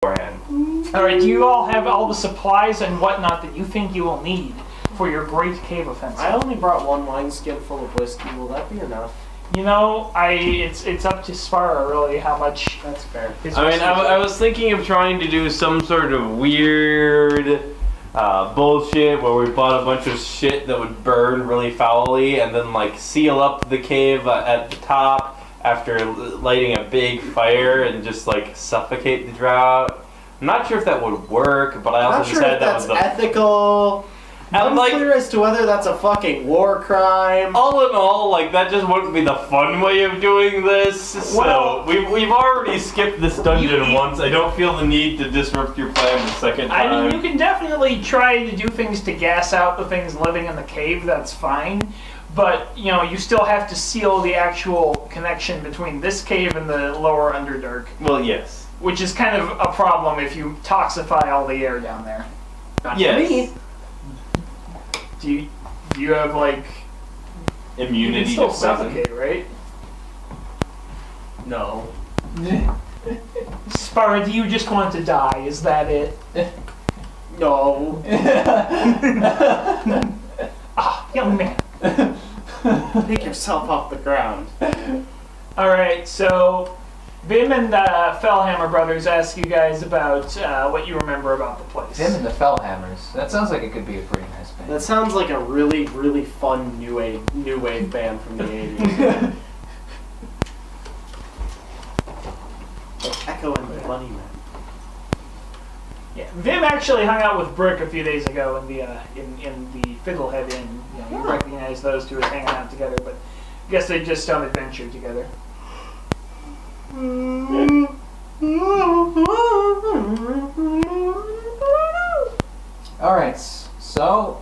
beforehand. Alright, do you all have all the supplies and whatnot that you think you will need for your great cave offensive? I only brought one wineskin full of whiskey. Will that be enough? You know, it's up to Spara really how much. That's fair. I mean, I was thinking of trying to do some sort of weird bullshit where we bought a bunch of shit that would burn really foully and then like seal up the cave at the top after lighting a big fire and just like suffocate the drow. I'm not sure if that would work, but I also Not sure decided if that that's was the ethical. I'm unclear as to whether that's a fucking war crime. all in all, like that just wouldn't be the fun way of doing this. So Well, we've already skipped this dungeon once. I don't feel the need to disrupt your plan the second time. I mean, you can definitely try to do things to gas out the things living in the cave, that's fine. But, you know, you still have to seal the actual connection between this cave and the lower Underdark, Well, yes. which is kind of a problem if you toxify all the air down there. Not Yes. for me. Do you have, like... You Immunity can still to poison. suffocate, right? No. Spara, do you just want to die? Is that it? No. Ah, young man. Pick yourself off the ground. Alright, so Vim and the Fellhammer brothers ask you guys about what you remember about the place. Vim and the Fellhammers. That sounds like it could be a pretty nice band. That sounds like a really, really fun new wave band from the 80s. Like Echo and the Bunnymen. Yeah, Vim actually hung out with Brick a few days ago in the Fiddlehead Inn. You know, you recognize those two as hanging out together, but I guess they just on adventure together. Alright, so...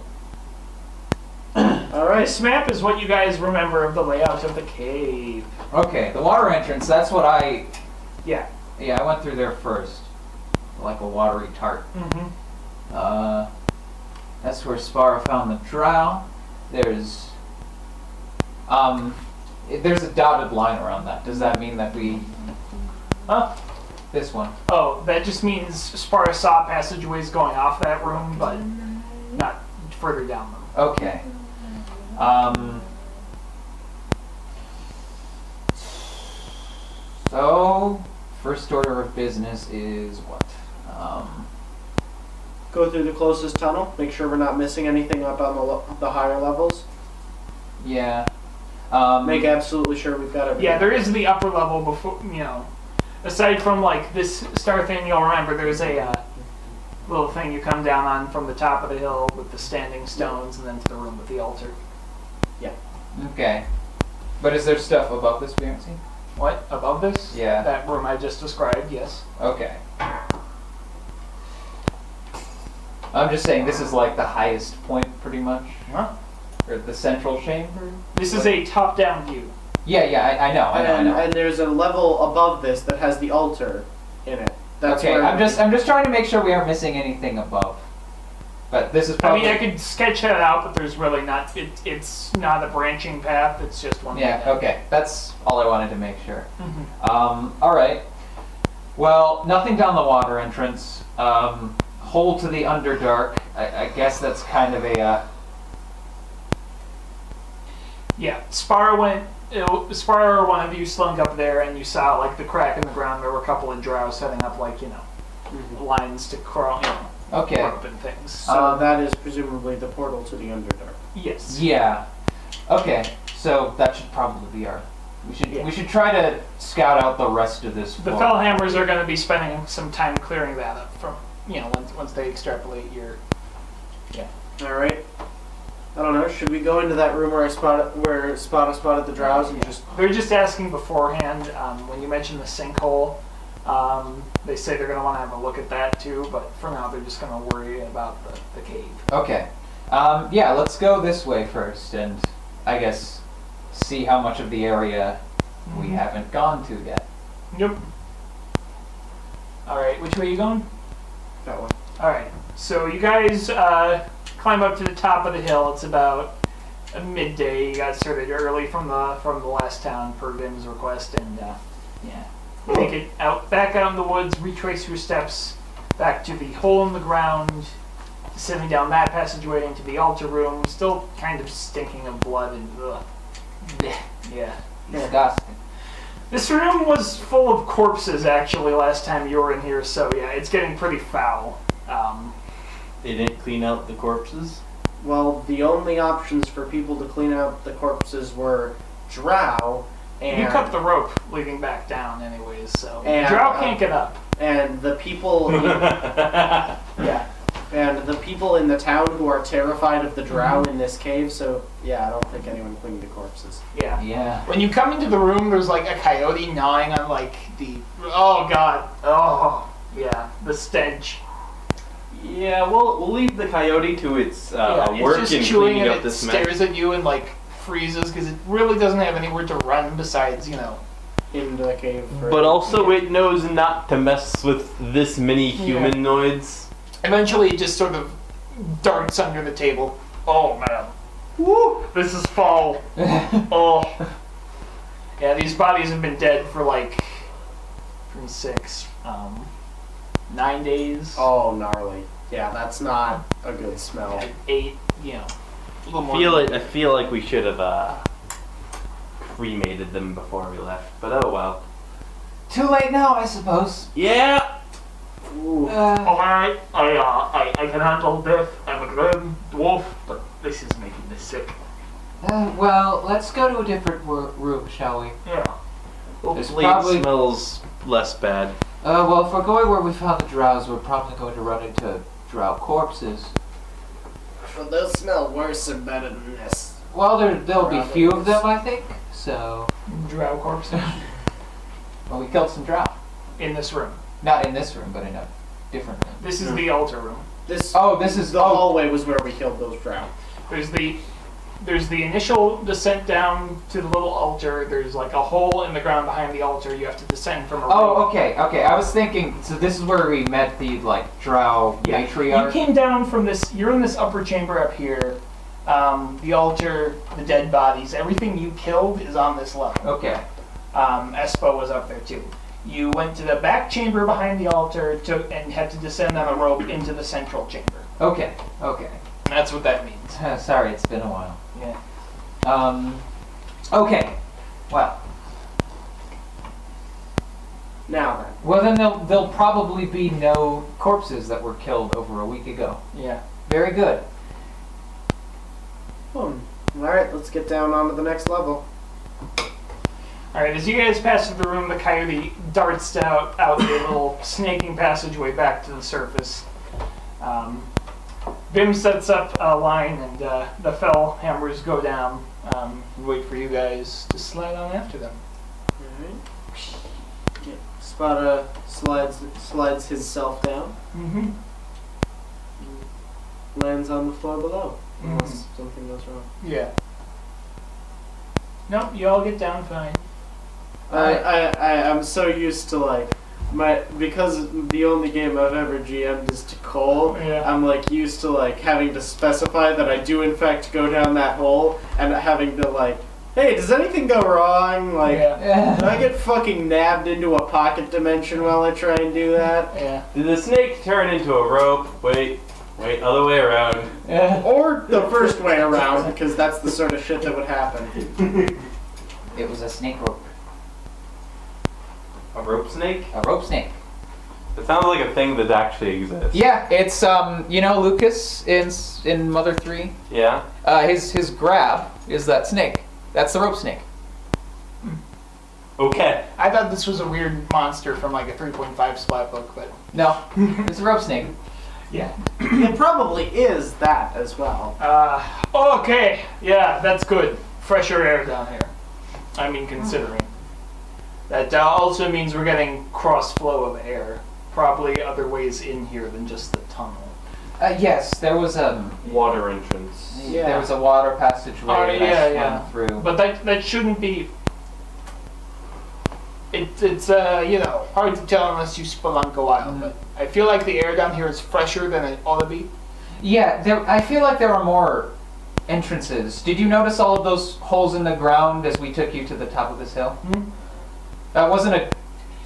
Alright. This map is what you guys remember of the layout of the cave. Okay, the water entrance, that's what I... Yeah. Yeah, I went through there first. Like a watery tart. Mm-hmm. That's where Spara found the drow. There's a dotted line around that. Does that mean that we... Huh? This one. Oh, that just means Spara saw passageways going off that room, but not further down them. Okay. So, first order of business is what? Go through the closest tunnel. Make sure we're not missing anything up on the higher levels. Yeah. Make absolutely sure we've got everything. Yeah, there is the upper level before, you know. Aside from like this star thing, you'll remember there's a little thing you come down on from the top of the hill with the standing stones, and then to the room with the altar. Okay. But is there stuff above this we haven't seen? What? Above this? Yeah. That room I just described, yes. Okay. I'm just saying this is like the highest point, pretty much. Huh? Or the central chamber. This is a top-down view. Yeah, I know. And there's a level above this that has the altar in it. That's Okay, where I'm just trying to make sure we aren't missing anything above. But this is I probably... mean, I could sketch that out, but there's really not. It's not a branching path. It's just one. Yeah, okay. That's all I wanted to make sure. Mm-hmm. Alright. Well, nothing down the water entrance. Hole to the Underdark. I guess that's kind of a... Yeah, Spara went. Spara or one of you slunk up there, and you saw like the crack in the ground. There were a couple of drow setting up like lines to crawl, Okay. rope and things. So that is presumably the portal to the Underdark. Yes. Yeah. Okay. So that should probably be our... Yeah. We should try to scout out the rest of this The floor. Fellhammers are going to be spending some time clearing that up from once they extrapolate your. Alright. I don't know, should we go into that room where Spada spotted the drows and just... They're just asking beforehand. When you mentioned the sinkhole, they say they're going to want to have a look at that too. But for now, they're just going to worry about the cave. Okay. Yeah, let's go this way first and I guess see how much of the area we haven't gone to yet. Yep. All right, which way are you going? That one. All right. So you guys climb up to the top of the hill. It's about midday. You got started early from the last town per Vim's request, and yeah. Make it out, back out in the woods, retrace your steps back to the hole in the ground, descending down that passageway into the altar room, still kind of stinking of blood and ugh. Yeah. Disgusting. This room was full of corpses actually last time you were in here, so yeah, it's getting pretty foul. They didn't clean out the corpses. Well, the only options for people to clean out the corpses were drow and You cut the rope leading back down anyways, so And, Drow can't get up. and the people Yeah. and the people in the town who are terrified of the drow in this cave. So yeah, I don't think anyone cleaned the corpses. Yeah. Yeah. When you come into the room, there's like a coyote gnawing on like the. Oh god. Oh yeah. The stench. Yeah, we'll leave the coyote to its work it's in just chewing cleaning and up it this mess. stares at you and like freezes because it really doesn't have anywhere to run besides In the cave. But also, it knows not to mess with this many humanoids. Eventually, it just sort of darts under the table. Oh man. Woo! This is fall. Oh. Yeah, these bodies have been dead for like from 9 days. Oh, gnarly. Yeah, that's not a good smell. 8, a little more. I feel like we should have cremated them before we left, but oh well. Too late now, I suppose. Yeah. Ooh. Alright, I can handle death. I'm a grim dwarf, but this is making me sick. Well, let's go to a different room, shall we? Yeah. Hopefully probably- it smells less bad. Well, if we're going where we found the drows, we're probably going to run into drow corpses. Well, they'll smell worse and better than this. Well, there'll be few of them, I think. So, Drow corpses well, we killed some drow. in this room. Not in this room, but in a different room. This is the altar room. This This is the hallway was where we killed those drow. There's the initial descent down to the little altar. There's like a hole in the ground behind the altar. You have to descend from a Oh, rope. okay. I was thinking. So this is where we met the drow You matriarch. came down from this. You're in this upper chamber up here. The altar, the dead bodies, everything you killed is on this level. Okay. Espo was up there too. You went to the back chamber behind the altar and had to descend on a rope into the central chamber. Okay. That's what that means. Sorry, it's been a while. Yeah. Okay. Well. Now then. Well, then there'll probably be no corpses that were killed over a week ago. Yeah. Very good. Alright, let's get down onto the next level. Alright, as you guys pass through the room, the coyote darts out a little snaking passageway back to the surface. Bim sets up a line and the fell hammers go down. Wait for you guys to slide on after them. Alright. Yeah. Spada slides himself down. Mm-hmm. Lands on the floor below. Mm. Unless something goes wrong. Yeah. Nope, you all get down fine. I'm so used to because the only game I've ever GM'd is to Cole. Yeah. I'm used to having to specify that I do in fact go down that hole and having to hey, does anything go wrong? Yeah. Did I get fucking nabbed into a pocket dimension while I try and do that? Yeah. Did the snake turn into a rope? Wait, other way around. Or the first way around, because that's the sort of shit that would happen. It was a snake rope. A rope snake? A rope snake. It sounds like a thing that actually exists. Yeah, it's Lucas in Mother 3. Yeah? His grab is that snake. That's the rope snake. Okay. I thought this was a weird monster from a 3.5 splat book, but No, it's a rope snake. yeah. It probably is that as well. Okay. Yeah, that's good. Fresher air down here. I mean, considering. That also means we're getting cross flow of air. Probably other ways in here than just the tunnel. Yes, there was Water entrance. Yeah. there was a water passageway that I swam through. But that shouldn't be. It's hard to tell unless you spelunk a while. Mhm. But I feel like the air down here is fresher than it ought to be. Yeah, I feel like there are more entrances. Did you notice all of those holes in the ground as we took you to the top of this hill? Hmm? That wasn't a.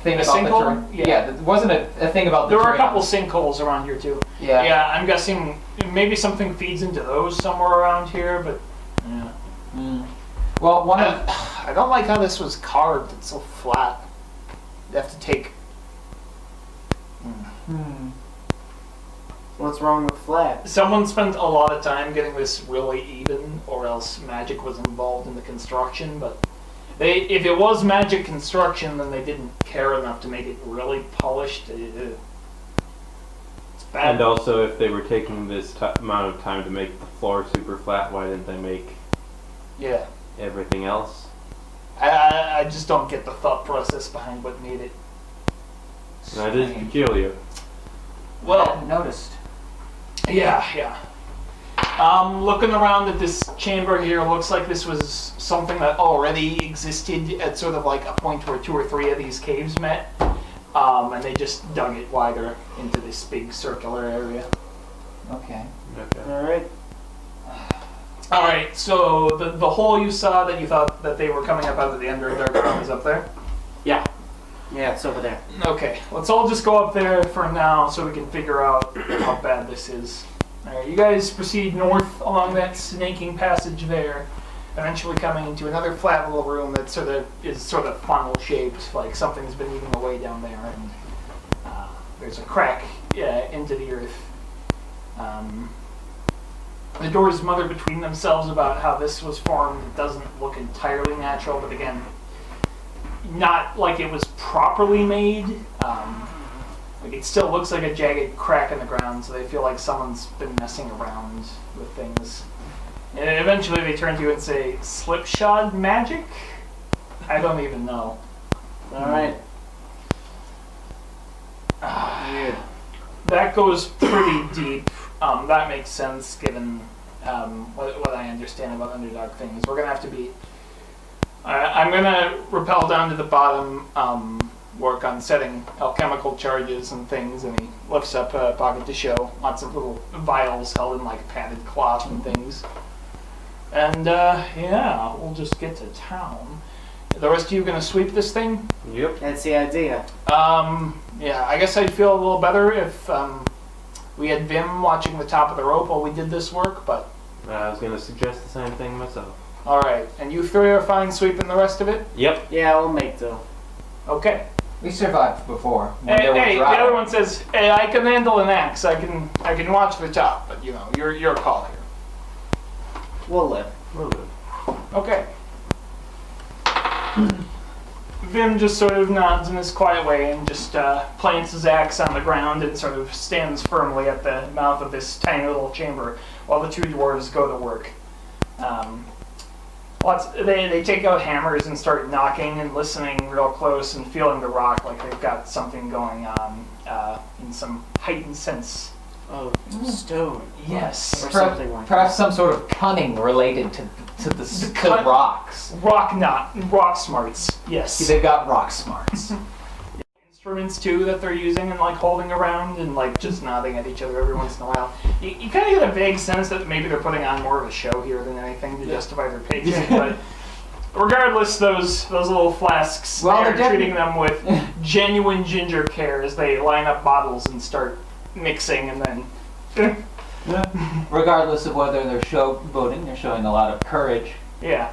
thing A about sinkhole? the terrain. Yeah. There wasn't a thing about the There were a terrain. couple sinkholes around here too. Yeah. Yeah, I'm guessing maybe something feeds into those somewhere around here, but yeah. Mm. Well, one of I don't like how this was carved. It's so flat. You have to take. What's wrong with flat? Someone spent a lot of time getting this really even, or else magic was involved in the construction. But if it was magic construction, then they didn't care enough to make it really polished. It's bad. And also, if they were taking this amount of time to make the floor super flat, why didn't they make Yeah, everything else? I just don't get the thought process behind what made it. That is peculiar. I Well, hadn't noticed. yeah. Looking around at this chamber here, looks like this was something that already existed at sort of like a point where 2 or 3 of these caves met. And they just dug it wider into this big circular area. Okay. Okay. Alright. Alright, so the hole you saw that you thought that they were coming up out of the Underdark is up there? Yeah. Yeah, it's over there. Okay, let's all just go up there for now so we can figure out how bad this is. Alright, you guys proceed north along that snaking passage there, eventually coming into another flat little room that sort of funnel shaped, like something's been eating away down there, and there's a crack into the earth. The doors mother between themselves about how this was formed. It doesn't look entirely natural, but again, not like it was properly made. Like it still looks like a jagged crack in the ground, so they feel like someone's been messing around with things. And eventually they turn to you and say, slipshod magic? I don't even know. Alright. Weird. That goes pretty deep. That makes sense given what I understand about Underdog things. We're going to have to be... I'm going to rappel down to the bottom, work on setting alchemical charges and things, and he lifts up a pocket to show lots of little vials held in like padded cloth and things. And yeah, we'll just get to town. The rest of you going to sweep this thing? Yep. That's the idea. Yeah, I guess I'd feel a little better if we had Vim watching the top of the rope while we did this work, but... I was gonna suggest the same thing myself. Alright, and you 3 are fine sweeping the rest of it? Yep. Yeah, we'll make do. Okay. We survived before. When there were Hey, the drought. other one says, hey, I can handle an axe, I can watch the top, but you know, your call here. We'll live. Will do. Okay. Vim just sort of nods in his quiet way and just plants his axe on the ground and sort of stands firmly at the mouth of this tiny little chamber while the 2 dwarves go to work. They take out hammers and start knocking and listening real close and feeling the rock like they've got something going on in some heightened sense. Oh, stone. Yes. Or something like Perhaps some sort of cunning related to the cut- rocks. Rock smarts. Yes. They've got rock smarts. Instruments too that they're using and like holding around and like just nodding at each other every once in a while. You kind of get a vague sense that maybe they're putting on more of a show here than anything to justify their paycheck. But regardless, those little flasks, Well, they're they're treating them with genuine ginger care as they line up bottles and start mixing and then Regardless of whether they're showboating, they're showing a lot of courage. yeah.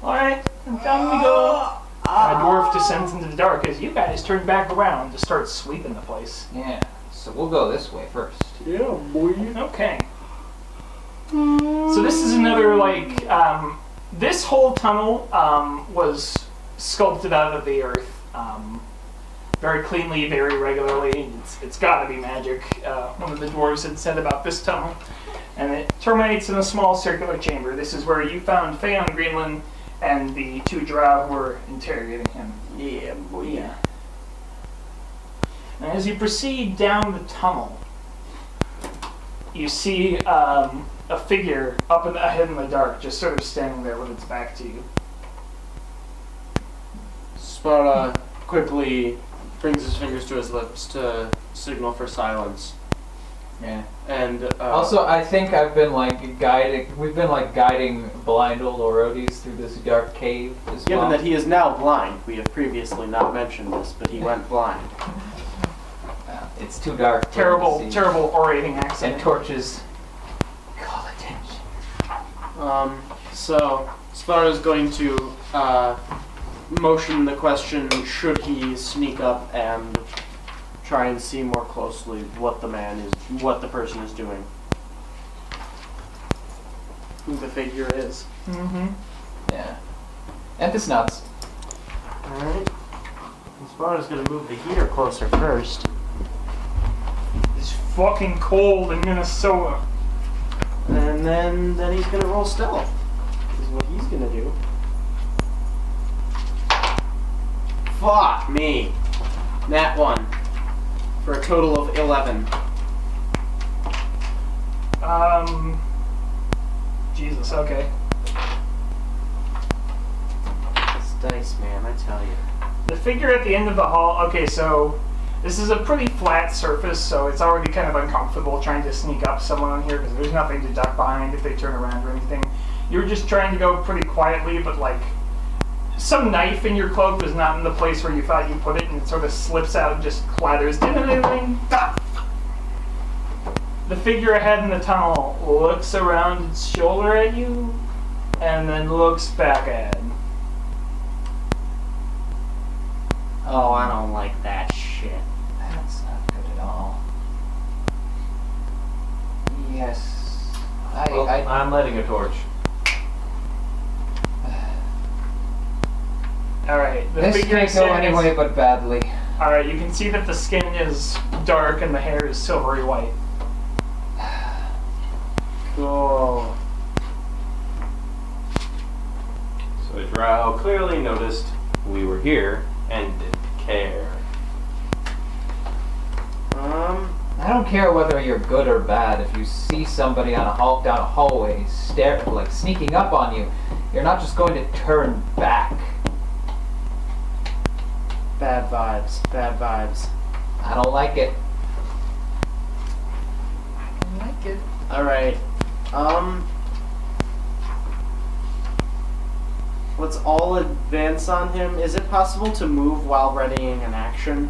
All right, and down we go. Dwarf descends into the dark as you guys turn back around to start sweeping the place. Yeah. So we'll go this way first. Yeah, boy. Okay. So this is another like this whole tunnel was sculpted out of the earth very cleanly, very regularly. It's got to be magic. One of the dwarves had said about this tunnel, and it terminates in a small circular chamber. This is where you found Feon Greenland and the 2 drow who were interrogating him. Yeah, boy. Yeah. And as you proceed down the tunnel, you see a figure up ahead in the dark, just sort of standing there with its back to you. Sparta quickly brings his fingers to his lips to signal for silence. Yeah. And Also, I think I've been like guiding. We've been like guiding blind old Orodes through this dark cave as given well. that he is now blind, we have previously not mentioned this, but he went blind. It's too dark. for him to Terrible, see. terrible orating And accident. torches. Call attention. So Sparrow is going to motion the question: should he sneak up and try and see more closely what the person is doing, who the figure is? Mm-hmm. Yeah. And this nuts. All right. Sparrow's going to move the heater closer first. It's fucking cold in Minnesota. And then he's gonna roll stealth. Is what he's gonna do. Fuck me. Nat 1. For a total of 11. Jesus, okay. This dice, man, I tell you. The figure at the end of the hall, okay, so this is a pretty flat surface, so it's already kind of uncomfortable trying to sneak up someone on here because there's nothing to duck behind if they turn around or anything. You're just trying to go pretty quietly, but like some knife in your cloak was not in the place where you thought you put it, and it sort of slips out and just clatters. The figure ahead in the tunnel looks around its shoulder at you, and then looks back at. Oh, I don't like that shit. That's not good at all. Yes. Well, I'm lighting a torch. Alright, the This figure can't go anyway but badly. Alright, you can see that the skin is dark and the hair is silvery white. Cool. So Drow clearly noticed we were here and didn't care. I don't care whether you're good or bad. If you see somebody on down a hallway, like sneaking up on you, you're not just going to turn back. Bad vibes. Bad vibes. I don't like it. I like it. Alright. Let's all advance on him. Is it possible to move while readying an action?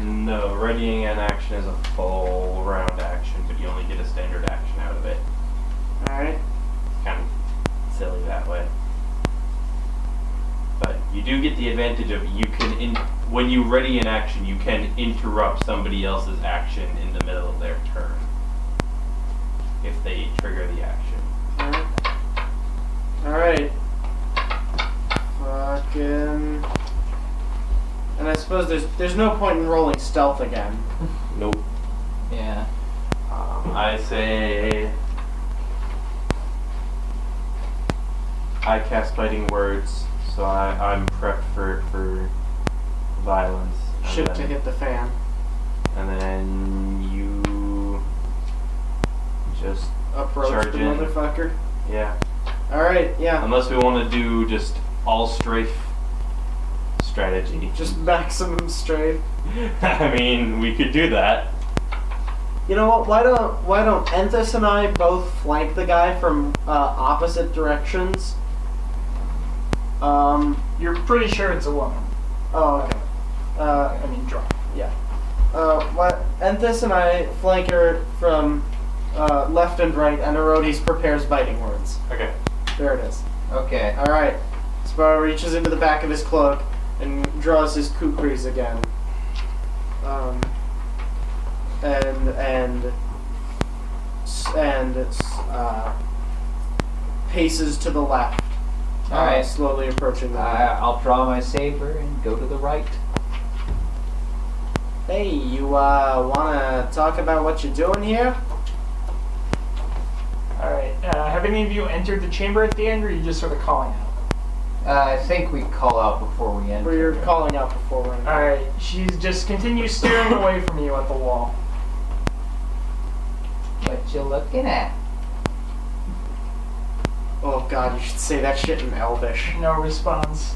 No, readying an action is a full round action, but you only get a standard action out of it. Alright. Kind of silly that way. But you do get the advantage of when you ready an action, you can interrupt somebody else's action in the middle of their turn if they trigger the action. Alright. Fucking. And I suppose there's no point in rolling stealth again. Nope. Yeah. I say I cast fighting words, so I'm prepped for violence. And Shit to then- hit the fan. And then you just Approach Charge the in. motherfucker. yeah. Alright, yeah. Unless we want to do just all strafe strategy. Just maximum strafe. I mean, we could do that. You know what? Why don't Enthus and I both flank the guy from opposite directions? You're pretty sure it's a woman. Oh, okay. I mean, draw. Yeah. What? Enthus and I flank her from left and right, and Orodes prepares biting words. Okay. There it is. Okay. All right. Sparrow reaches into the back of his cloak and draws his kukris again. And paces to the left. All right. Slowly approaching them. I'll draw my saber and go to the right. Hey, you wanna talk about what you're doing here? Alright, have any of you entered the chamber at the end, or are you just sort of calling out? I think we call out before we enter. Or you're calling out before we're in. Alright, she just continues staring away from you at the wall. What you looking at? Oh god, you should say that shit in Elvish. No response.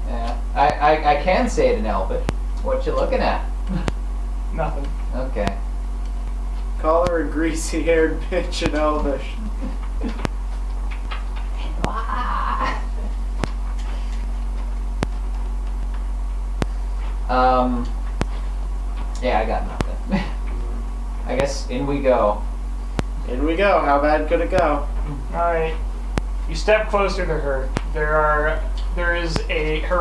Yeah. I can say it in Elvish. What you looking at? Nothing. Okay. Call her a greasy-haired bitch in Elvish. Yeah, I got nothing. I guess in we go. In we go. How bad could it go? Alright. You step closer to her. Her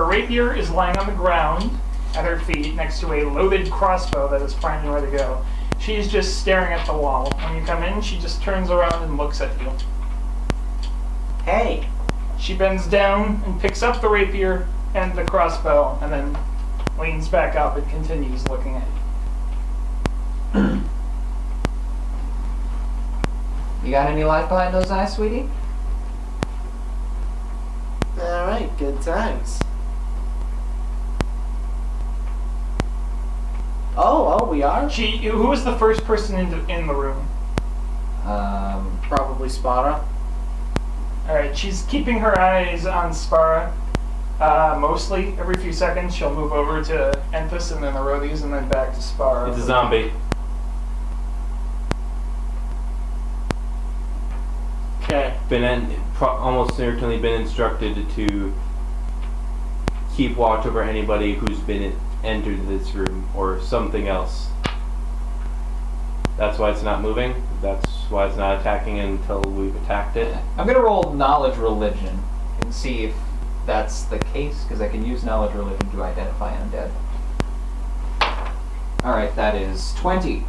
rapier is lying on the ground at her feet next to a loaded crossbow that is primed and ready to go. She's just staring at the wall. When you come in, she just turns around and looks at you. Hey. She bends down and picks up the rapier and the crossbow, and then leans back up and continues looking at you. You got any light behind those eyes, sweetie? Alright, good times. Oh, we are? Who was the first person in the room? Probably Spada. Alright, she's keeping her eyes on Spara. Mostly. Every few seconds, she'll move over to Enthus and then the Rodies and then back to Spara. It's a zombie. Okay. Almost certainly been instructed to keep watch over anybody who's entered this room or something else. That's why it's not moving. That's why it's not attacking until we've attacked it. I'm gonna roll knowledge religion and see if that's the case, because I can use knowledge religion to identify undead. Alright, that is 20.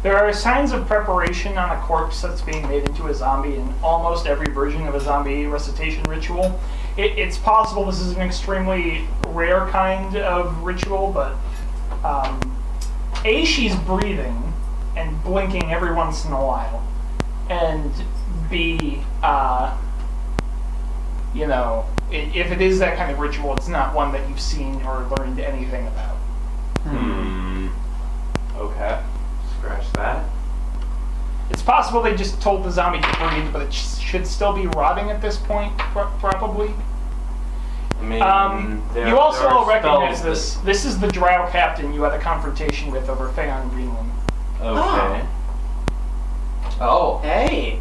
There are signs of preparation on a corpse that's being made into a zombie in almost every version of a zombie recitation ritual. It's possible this is an extremely rare kind of ritual, but A, she's breathing and blinking every once in a while, and B, if it is that kind of ritual, it's not one that you've seen or learned anything about. Okay. Scratch that. It's possible they just told the zombie to breathe, but it should still be rotting at this point, probably. I mean, You also there are all recognize spells this. This is the drow captain you had a confrontation with over Feon Greenland. Okay. Oh. Hey.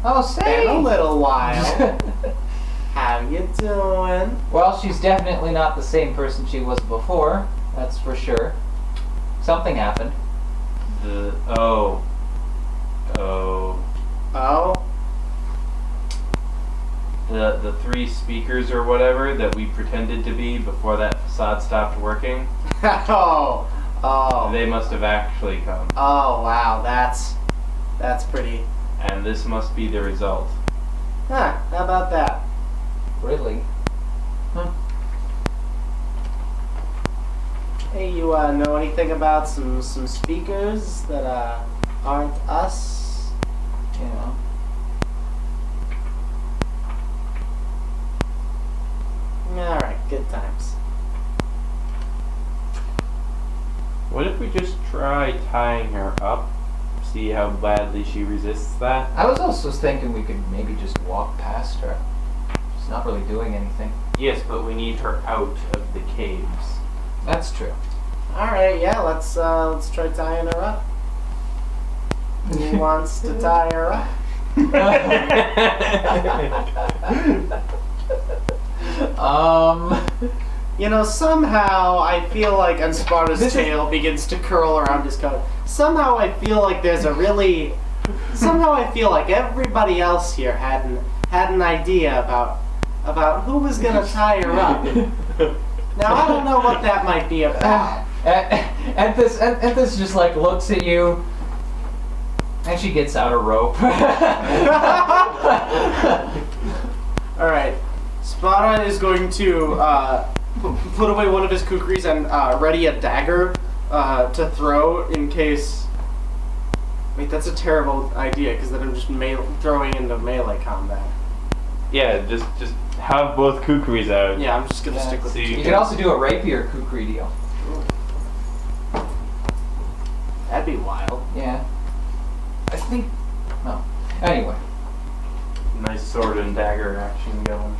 Oh, Been a say! little while. How you doing? Well, she's definitely not the same person she was before, that's for sure. Something happened. Oh? The three speakers or whatever that we pretended to be before that facade stopped working, Oh. they must have actually come. Oh, wow. That's pretty. And this must be the result. Huh, how about that? Really? Hey, you know anything about some speakers that aren't us? You know. Alright, good times. What if we just try tying her up? See how badly she resists that? I was also thinking we could maybe just walk past her. She's not really doing anything. Yes, but we need her out of the caves. That's true. Alright, yeah, let's try tying her up. Who wants to tie her up? Somehow I feel like, and Sparta's tail begins to curl around his coat. Somehow I feel like somehow I feel like everybody else here had an idea about who was gonna tie her up. Now I don't know what that might be about. Anthus just like looks at you, and she gets out a rope. Alright. Spada is going to put away one of his kukris and ready a dagger to throw in case... Wait, that's a terrible idea, because then I'm just throwing into melee combat. Yeah, just have both kukris out. Yeah, I'm just gonna stick with See, the You can also do a rapier kukri deal. That'd be wild. Yeah. I think. No. Anyway. Nice sword and dagger action going.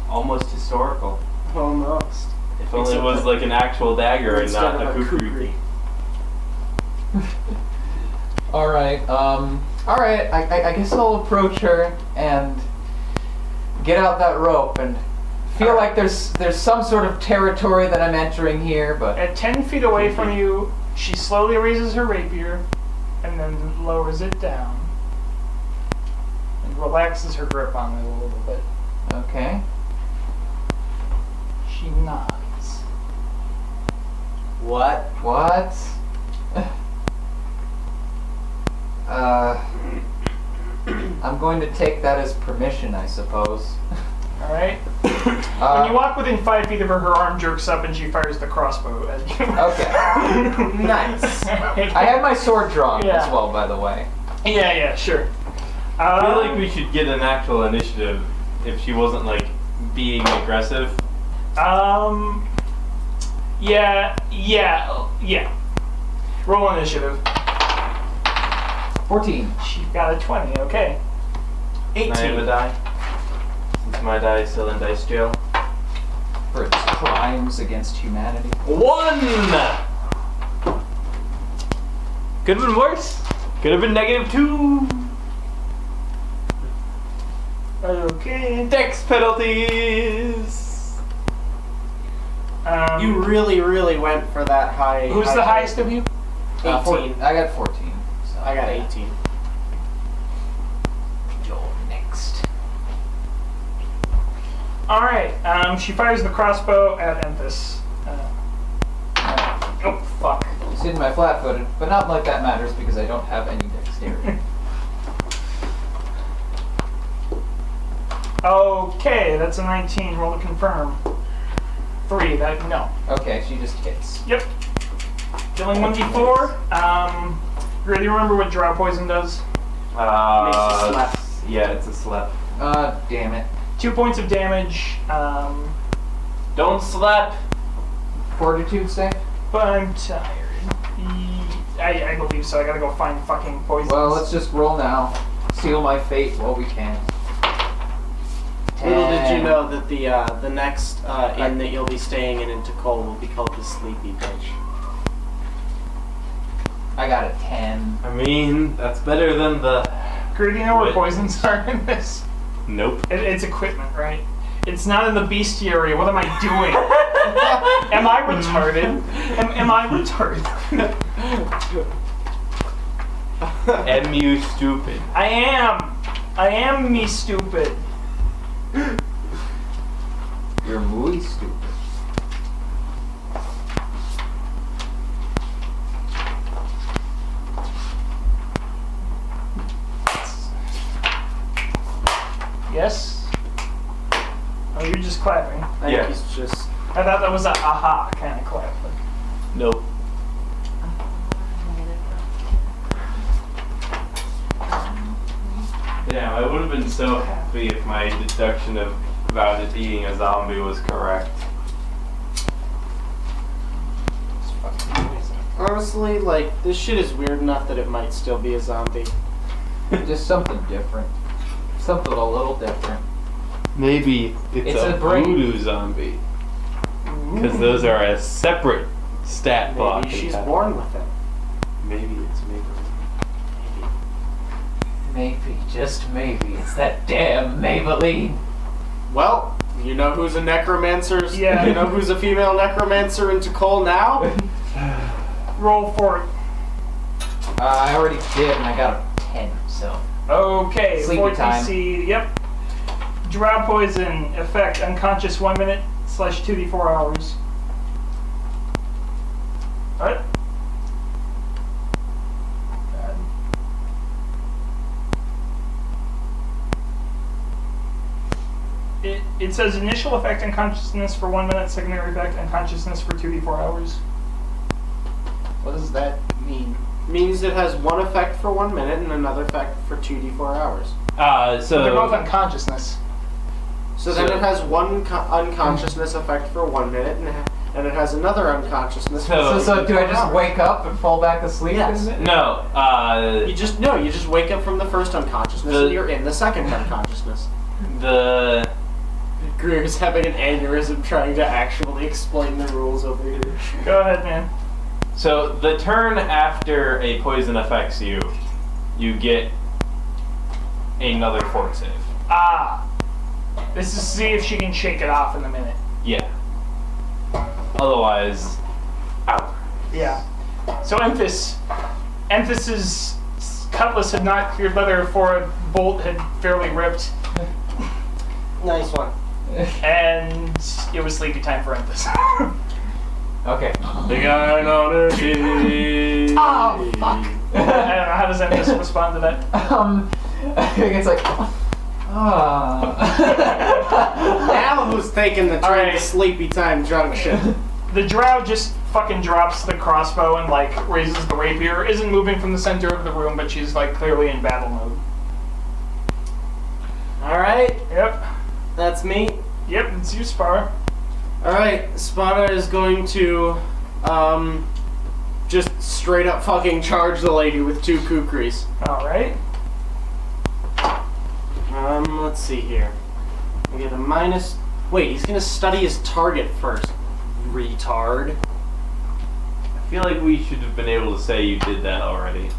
Almost historical. Almost. If only it was like an actual dagger and Instead not of a a kukri. kukri. Alright, I guess I'll approach her and get out that rope and feel like there's some sort of territory that I'm entering here, but... At 10 feet away from you, she slowly raises her rapier and then lowers it down and relaxes her grip on it a little bit. Okay. She nods. What? What? I'm going to take that as permission, I suppose. Alright? When you walk within 5 feet of her, her arm jerks up and she fires the crossbow at you. Okay. Nice. I had my sword drawn Yeah. as well, by the way. Yeah, sure. I feel like we should get an actual initiative if she wasn't like being aggressive. Yeah. Roll initiative. 14. She got a 20, okay. Can I have a die? Since my die is still in dice jail. For its crimes against humanity. 1! Could have been worse. Could have been -2. Okay. Dex penalties. You really, really went for that high. Who's the highest of you? 18. I got 14. So I got 18. You're next. Alright, she fires the crossbow at Emphas. Oh, fuck. She's hitting my flat-footed, but not like that matters because I don't have any dexterity. Okay, that's a 19. Roll to confirm. 3, no. Okay, she just hits. Yep. Killing 1d4. Do you remember what drow poison does? Makes you slap. Yeah, it's a slap. Damn it. 2 points of damage. Don't slap. Fortitude save? But I'm tired. I believe so. I gotta go find fucking poisons. Well, let's just roll now. Seal my fate while we can. Little did you 10. know that the next inn that you'll be staying in Tacole will be called the Sleepy Bitch. I got a 10. I mean, that's better than the... Greer, do you know where What? poisons are in this? Nope. It's equipment, right? It's not in the bestiary. What am I doing? Am I retarded? Am I retarded? Am you stupid? I am me stupid. You're muy stupid. Yes? Oh, you're just clapping. I think Yeah. he's just. I thought that was a aha kind of clap. Nope. Yeah, I would have been so happy if my deduction about it being a zombie was correct. It's fucking amazing. Honestly, like, this shit is weird enough that it might still be a zombie. Just something different. Something a little different. Maybe It's a a brain. voodoo zombie. Because those are a separate stat block. Maybe she's in that. born with it. Maybe it's maybe. Maybe, just maybe, it's that damn Maybelline. Well, you know who's a necromancer? Yeah. You know who's a female necromancer in Tacole now? Roll for it. I already did, and I got a 10, so. Okay, Sleepy 4 time. DC. Yep. Drow poison effect unconscious 1 minute / 2d4 hours. What? God. It says initial effect unconsciousness for 1 minute, secondary effect unconsciousness for 2d4 hours. What does that mean? Means it has one effect for 1 minute and another effect for 2d4 hours. So they're both So unconsciousness. So then So- it has one unconsciousness effect for 1 minute and it has another unconsciousness So- for So do I just 2d4 wake up and fall back asleep? Yes. in a minute? no. You just wake up from the first unconsciousness and you're in the second unconsciousness. The Greer's having an aneurysm trying to actually explain the rules over here. Go ahead, man. So the turn after a poison affects you, you get another fort save. Ah. This is to see if she can shake it off in a minute. Yeah. Otherwise, out. Yeah. So Emphas's cutlass had not cleared leather before a bolt had fairly ripped, Nice one. and it was sleepy time for Emphas. Okay. The guy on a tree. Oh, fuck. I don't know, how does Emphas respond to that? I think it's like, Now who's taking the train Alright. to Sleepy Time Junction? The drow just fucking drops the crossbow and like raises the rapier, isn't moving from the center of the room, but she's like clearly in battle mode. Alright, Yep. that's me. Yep, it's you, Spar. Alright, Spada is going to, just straight up fucking charge the lady with 2 kukris. Alright. Let's see here. We get a minus. Wait, he's gonna study his target first. Retard. I feel like we should have been able to say you did that already.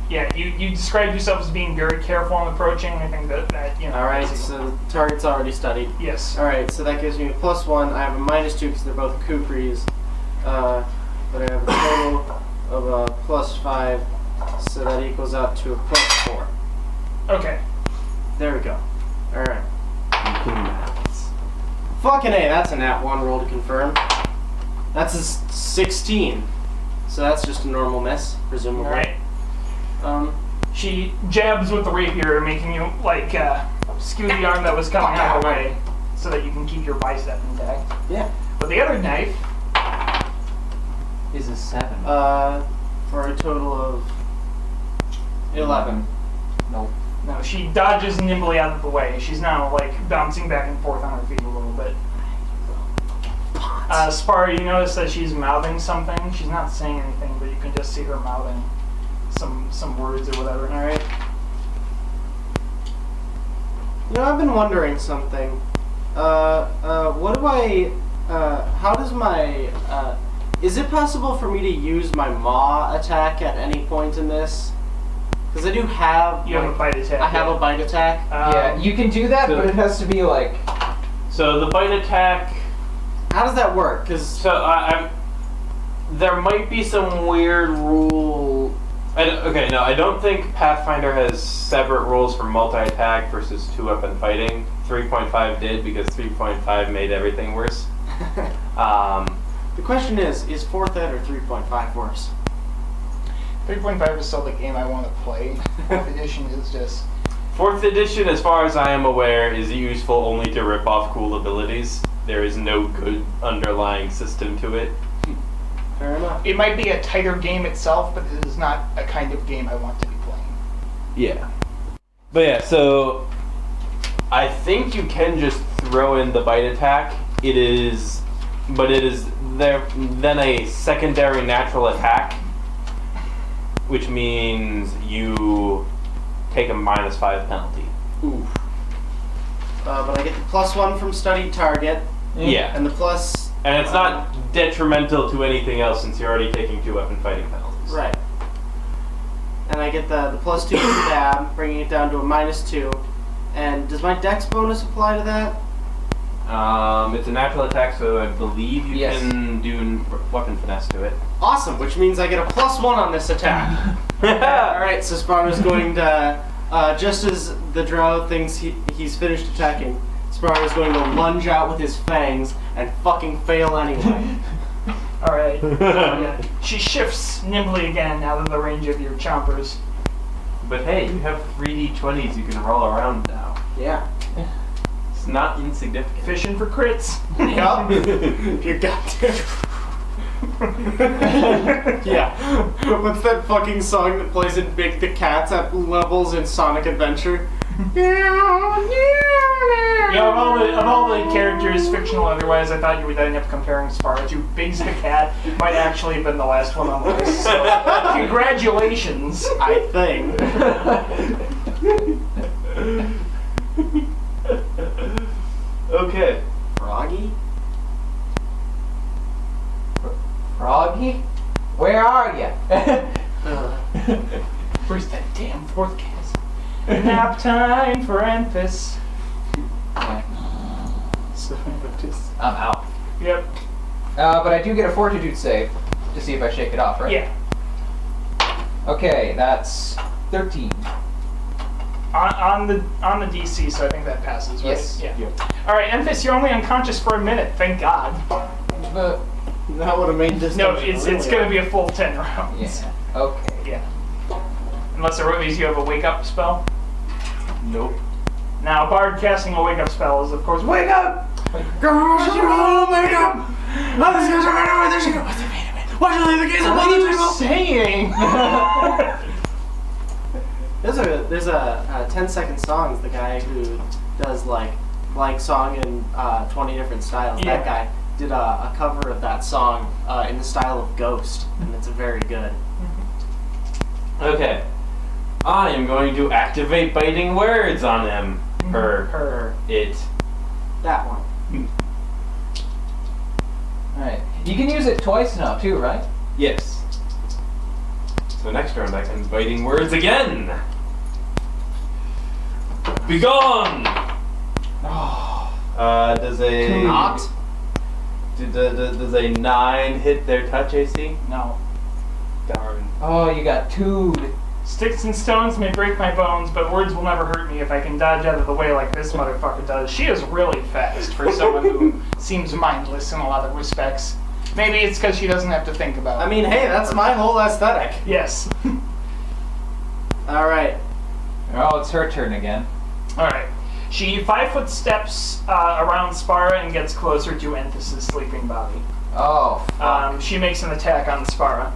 Yeah, you described yourself as being very careful in approaching. I think that you know. Alright, is- so the target's already studied. Yes. Alright, so that gives me a +1. I have a -2 because they're both kukris. But I have a total of a +5, so that equals out to a +4. Okay. There we go. Alright. You can maths. Fucking A, that's a nat 1 roll to confirm. That's a 16. So that's just a normal miss, presumably. Alright. She Jabs with the rapier, making you like skew the arm that was coming out of the way, so that you can keep your bicep intact. yeah. But the other knife, is a 7. For a total of 11. Nope. no, she dodges nimbly out of the way. She's now like bouncing back and forth on her feet a little bit. Spar, you notice that she's mouthing something. She's not saying anything, but you can just see her mouthing some words or whatever. Alright. You know, I've been wondering something. What do I, how does my, is it possible for me to use my maw attack at any point in this? Because I do have, You have a bite attack. I have a bite attack. Yeah, you can do that, so- but it has to be like. So the bite attack. How does that work? Because So I'm. There might be some weird rule. Okay, no, I don't think Pathfinder has separate rules for multi-attack versus 2-weapon fighting. 3.5 did because 3.5 made everything worse. the question is 4th ed or 3.5 worse? 3.5 is still the game I want to play. 4th edition is just. 4th edition, as far as I am aware, is useful only to rip off cool abilities. There is no good underlying system to it. Fair enough. It might be a tighter game itself, but it is not a kind of game I want to be playing. Yeah. But yeah, so I think you can just throw in the bite attack. It is there then a secondary natural attack, which means you take a -5 penalty. Oof. But I get the +1 from studied target, Yeah. and the plus. And it's not detrimental to anything else since you're already taking 2-weapon fighting penalties. Right. And I get the +2 from dab, bringing it down to a -2. And does my dex bonus apply to that? It's a natural attack, so I believe you Yes. can do weapon finesse to it. Awesome, which means I get a +1 on this attack. Alright, so Sparta's going to, just as the drow thinks he's finished attacking, Sparta's going to lunge out with his fangs and fucking fail anyway. Alright. Yeah. She shifts nimbly again out of the range of your chompers. But hey, you have 3d20s you can roll around now. Yeah. It's not insignificant. Fishing for crits. Yup. You got to. Yeah. What's that fucking song that plays in Big the Cats at levels in Sonic Adventure? Yeah, of all the characters, fictional or otherwise, I thought you would end up comparing Sparta to Biggs the Cat. Might actually have been the last one on the list. So, congratulations. I think. Okay. Froggy? Froggy? Where are you? Where's that damn fourth cast? Nap time for Anthus. So just. I'm out. Yep. But I do get a fortitude save to see if I shake it off, right? Yeah. Okay, that's 13. On the DC, so I think that passes, right? Yes. Yeah. All right, Anthus, you're only unconscious for a minute. Thank God. But That would have made this. No, dungeon it's really gonna be a full 10 rounds. yeah. Okay. Yeah. Unless Arodes, you have a wake up spell. Nope. Now, Bard casting a wake up spell is, of course, wake up! Wake up! Why'd you leave the keys What upon are the you table? saying? There's a 10-second songs. The guy who does like song in 20 different styles. Yeah. That guy did a cover of that song in the style of Ghost, and it's very good. Okay. I am going to activate biting words on him. Her. It. That one. Alright. You can use it twice now, too, right? Yes. So next round I can biting words again. Begone! Does a Not. does a 9 hit their touch AC? No. Darn. Oh, you got 2'd. Sticks and stones may break my bones, but words will never hurt me if I can dodge out of the way like this motherfucker does. She is really fast for someone who seems mindless in a lot of respects. Maybe it's because she doesn't have to think about it. I mean, hey, that's my whole aesthetic. Yes. All right. Oh, it's her turn again. Alright. She 5-foot steps around Spara and gets closer to Anthus' sleeping body. Oh, fuck. She makes an attack on Spara.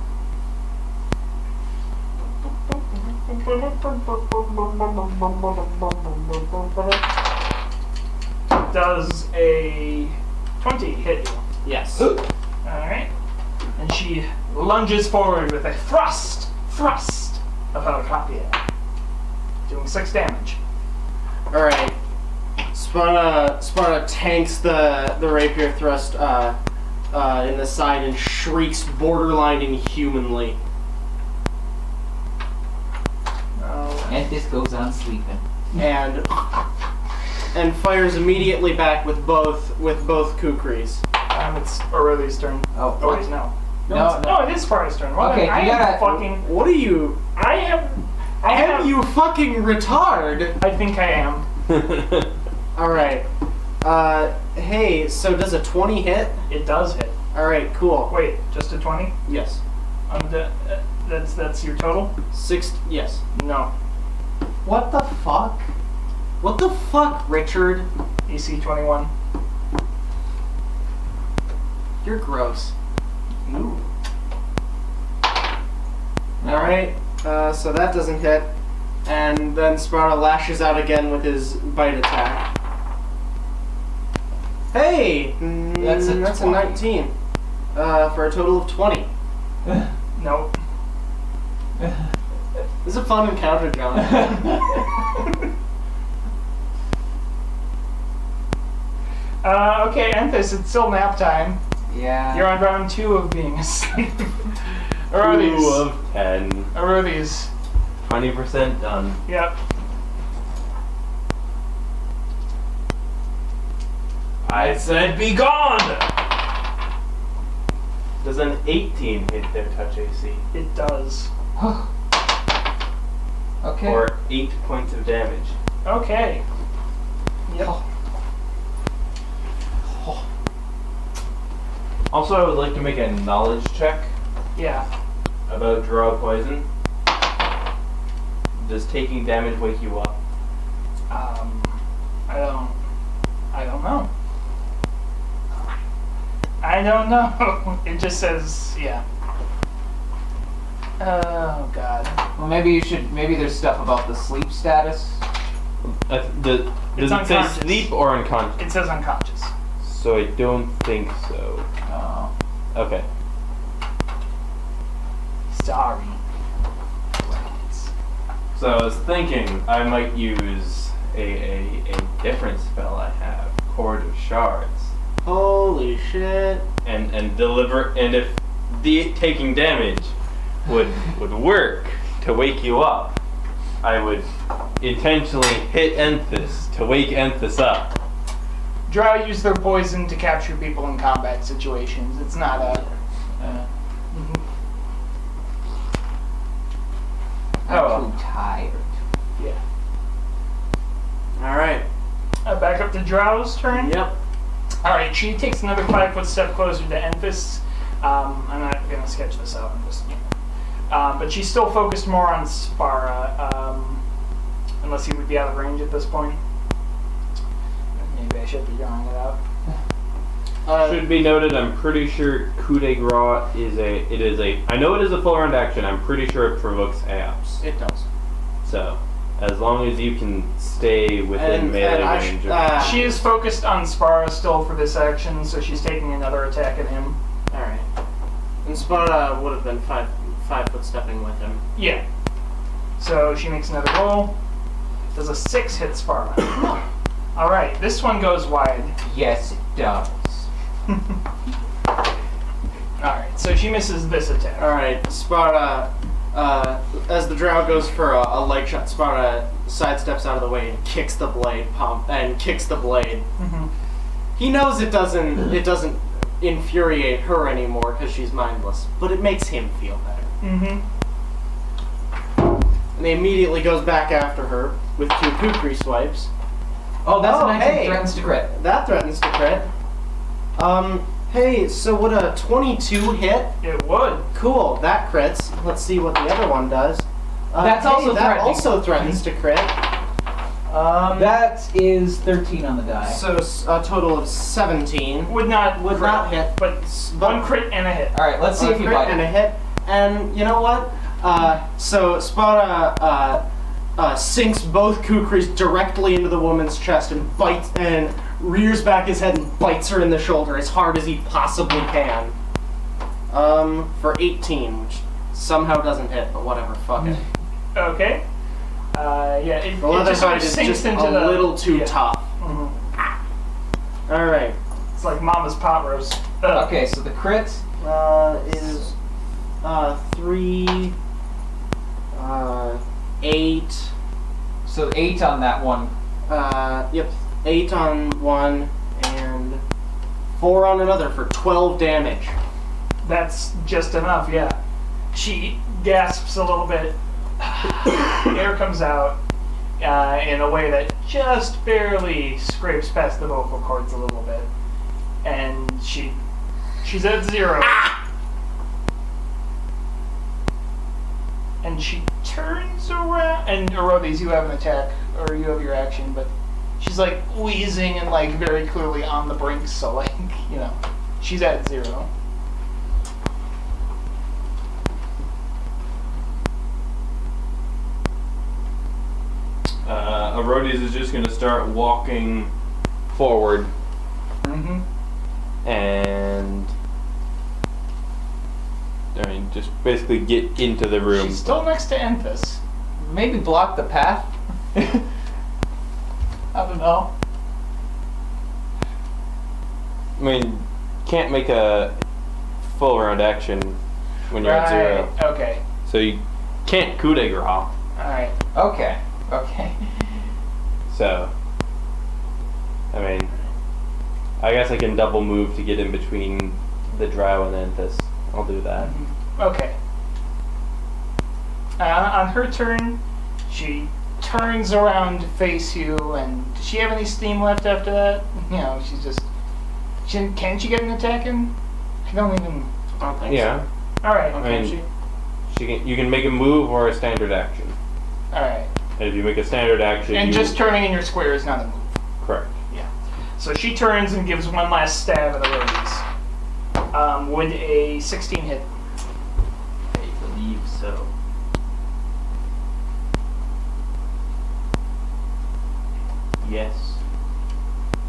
Does a 20 hit you? Yes. Alright. And she lunges forward with a thrust of her rapier. Doing 6 damage. All right. Sparta tanks the rapier thrust in the side and shrieks borderline inhumanly. And this goes on sleeping. And fires immediately back with both kukris. It's Aurelia's turn. Oh, Oh, what? wait, no. No, No, it is Spara's turn. What? Okay, I you am gotta- fucking. What are you? I am. You fucking retard! I think I am. All right. Hey, so does a 20 hit? It does hit. All right, cool. Wait, just a 20? Yes. That's your total? 6. Yes. No. What the fuck? What the fuck, Richard? AC 21. You're gross. Ooh. All right. So that doesn't hit, and then Sparta lashes out again with his bite attack. Hey, That's a that's 20. a 19, for a total of 20. Nope. This is a fun encounter, John. Okay, Anthus, it's still nap time. Yeah. You're on round 2 of being asleep. 2 Arodes. of 10. Arodes. 20% done. Yep. I said be gone! Does an 18 hit their touch AC? It does. Okay. Or 8 points of damage. Okay. Yep. Also, I would like to make a knowledge check Yeah. about draw poison. Does taking damage wake you up? I don't know. I don't know. It just says, yeah. Oh, God. Well, maybe there's stuff about the sleep status. Does It's it say unconscious. sleep or unconscious? It says unconscious. So I don't think so. Oh. Okay. Sorry. So I was thinking I might use a different spell I have, Cord of Shards, Holy shit. and deliver. And the taking damage would work to wake you up, I would intentionally hit Enthus to wake Enthus up. Drow use their poison to capture people in combat situations. It's not a. I'm too tired. Yeah. All right. Back up to Drow's turn. Yep. All right. She takes another 5-foot step closer to Enfys. I'm not gonna sketch this out. I'm just. But she's still focused more on Spara, unless he would be out of range at this point. Maybe I should be drawing it out. Should be noted, I'm pretty sure Coup de Grace I know it is a full round action, I'm pretty sure it provokes abs. It does. So, as long as you can stay within melee range. She is focused on Spara still for this action, so she's taking another attack at him. All right. And Sparta would have been 5-foot stepping with him. Yeah. So she makes another roll. Does a 6 hit Spara? All right. This one goes wide. Yes, it does. Alright, so she misses this attack. All right, Sparta. As the drow goes for a leg shot, Sparta sidesteps out of the way and kicks the blade. Mm-hmm. He knows it doesn't infuriate her anymore because she's mindless, but it makes him feel better. Mm-hmm. And he immediately goes back after her with 2 kukri swipes. Oh, that's Oh, a 19 hey. threatens to crit. That threatens to crit. Hey, so would a 22 hit? It would. Cool, that crits. Let's see what the other one does. That's also that threatening. also threatens to crit. That is 13 on the die. So a total of 17. Would not Would crit, not hit. but one crit and a hit. All right, let's see if you crit bite and it. a hit. And you know what? So Sparta sinks both kukris directly into the woman's chest and bites and rears back his head and bites her in the shoulder as hard as he possibly can. For 18, which somehow doesn't hit, but whatever, fuck it. Okay. Yeah, it The leather just sort hide of is sinks just into a the... little too yeah. tough. Mhm. Alright. It's like Mama's pot roast. Okay, so the crit. Is 3, 8, So 8 on that one. yep, 8 on one and 4 on another for 12 damage. That's just enough, yeah. She gasps a little bit. Air comes out in a way that just barely scrapes past the vocal cords a little bit. And she's at 0. And she turns around, and Erodis, you have an attack, or you have your action, but she's like wheezing and like very clearly on the brink, so like, you know, she's at 0. Erodis is just going to start walking forward Mm-hmm. and just basically get into the room. She's still next to Enfys. Maybe block the path. I don't know. I mean, can't make a full round action when you're at 0. Okay. So you can't coup de grace. Alright. Okay. So, I mean, I guess I can double move to get in between the drow and Enthus. I'll do that. Okay. On her turn, she turns around to face you, and does she have any steam left after that? You know, she's just... Can she get an attack in? I don't even... I don't think Yeah, Alright. so. I Okay, mean, you can make a move or a standard action. Alright. And if you make a standard action, And you just turning in your square is not a move. correct. So she turns and gives one last stab at the ladies. Would a 16 hit? I believe so. Yes.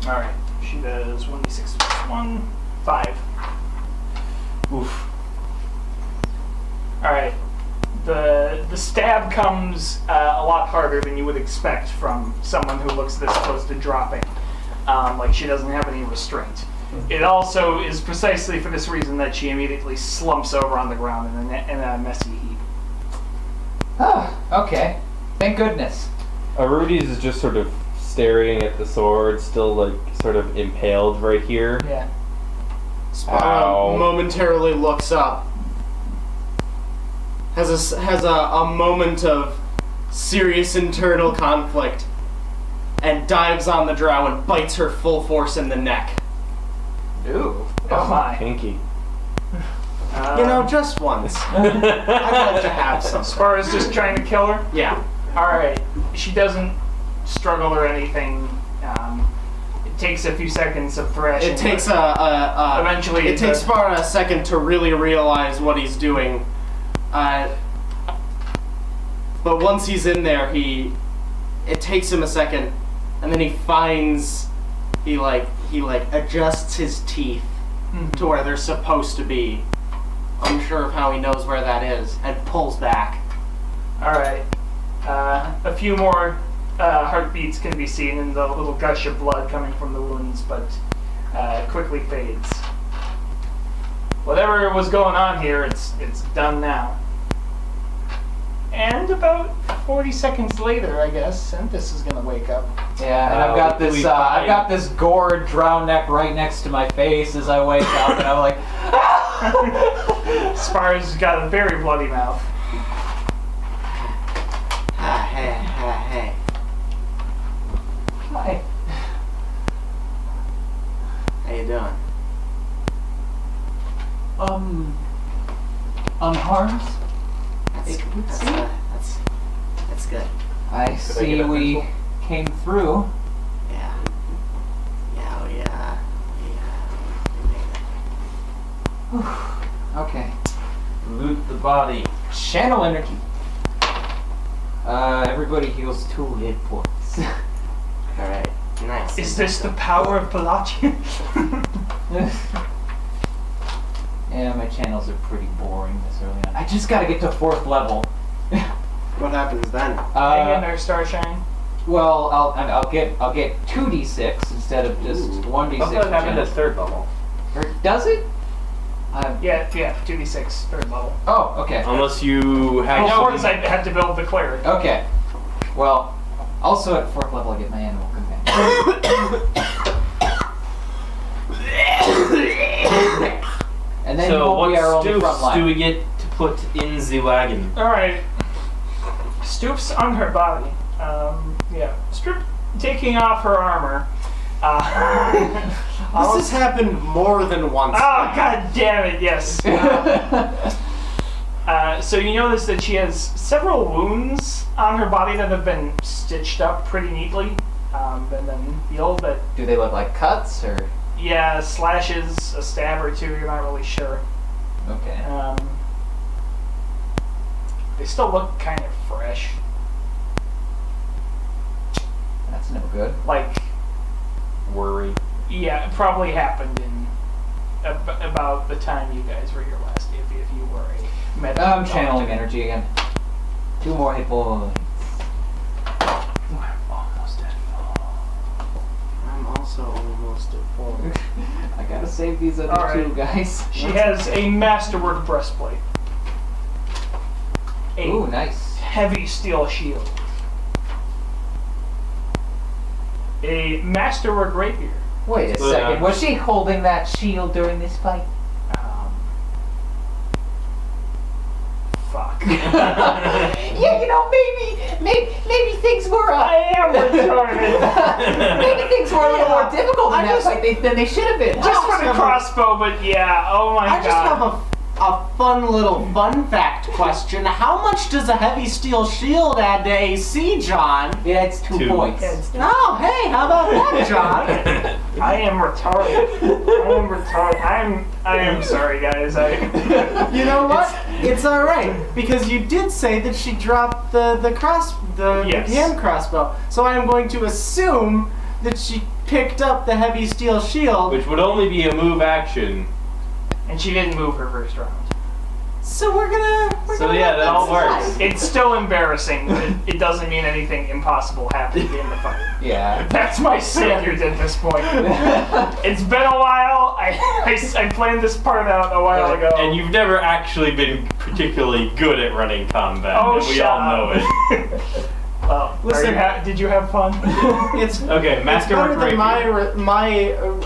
Alright. She does 1d6 plus 1, 5. Oof. Alright. The stab comes a lot harder than you would expect from someone who looks this close to dropping. Like she doesn't have any restraint. it also is precisely for this reason that she immediately slumps over on the ground in a messy heap. Oh, okay. Thank goodness. Rudy's is just sort of staring at the sword, still like sort of impaled right here. Yeah. Sparta Ow. momentarily looks up, has a moment of serious internal conflict, and dives on the drow and bites her full force in the neck. Ooh. Oh my. Pinky. You know, just once. I'd like to have some. Spara's just trying to kill her? Yeah. Alright. She doesn't struggle or anything. It takes a few seconds of thrashing. It takes Eventually It takes Sparta a second to really realize what he's doing. But once he's in there, it takes him a second, and then he adjusts his teeth to where they're supposed to be. Unsure of how he knows where that is, and pulls back. Alright. A few more heartbeats can be seen in the little gush of blood coming from the wounds, but quickly fades. Whatever was going on here, it's done now. And about 40 seconds later, I guess, Synthis is gonna wake up. Yeah, and I've got this gored drow neck right next to my face as I wake up, and I'm like, Spara's got a very bloody mouth. Hey. hi. How you doing? Unharmed? That's good. I see we came through. Yeah. Yeah, we made it. Okay. Loot the body. Channel energy. Everybody heals 2 hit points. Alright, nice. Is this the power of Palachian? Yeah, my channels are pretty boring this early on. I just gotta get to 4th level. What happens then? Hang in there, Starshine. Well, I'll get 2d6 instead of just 1d6. What happened channels. at 3rd level? Or does it? Yeah, 2d6, 3rd level. Oh, okay. Unless you have. Of course, I had to build the cleric. Okay. Well, also at 4th level, I get my animal companion. And then you So won't be our what only front stoofs line. do we get to put in the wagon? Alright. Stoops on her body. Strip taking off her armor. This has happened more than once. Oh, god damn it, yes. So you notice that she has several wounds on her body that have been stitched up pretty neatly. And then healed, but Do they look like cuts or? yeah, slashes, a stab or two, you're not really sure. Okay. They still look kind of fresh. That's no good. Like, Worry. yeah, it probably happened in about the time you guys were here last, if you were a medic. I'm channeling energy again. 2 more hit points. I'm almost at I'm also almost at 4. I gotta save these other Alright. 2 guys. She has a masterwork breastplate. A Ooh, nice. heavy steel shield. A masterwork rapier. Wait a second. Was she holding that shield during this fight? Fuck. Yeah, you know, maybe things were. I am retarded. Maybe things were a little more difficult in that fight than they should have been. Just for the crossbow, but yeah, oh my I just god. have a fun little fun fact question. How much does a heavy steel shield add to AC, John? Yeah, it's 2 2. points. Oh, hey, how about that, John? I am retarded. I am sorry, guys. You know what? It's all right because you did say that she dropped the Yes. hand crossbow. So I am going to assume that she picked up the heavy steel shield. Which would only be a move action. And she didn't move her first round. So we're gonna So yeah, that all works. slide. It's still embarrassing, but it doesn't mean anything impossible happened in the fight. Yeah. That's my standard at this point. It's been a while. I planned this part out a while ago. And you've never actually been particularly good at running combat. Oh, and we shut all know up. it. Well, Listen, did you have fun? It's Okay, it's Master better than Rapier. my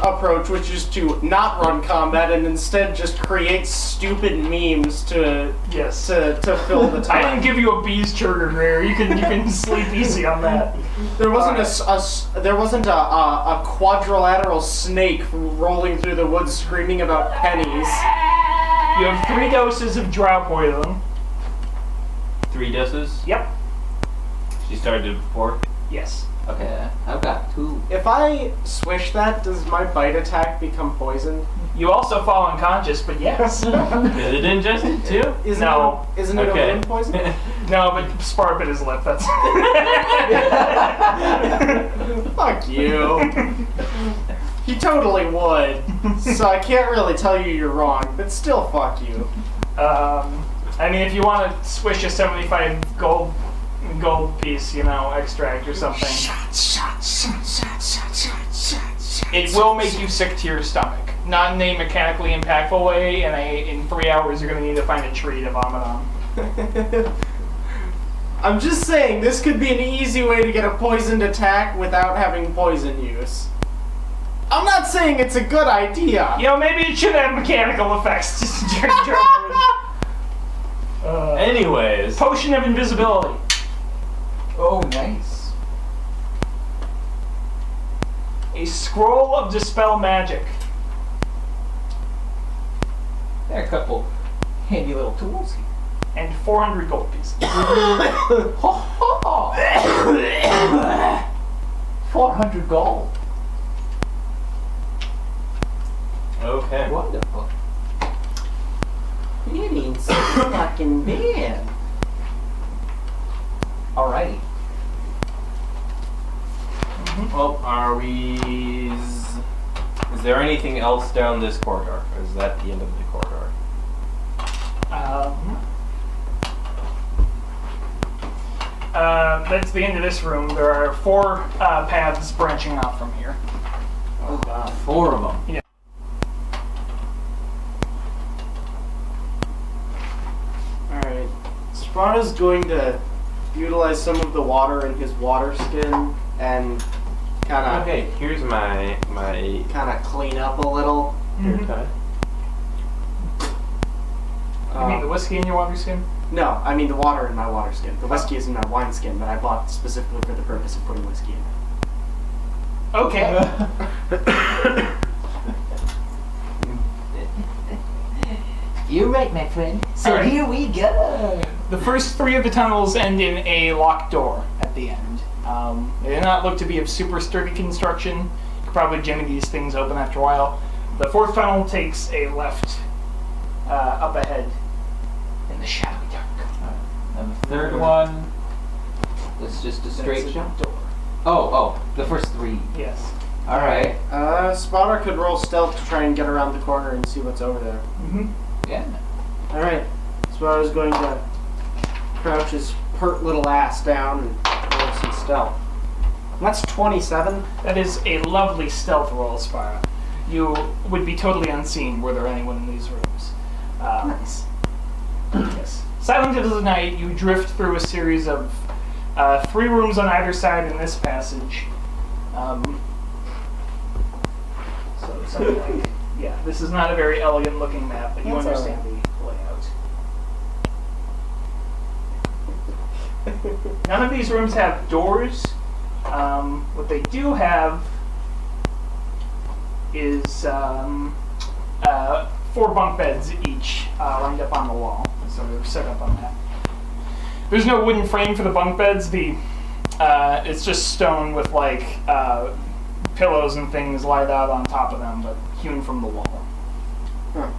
approach, which is to not run combat and instead just create stupid memes to Yes. to fill the I time. didn't give you a bees trigger, Greer. You can sleep easy on that. There wasn't a quadrilateral snake rolling through the woods screaming about pennies. You have 3 doses of drow poison. 3 doses. Yep. She started before. Yes. Okay, I've got 2. If I swish that, does my bite attack become poison? You also fall unconscious, but yes. Is it ingested too? No. Isn't it a Okay. wind poison? No, but Spar bit his lip. That's. Fuck you. He totally would. So I can't really tell you you're wrong, but still fuck you. I mean, if you want to swish a 75 gold piece, extract or something, it will make you sick to your stomach. Not in a mechanically impactful way. In 3 hours, you're gonna need to find a tree to vomit on. I'm just saying, this could be an easy way to get a poisoned attack without having poison use. I'm not saying it's a good idea. Maybe it should have mechanical effects. Just drink. Anyways. Potion of invisibility. Oh, nice. A scroll of dispel magic. There are a couple handy little tools here. And 400 gold pieces. 400 gold. Okay. Wonderful. It ain't so fucking bad. Alrighty. Well, are we? Is there anything else down this corridor, or is that the end of the corridor? That's the end of this room. There are 4 paths branching off from here. Oh god. 4 of them. Alright. Sparta's going to utilize some of the water in his water skin and kinda Okay, here's my kinda clean up a little. haircut. You mean the whiskey in your water skin? No, I mean the water in my water skin. The whiskey is in my wine skin that I bought specifically for the purpose of putting whiskey in. Okay. You're right, my friend. So Alright. here we go. The first 3 of the tunnels end in a locked door at the end. They do not look to be of super sturdy construction. You could probably jimmy these things open after a while. The 4th tunnel takes a left up ahead in the shadowy dark. And the 3rd one is just a straight That's jump. door. Oh, the first 3. Yes. Alright. Spotter could roll stealth to try and get around the corner and see what's over there. Mm-hmm. Yeah. Alright. Spotter's going to crouch his pert little ass down and roll some stealth. That's 27. That is a lovely stealth roll, Spara. You would be totally unseen were there anyone in these rooms. Nice. Yes. Silent as the night, you drift through a series of 3 rooms on either side in this passage. So something like, yeah, this is not a very elegant looking map, but you That's understand the layout. None of these rooms have doors. What they do have is 4 bunk beds each lined up on the wall. So they're set up on that. There's no wooden frame for the bunk beds. It's just stone with pillows and things laid out on top of them, but hewn from the wall. Huh.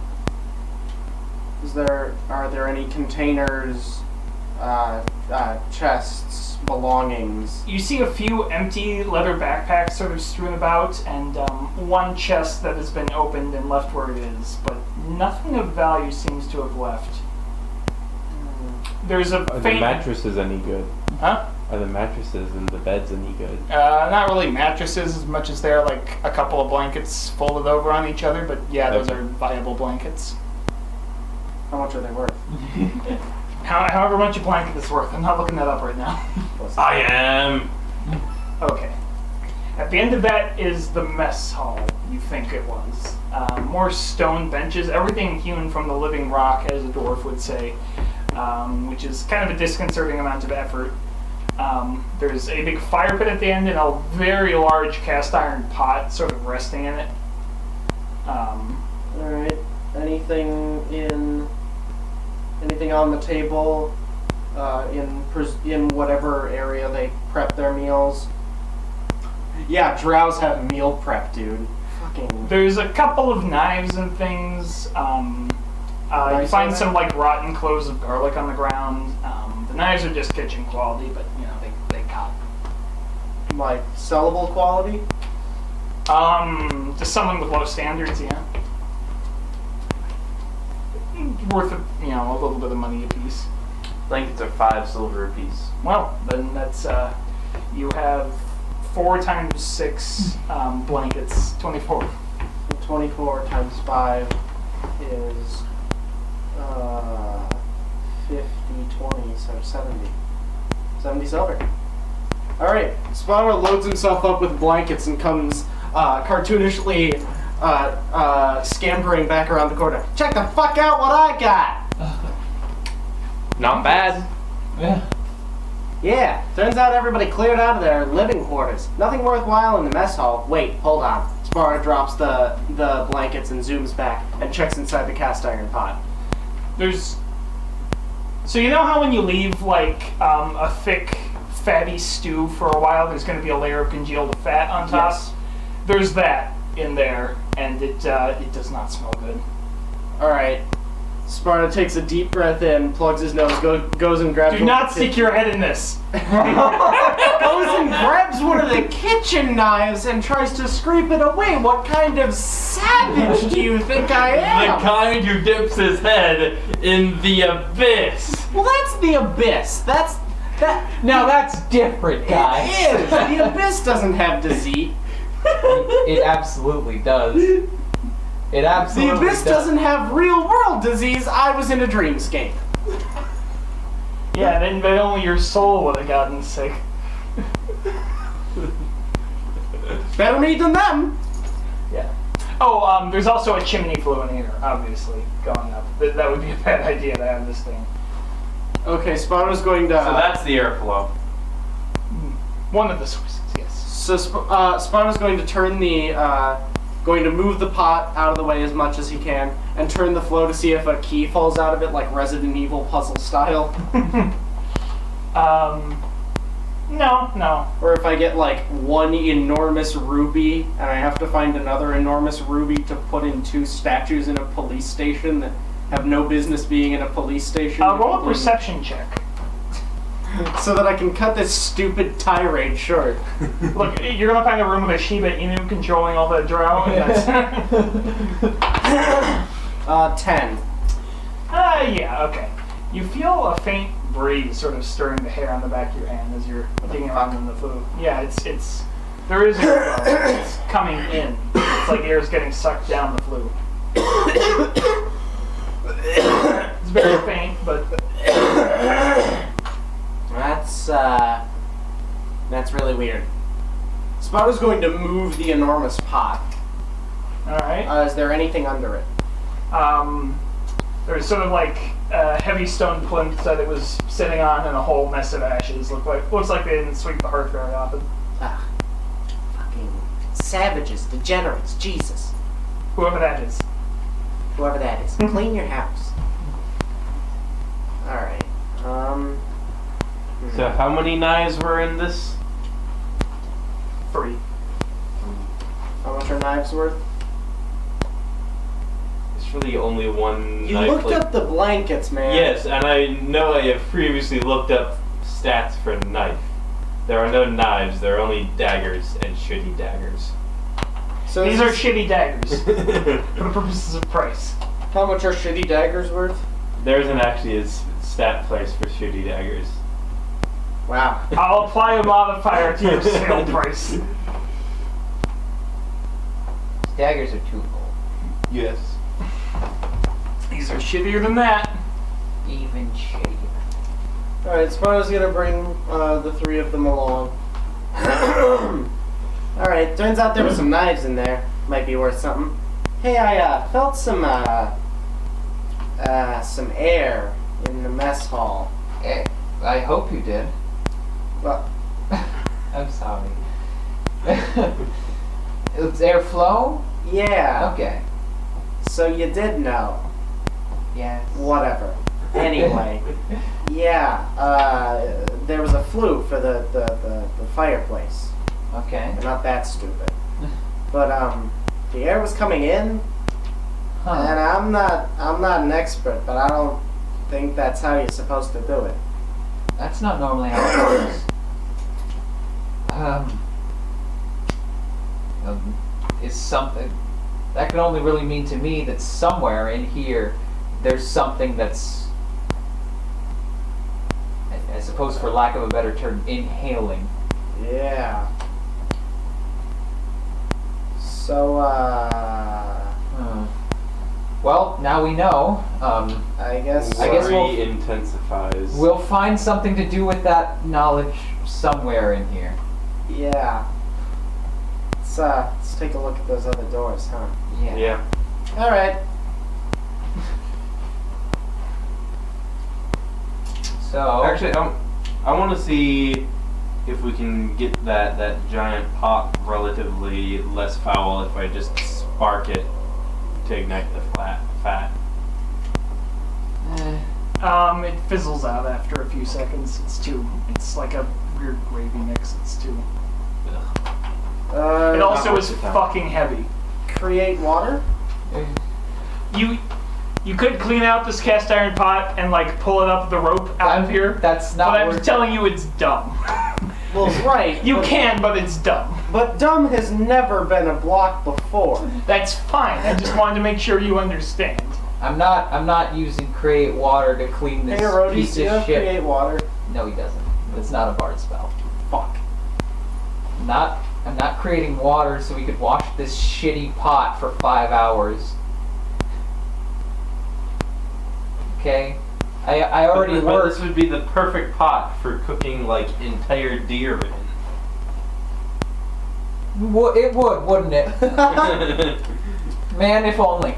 Are there any containers, chests, belongings? You see a few empty leather backpacks sort of strewn about, and 1 chest that has been opened and left where it is, but nothing of value seems to have left There's a Are the faint. mattresses any good? Huh? Are the mattresses and the beds any good? Not really mattresses as much as they're like a couple of blankets folded over on each other, but yeah, those Okay. are viable blankets. How much are they worth? However much a blanket is worth. I'm not looking that up right now. I am. Okay. At the end of that is the mess hall, you think it was. More stone benches, everything hewn from the living rock, as a dwarf would say, which is kind of a disconcerting amount of effort. There's a big fire pit at the end and a very large cast iron pot sort of resting in it. Alright. Anything on the table in whatever area they prep their meals? Yeah, drows have meal prep, dude. Fucking. There's a couple of knives and things. You Nice find on some that? like rotten cloves of garlic on the ground. The knives are just kitchen quality, but you know they got. Like, sellable quality? Just someone with low standards, yeah. Worth a little bit of money apiece. Blankets are 5 silver apiece. Well, then that's you have 4 times 6 blankets, 24. 24 times 5 is 50, 20, so 70. 70 silver. Alright, Spotter loads himself up with blankets and comes cartoonishly scampering back around the corner. Check the fuck out what I got! Not bad. Yeah. Yeah, turns out everybody cleared out of their living quarters. Nothing worthwhile in the mess hall. Wait, hold on. Sparta drops the blankets and zooms back and checks inside the cast iron pot. So you know how when you leave like a thick, fatty stew for a while, there's going to be a layer of congealed fat on top? Yes. There's that in there, and it does not smell good. Alright. Sparta takes a deep breath in, plugs his nose, goes and grabs Do one not of the stick your head in this. goes and grabs one of the kitchen knives and tries to scrape it away. What kind of savage do you think I am? The kind who dips his head in the abyss. Well, that's the abyss. That Now that's different, guys. it is. The abyss doesn't have deceit. It absolutely does. It The absolutely abyss doesn't have real world disease. I was in a dreamscape. Yeah, then but only your soul would have gotten sick. Better me than them. Yeah. Oh, there's also a chimney flue in here, obviously, going up. That would be a bad idea to have this thing. Okay, Sparta's going to. So that's the airflow. One of the sources, yes. So Sparta's going to turn going to move the pot out of the way as much as he can, and turn the flow to see if a key falls out of it, like Resident Evil puzzle style. No. Or if I get like one enormous ruby, and I have to find another enormous ruby to put in 2 statues in a police station that have no business being in a police station. Roll a perception check. So that I can cut this stupid tirade short. Look, you're gonna find a room with a Shiba Inu controlling all the drow, and that's 10. yeah, okay. You feel a faint breeze sort of stirring the hair on the back of your hand as you're digging around in the food. Yeah, it's there is air flow. It's coming in. It's like air's getting sucked down the flue. It's very faint, but That's really weird. Sparta's going to move the enormous pot. alright. Is there anything under it? There's sort of like a heavy stone plinth that it was sitting on and a whole mess of ashes. Looks like they didn't sweep the hearth very often. Ah, fucking savages, degenerates, Jesus. Whoever that is. Whoever that is. Clean your house. Alright. So how many knives were in this? 3. How much are knives worth? It's really only one You knife. looked up the blankets, man. Yes, and I know I have previously looked up stats for knife. There are no knives, there are only daggers and shitty daggers. So These are shitty daggers for the purposes of price. How much are shitty daggers worth? There isn't actually a stat price for shitty daggers. Wow. I'll apply a modifier to your sale price. Daggers are too old. Yes. These are shittier than that. Even shittier. Alright, Sparrow's gonna bring the three of them along. Alright, turns out there were some knives in there. Might be worth something. Hey, I felt some air in the mess hall. I hope you did. Well, I'm sorry. It's airflow? yeah. Okay. So you did know. Yes. Whatever. Anyway, yeah, there was a flue for the fireplace. Okay. They're not that stupid. But the air was coming in, and I'm not an expert, but I don't think that's how you're supposed to do it. That's not normally how it works. Is something that can only really mean to me that somewhere in here there's something that's, I suppose for lack of a better term, inhaling. Yeah. So Well, now we know. I guess Worry intensifies. We'll find something to do with that knowledge somewhere in here. yeah. Let's take a look at those other doors, huh? Yeah. All right. So Actually, I want to see if we can get that giant pot relatively less foul if I just spark it to ignite the fat. It fizzles out after a few seconds. It's like a weird gravy mix. It's too. It also not is worth the time. fucking heavy. Create water. You could clean out this cast iron pot and like pull it up the rope out of here. That's But not I'm worth telling you, it's dumb. Well, right. You but- can, but it's dumb. But dumb has never been a block before. That's fine. I just wanted to make sure you understand. I'm not using create water to clean this Hey, Rhodey, piece do you of have shit. create water? No, he doesn't. It's not a bard spell. Fuck. I'm not creating water so we could wash this shitty pot for 5 hours. Okay? I already But worked. this would be the perfect pot for cooking like entire deer in. It would, wouldn't it? Man, if only.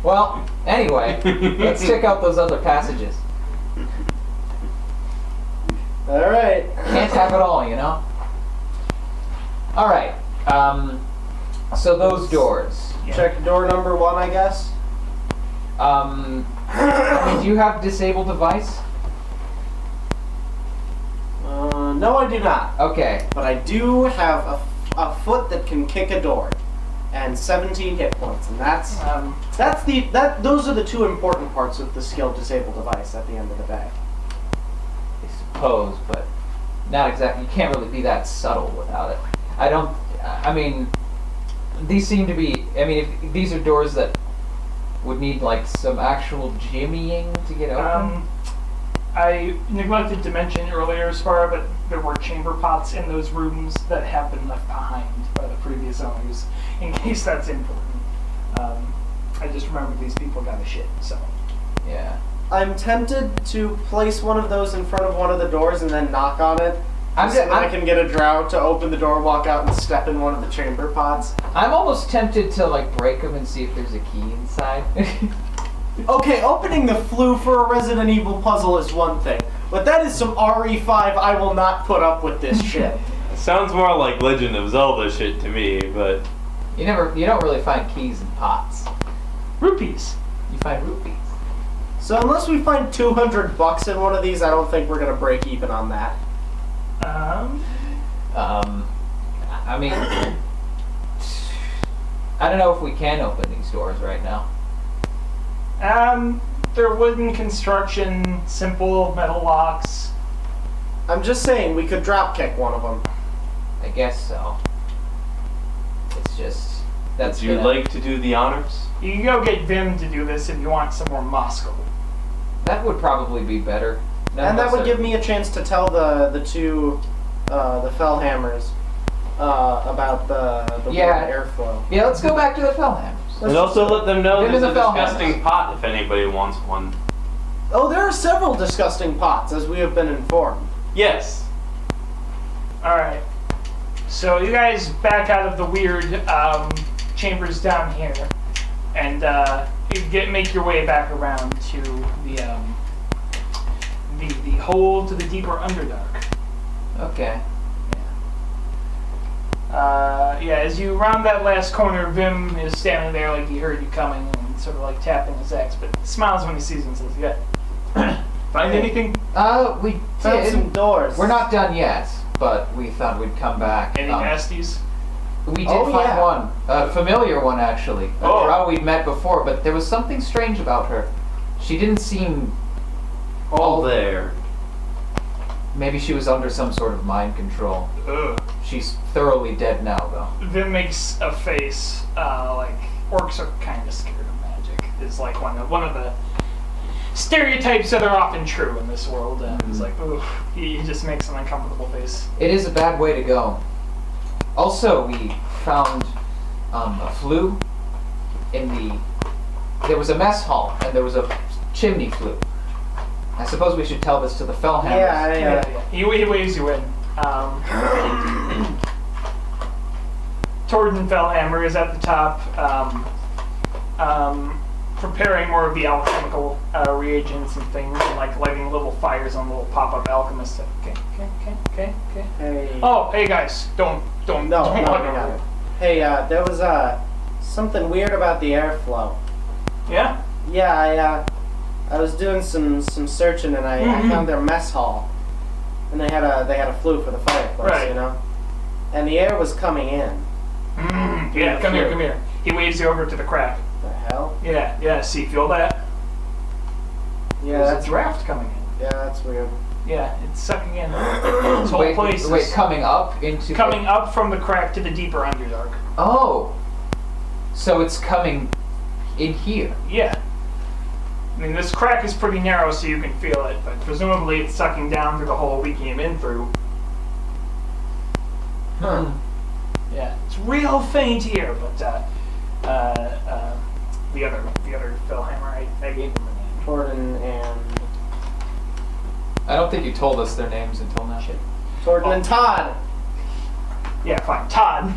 Well, anyway, let's check out those other passages. All right. Can't have it all, you know? Alright, so those doors. Check door number 1, I guess. Do you have disable device? No, I do not. Okay, But I do have a foot that can kick a door, and 17 hit points, and those are the two important parts of the skill disable device at the end of the day. I suppose, but not exactly. You can't really be that subtle without it. I mean, these seem to be, if these are doors that would need like some actual jimmying to get open. I neglected to mention earlier, Spara, but there were chamber pots in those rooms that have been left behind by the previous owners, in case that's important. I just remembered these people got a shit, so. Yeah. I'm tempted to place one of those in front of one of the doors and then knock on it. So that I can get a drow to open the door, walk out, and step in one of the chamber pots. I'm almost tempted to like break them and see if there's a key inside. Okay, opening the flue for a Resident Evil puzzle is one thing, but that is some RE5. I will not put up with this shit. Sounds more like Legend of Zelda shit to me, but You don't really find keys in pots. Rupees. You find rupees. So unless we find $200 in one of these, I don't think we're gonna break even on that. I mean, I don't know if we can open these doors right now. They're wooden construction, simple metal locks. I'm just saying we could drop kick one of them. I guess so. It's just would you like to do the honors? You can go get Vim to do this if you want some more Moscow. That would probably be better. None And of that us would are- give me a chance to tell the two the Fellhammers about the Yeah. weird airflow. Yeah, let's go back to the Fellhammers. And also let them know Into there's a the Fellhammers. disgusting pot if anybody wants one. Oh, there are several disgusting pots, as we have been informed. Yes. Alright. So you guys back out of the weird chambers down here, and you make your way back around to the hole to the deeper Underdark. Okay. Yeah, as you round that last corner, Vim is standing there like he heard you coming and sort of like tapping his axe, but smiles when he sees you and says, "Yeah, find anything? We Found some did. doors. We're not done yet, but we thought we'd come back. Any nasties?" We did Oh, find yeah. one. A familiar one, actually. A Oh. drow we'd met before, but there was something strange about her. She didn't seem... All there. Maybe she was under some sort of mind control. Ugh. She's thoroughly dead now, though. Vim makes a face like orcs are kind of scared of magic. Is like one of the stereotypes that are often true in this world. And he's like, ooh, he just makes an uncomfortable face. It is a bad way to go. Also, we found a flue in the... There was a mess hall, and there was a chimney flue. I suppose we should tell this to the Fellhammers. Yeah, He waves you in. Torden Fellhammer is at the top, preparing more of the alchemical reagents and things, and like lighting little fires on little pop-up alchemists. Okay. Hey. Oh, hey guys, don't No, wander no. away. Hey, there was something weird about the airflow. Yeah. Yeah, I was doing some searching and I found their mess hall, and they had a flue for the fireplace, Right. you know, and the air was coming in. Yeah, come here. He waves you over to the crack. The hell? Yeah. See, feel that? Yeah, There's that's a draft coming in. yeah, that's weird. Yeah, it's sucking in. This whole place Wait, is coming up into... coming up from the crack to the deeper Underdark. Oh! So it's coming in here. Yeah. I mean, this crack is pretty narrow, so you can feel it, but presumably it's sucking down through the hole we came in through. Yeah, it's real faint here, but the other Fellhammer, I gave him a name. Torden and I don't think you told us their names until now. Torden and Todd. Yeah, fine. Todd.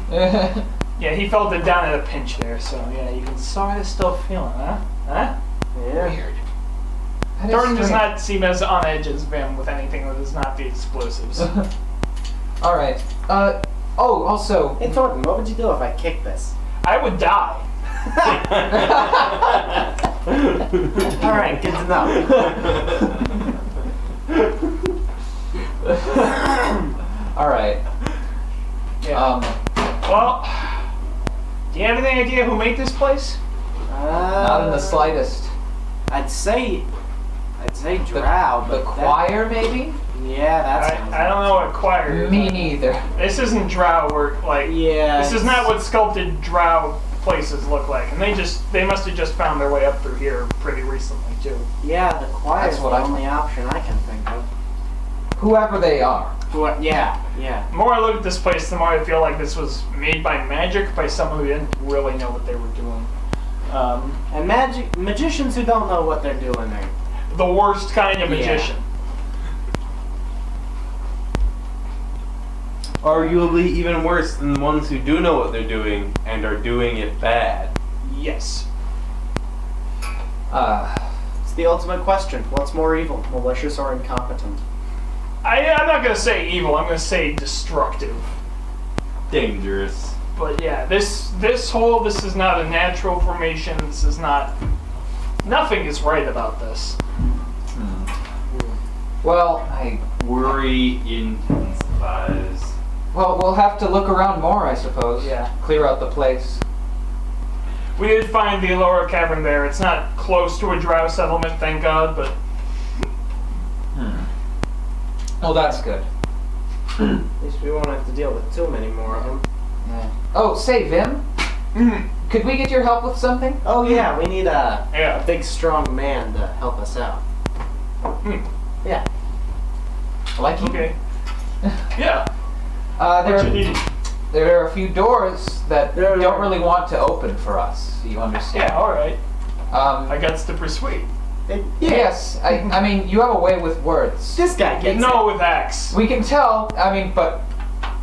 Yeah, he felt it down at a pinch there, so yeah, you can sort of still feel it, huh? Huh? Yeah. Weird. That is Thornton does strange. not seem as on edge as Vim with anything that is not the explosives. All right. Also, Hey Torden, what would you do if I kicked this? I would die. All right, good to know. all right. Yeah. Not Well, do you have any idea who made this place? in the slightest. I'd say Drow, The but choir, maybe? yeah, that's. I don't know what choir. you're Me talking. neither. This isn't Drow work. Like, Yeah. this is not what sculpted Drow places look like, and they must have just found their way up through here pretty recently too. Yeah, the choir That's is what the I- only option I can think of. Whoever they are. Yeah. The more I look at this place, the more I feel like this was made by magic by someone who didn't really know what they were doing. And magicians who don't know what they're doing there. The worst kind of Yeah. magician. Arguably even worse than the ones who do know what they're doing and are doing it bad. Yes. It's the ultimate question. What's more evil, malicious or incompetent? I'm not gonna say evil. I'm gonna say destructive. Dangerous. But yeah, this hole. This is not a natural formation. This is not. Nothing is right about this. Well, I Worry intensifies. Well, we'll have to look around more, I suppose. Yeah. Clear out the place. We did find the lower cavern there. It's not close to a drow settlement, thank God, but Well, that's good. At least we won't have to deal with too many more of them. Yeah. Oh, say, Vim? Could we get your help with something? Oh yeah, we need a yeah. big strong man to help us out. Yeah. Like you. Okay. Yeah. There, What you need? there are a few doors that There don't are. really want to open for us. You understand? Yeah. All right. I Um, got to persuade. yes. I mean, you have a way with words. This guy gets No, with axe. We can tell. I mean, but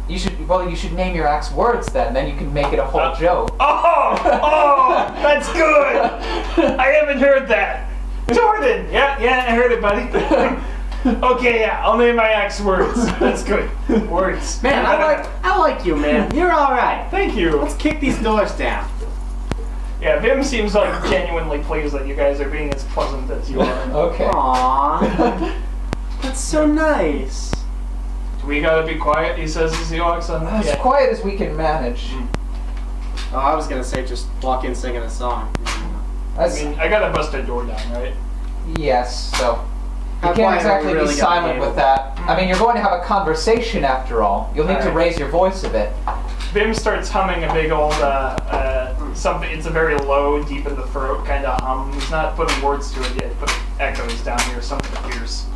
you should. Well, you should name your axe words then. Then you can make it a whole joke. Oh, that's good. I haven't heard that. Jordan. Yeah, I heard it, buddy. Okay, yeah, I'll name my axe words. That's good. Words. it. Man, I like you, man. You're all right. Thank you. Let's kick these doors down. Yeah, Vim seems like genuinely pleased that you guys are being as pleasant as you are. Okay. Aww. That's so nice. We gotta be quiet, he says as he walks on. As Yeah. quiet as we can manage. Oh, I was gonna say just walk in singing a song. I That's, mean, I gotta bust a door down, right? yes. So you How can't quiet are we exactly really be gonna silent be with able- that. I mean, you're going to have a conversation after all. You'll need to Alright. raise your voice a bit. Vim starts humming a big old, something, it's a very low, deep in the throat kind of hum. He's not putting words to it yet, but it echoes down here, something fierce.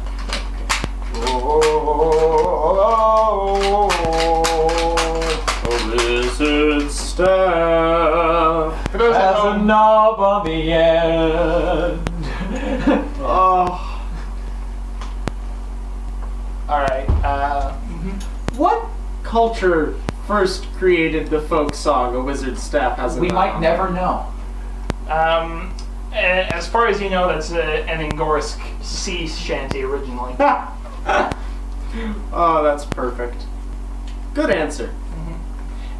Lizard staff. For those at home, knob on the end. Oh. alright, What culture first created the folk song "A Wizard's Staff Has a We Knob"? might never know. as far as you know, that's an Angorisk sea shanty originally. Oh, that's perfect. Good answer.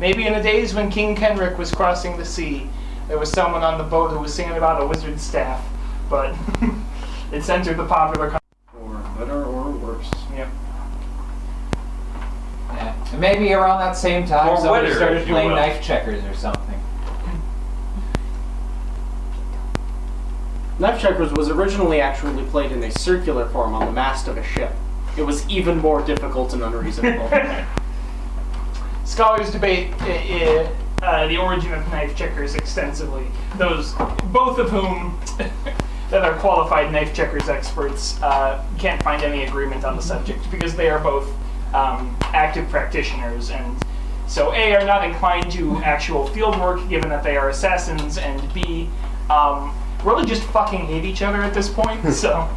Maybe in the days when King Kenrick was crossing the sea, there was someone on the boat who was singing about a wizard's staff, but it's entered the popular Or better or worse. Yep. Yeah. And maybe around that same time, Or somebody witter, started if you playing will. knife checkers or something. Knife checkers was originally actually played in a circular form on the mast of a ship. It was even more difficult and unreasonable. Scholars debate the origin of knife checkers extensively. Those, both of whom that are qualified knife checkers experts, can't find any agreement on the subject because they are both active practitioners, and so A, are not inclined to actual field work given that they are assassins, and B, really just fucking hate each other at this point. So,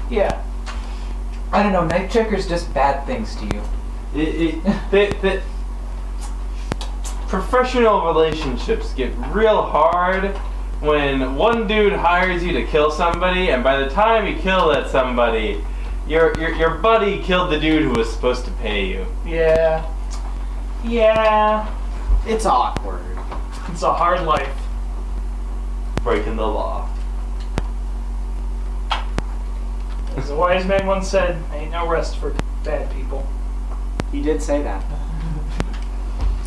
yeah. I don't know, knife checkers just bad things to you. The professional relationships get real hard when one dude hires you to kill somebody, and by the time you kill that somebody, your buddy killed the dude who was supposed to pay you. Yeah. It's awkward. It's a hard life. Breaking the law. As a wise man once said, ain't no rest for bad people. He did say that.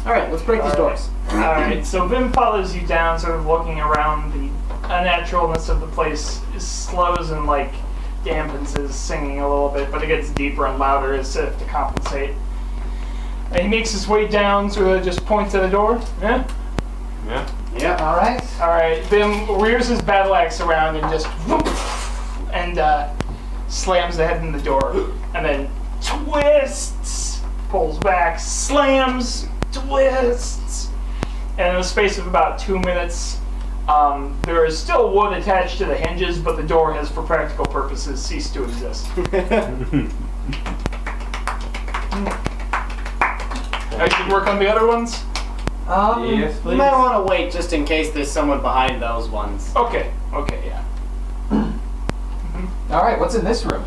Alright, let's break these doors. Alright, so Vim follows you down, sort of looking around. The unnaturalness of the place slows and, like, dampens his singing a little bit, but it gets deeper and louder as if to compensate. And he makes his way down, sort of just points at the door. Yeah? Yeah. Yep. Alright? Alright, Vim rears his battle axe around and just and slams the head in the door. And then twists, pulls back, slams, twists. And in the space of about 2 minutes, there is still wood attached to the hinges, but the door has, for practical purposes, ceased to exist. I should work on the other ones? Yes, You please. might want to wait just in case there's someone behind those ones. Okay, yeah. Alright, what's in this room?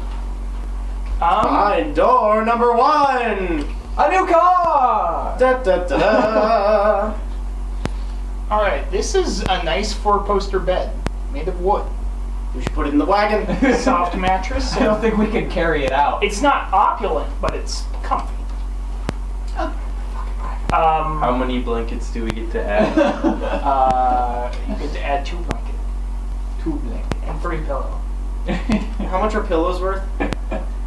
Behind door number 1! A new car! Da da da da! Alright, this is a nice 4-poster bed, made of wood. We should put it in the wagon. Soft mattress. I don't think we can carry it out. It's not opulent, but it's comfy. How many blankets do we get to add? You get to add 2 blankets. 2 blankets. And 3 pillow. How much are pillows worth?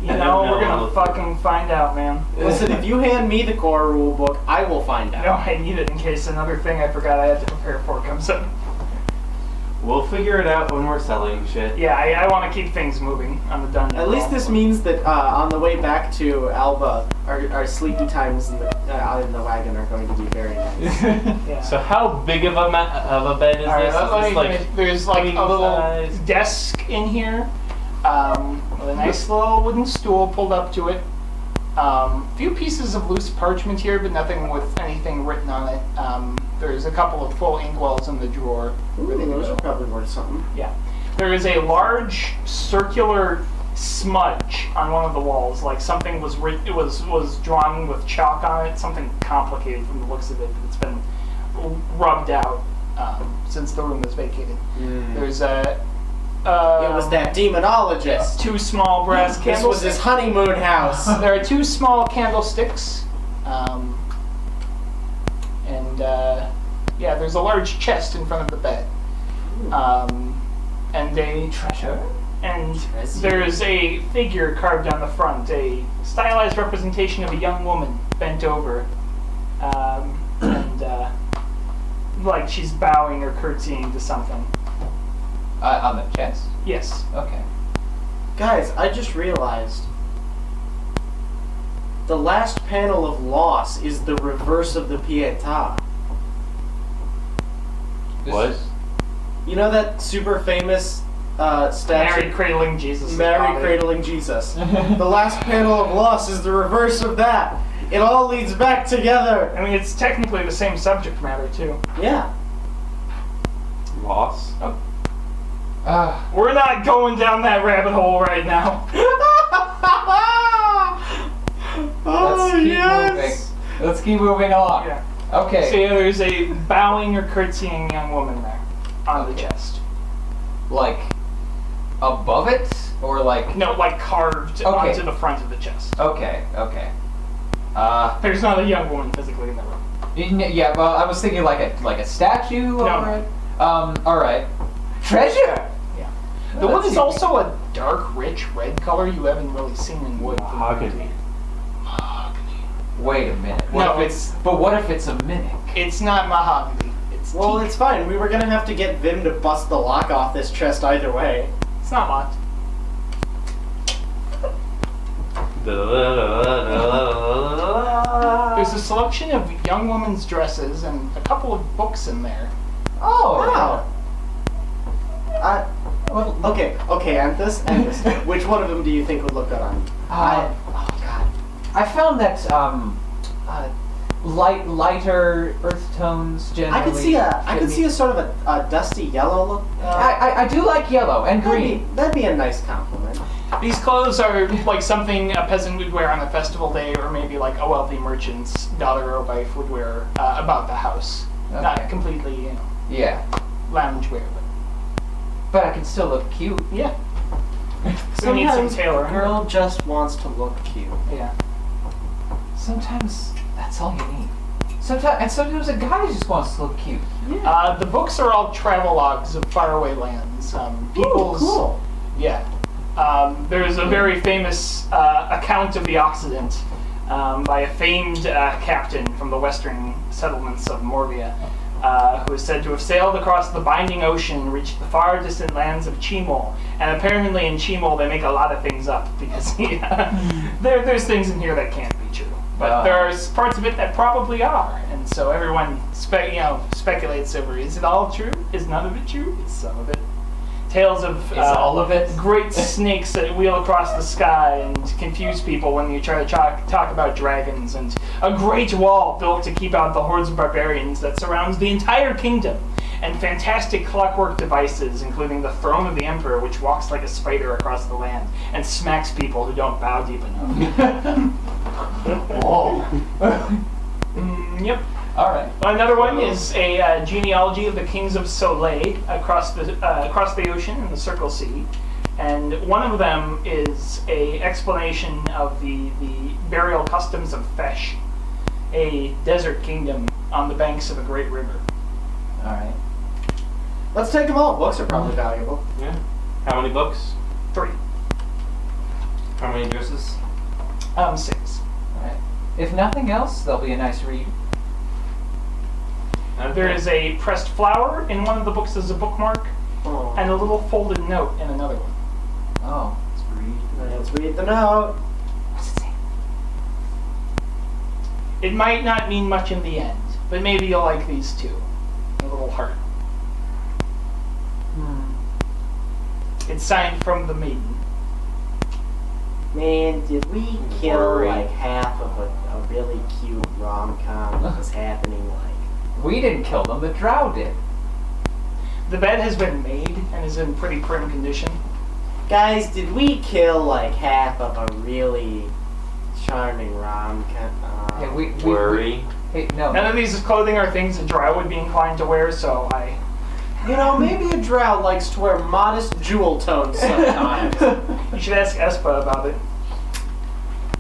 You I know, don't we're know. gonna fucking find out, man. Listen, if you hand me the core rule book, I will find No, out. I need it in case another thing I forgot I had to prepare for comes up. We'll figure it out when we're selling shit. Yeah, I want to keep things moving on the dungeon. At least crawl. this means that on the way back to Alba, our sleepy times in the wagon are going to be very nice. Yeah. So how big of a bed is All right, this? let Is me this finish. There's like a little size? desk in here with a nice little wooden stool pulled up to it. A few pieces of loose parchment here, but nothing with anything written on it. There's a couple of full inkwells in the drawer. Ooh, those are probably worth something. Yeah. There is a large circular smudge on one of the walls, like something was was drawn with chalk on it, something complicated from the looks of it. It's been rubbed out since the room was vacated. There's a It was that demonologist. 2 small brass This was his candlesticks. honeymoon house. There are 2 small candlesticks, and yeah, there's a large chest in front of the bed, and a Treasure? and there's a figure carved on the front, a stylized representation of a young woman bent over, and like she's bowing or curtsying to something. On the chest? Yes. Okay. Guys, I just realized the last panel of Loss is the reverse of the Pietà. This What? is- You know that super famous statue? Mary cradling Jesus. Mary cradling Jesus. The last panel of Loss is the reverse of that. It all leads back together. I mean, it's technically the same subject matter too. Yeah. Loss? We're not going down that rabbit hole right now. Oh, Let's keep yes. moving. Let's keep moving along. Yeah. Okay. So yeah, there's a bowing or curtsying young woman there on the Okay. chest. Like above it, or like? No, like carved Okay. onto the front of the chest. Okay. Okay. There's not a young woman physically in the room. Yeah. Well, I was thinking like a statue No. over it. All right. Treasure. Yeah. Oh, The wood that's is easy. also a dark, rich red color you haven't really seen in wood. Mahogany. Wait a minute. No, But what if it's a mimic? it's not mahogany. It's Well, teak. it's fine. We were gonna have to get Vim to bust the lock off this chest either way. It's not locked. There's a selection of young women's dresses and a couple of books in there. Oh. Wow. Okay, Anthus. Which one of them do you think would look good on you? Oh God. I found that lighter earth tones generally. I could see a sort of a dusty yellow look. I do like yellow and green. That'd be a nice compliment. These clothes are like something a peasant would wear on a festival day, or maybe like a wealthy merchant's daughter or wife would wear about the house. Okay. Not completely, you know, Yeah, loungewear, but I can still look cute. but yeah. We need some Sometimes tailoring. a girl just wants to look cute. Yeah. Sometimes that's all you need. Sometimes a guy just wants to look cute. The books are all travelogues of faraway lands. People's. Ooh, cool. Yeah. There's a very famous account of the Occident by a famed captain from the western settlements of Morvia, who is said to have sailed across the binding ocean and reached the far distant lands of Chimol. And apparently in Chimol they make a lot of things up, because there's things in here that can't be true. But there are parts of it that probably are. And so everyone speculates over, is it all true? Is none of it true? Is some of it? Tales of Is all of it? great snakes that wheel across the sky and confuse people when you try to talk about dragons, and a great wall built to keep out the hordes of barbarians that surrounds the entire kingdom, and fantastic clockwork devices, including the throne of the emperor, which walks like a spider across the land and smacks people who don't bow deep enough. Whoa. Yep. All right. Another one is a genealogy of the kings of Soleil across the ocean in the Circle Sea, and one of them is a explanation of the burial customs of Fesh, a desert kingdom on the banks of a great river. All right. Let's take them all. Books are probably valuable. Yeah. How many books? 3. How many dresses? 6. All right. If nothing else, there'll be a nice read. There is a pressed flower in one of the books as a bookmark, Oh. and a little folded note in another one. Oh, let's read. Let's read the note. What's it say? It might not mean much in the end, but maybe you'll like these two. A little heart. It's signed from the maiden. Man, did we kill Worry. like half of a really cute rom-com that was happening like... We didn't kill them, the drow did. The bed has been made and is in pretty prim condition. Guys, did we kill like half of a really charming rom-com? Hey, we Worry. hey, no. None of these clothing are things that Drow would be inclined to wear, so I... You know, maybe a drow likes to wear modest jewel tones sometimes. You should ask Espa about it.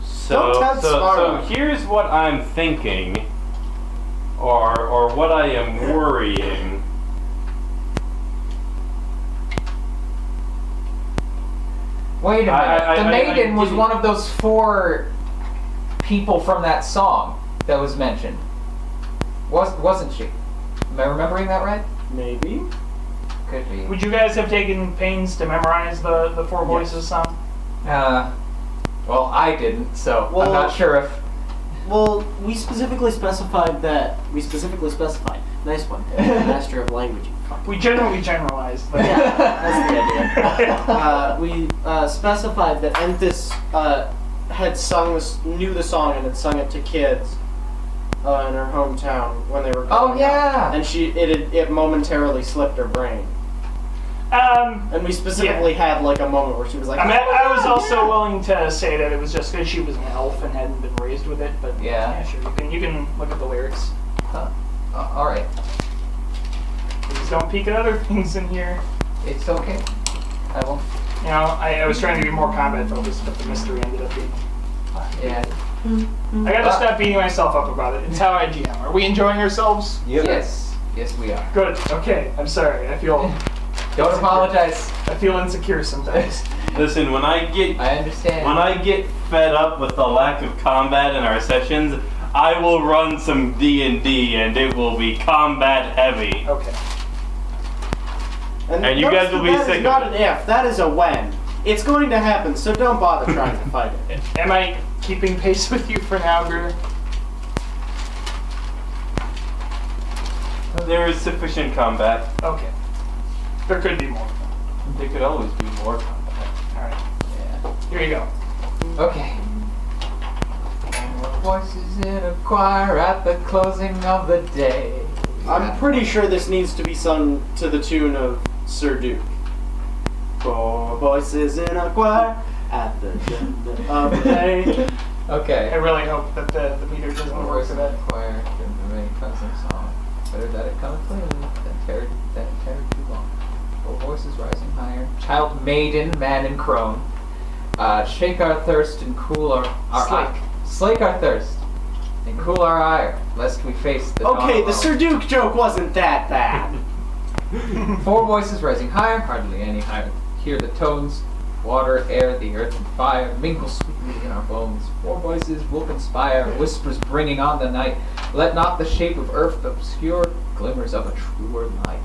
So, Don't touch so Sparrow. here's what I'm thinking, or what I am worrying. Wait a minute. I The maiden was didn't- one of those 4 people from that song that was mentioned. Wasn't she? Am I remembering that right? Maybe. Could be. Would you guys have taken pains to memorize the Four Voices song? Well, I didn't, so I'm Well- not sure if. Well, we specifically specified that. Nice one. Master of language. You fucking. We generally generalized, but Yeah, that's the idea. We specified that Enthis had knew the song and had sung it to kids in her hometown when they were growing Oh up. yeah. And it momentarily slipped her brain. And we specifically had like a moment where she was like, I mean, I was also willing to say that it was just because she was an elf and hadn't been raised with it, but Yeah. sure, you can look at the lyrics. All right. Please don't peek at other things in here. It's okay. I won't. You know, I was trying to be more combat focused, but the mystery ended up being... Yeah. I gotta stop beating myself up about it. It's how I GM. Are we enjoying ourselves? Yes. Yes, we are. Good. Okay. I'm sorry. I feel Don't apologize. insecure sometimes. Listen, when I I get fed up with the lack of combat in our sessions, I will run some D&D and it will be combat heavy. Okay. And you notice guys will that be that sick is of not it. an if, that is a when. It's going to happen, so don't bother trying to fight it. Am I keeping pace with you for now, Greer? There is sufficient combat. Okay. There could be more. There could always be more combat. All right. Yeah. Here you go. Okay. Voices in a choir at the closing of the day. I'm pretty sure this needs to be sung to the tune of Sir Duke. 4 voices in a choir at the end of the day. I Okay. really hope that the meter doesn't work for that. Choir, remain closing song. Better that it come clean than tear too long. 4 voices rising higher. Child, maiden, man, and crone. Shake our thirst and cool our Slake. Slake our thirst and cool our ire, lest we face the dawn Okay, the alone. Sir Duke joke wasn't that bad. 4 voices rising higher, hardly any higher. Hear the tones, water, air, the earth, and fire mingle sweetly in our bones. 4 voices will conspire, whispers bringing on the night. Let not the shape of earth obscure glimmers of a truer light.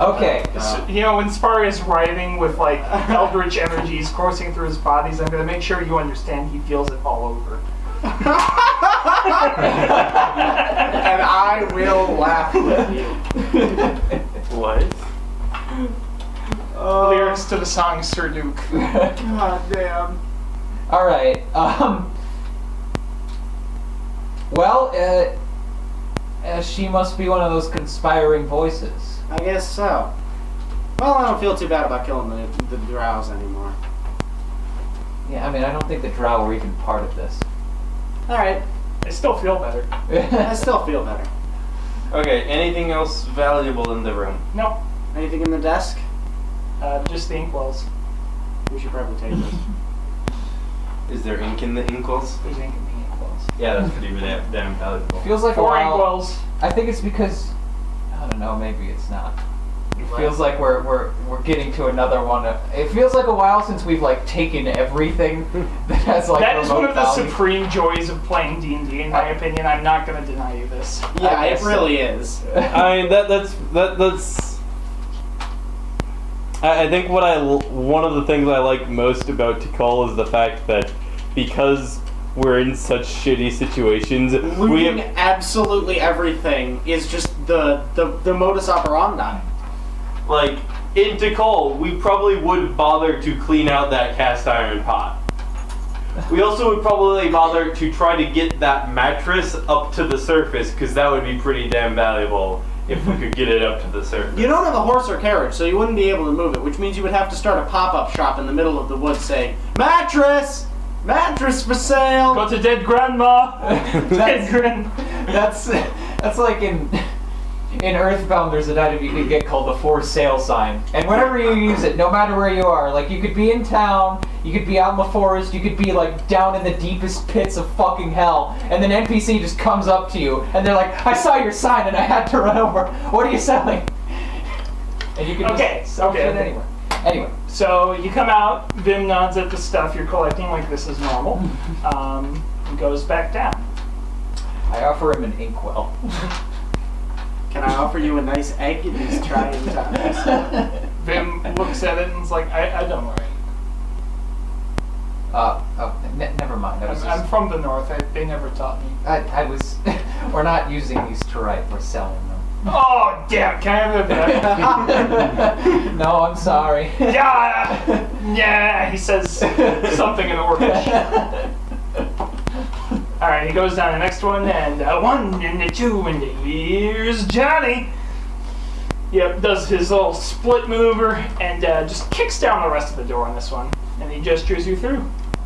Okay. You know, when Spar is writhing with like eldritch energies coursing through his bodies, I'm gonna make sure you understand he feels it all over. And I will laugh with you. What? Lyrics to the song Sir Duke. God damn. All right. Well, she must be one of those conspiring voices. I guess so. Well, I don't feel too bad about killing the drows anymore. Yeah, I mean, I don't think the drow were even part of this. Alright, I still feel better. I still feel better. Okay, anything else valuable in the room? Nope. Anything in the desk? Just the inkwells. We should probably take this. Is there ink in the inkwells? There's ink in the inkwells. Yeah, that's pretty damn valuable. Feels like 4 a while. inkwells. I think it's because I don't know. Maybe it's not. It feels like we're getting to another one. It feels like a while since we've like taken everything that has like That is one remote of the value. supreme joys of playing D&D, in my opinion. I'm not going to deny you this. Yeah, I it guess so. really is. I mean, that's. I think one of the things I like most about Tikal is the fact that because we're in such shitty situations, we Looting have, absolutely everything is just the modus operandi. like, in Tikal, we probably would bother to clean out that cast iron pot. We also would probably bother to try to get that mattress up to the surface, because that would be pretty damn valuable if we could get it up to the surface. You don't have a horse or carriage, so you wouldn't be able to move it, which means you would have to start a pop-up shop in the middle of the woods saying, "Mattress! Mattress for sale!" Go to dead grandma. Dead grandma. That's like in Earthbound. There's an item you can get called the for sale sign, and whenever you use it, no matter where you are, like you could be in town, you could be out in the forest, you could be like down in the deepest pits of fucking hell, and then NPC just comes up to you, and they're like, "I saw your sign and I had to run over. What are you selling?" And you can Okay, just sell okay, shit okay. anywhere. Anyway. So you come out, Vim nods at the stuff you're collecting like this is normal, and goes back down. I offer him an inkwell. Can I offer you a nice egg in these trying times? Vim looks at it and is like, I don't worry. Never mind. I was I'm just, from the north. They never taught me. I was. We're not using these to write. We're selling them. Oh, damn. Can I have that? No, I'm sorry. Yeah. Yeah. He says something in Orcish. All right. He goes down the next one, and one, and the two, and here's Johnny. Yep. Does his little split maneuver and just kicks down the rest of the door on this one, and he gestures you through.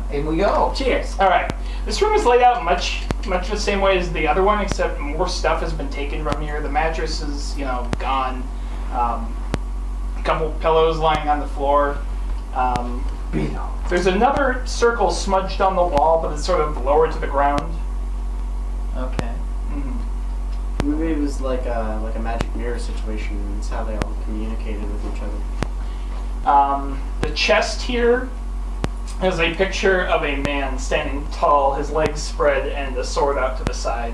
Here we go. Cheers. All right. This room is laid out much the same way as the other one, except more stuff has been taken from here. The mattress is, gone. A couple pillows lying on the floor. There's another circle smudged on the wall, but it's sort of lower to the ground. Okay. Maybe it was like a magic mirror situation. It's how they all communicated with each other. The chest here is a picture of a man standing tall, his legs spread, and a sword out to the side.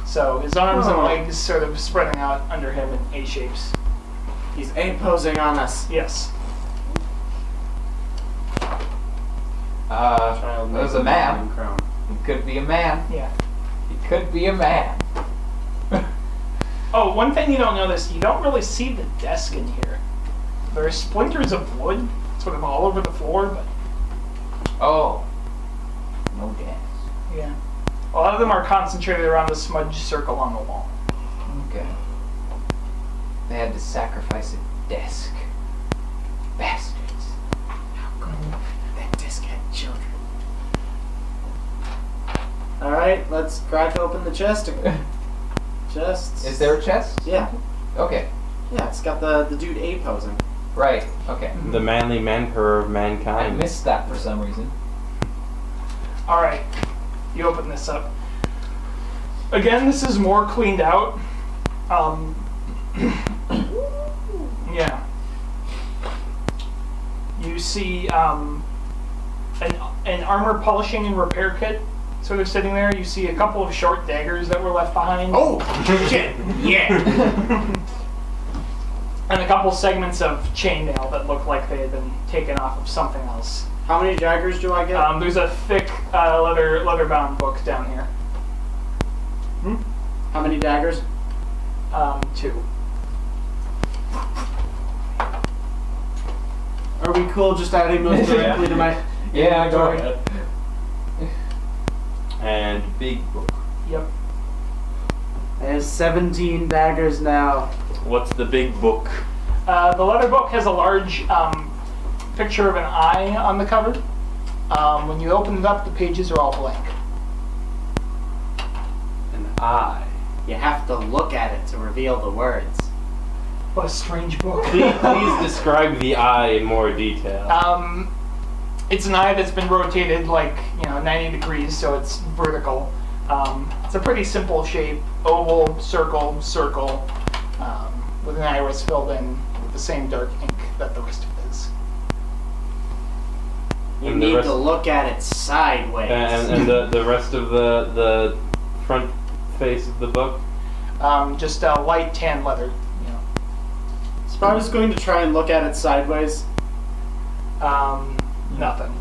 So his arms and legs sort of spreading out under him in A shapes. He's A-posing on us. Yes. Child There's makes a man. crown. He could be a man. Yeah. He could be a man. Oh, one thing you don't notice, you don't really see the desk in here. There are splinters of wood sort of all over the floor, but Oh. No gas. yeah. A lot of them are concentrated around the smudged circle on the wall. Okay. They had to sacrifice a desk. Bastards. That disc had children. Alright, let's crack open the chest. Chest. Is there a chest? Yeah. Okay. Yeah, it's got the dude A-posing. Right. Okay. the manly mentor of I mankind. missed that for some reason. All right, you open this up. Again, this is more cleaned out. Yeah. You see an armor polishing and repair kit sort of sitting there. You see a couple of short daggers that were left behind. Oh, shit! Yeah! And a couple segments of chainmail that look like they had been taken off of something else. How many daggers do I get? There's a thick leather-bound book down here. How many daggers? 2. Are we cool just adding those directly to my Yeah, go inventory? ahead. And big book. Yep. I have 17 daggers now. What's the big book? The leather book has a large picture of an eye on the cover. When you open it up, the pages are all blank. An eye. You have to look at it to reveal the words. What a strange book. Please describe the eye in more detail. It's an eye that's been rotated like 90 degrees, so it's vertical. It's a pretty simple shape: oval, circle, circle, with an iris filled in the same dark ink that the rest of it is. You And the need rest- to look at it sideways. And the rest of the front face of the book? Just a light tan leather. You know. Sparta's going to try and look at it sideways. Nothing.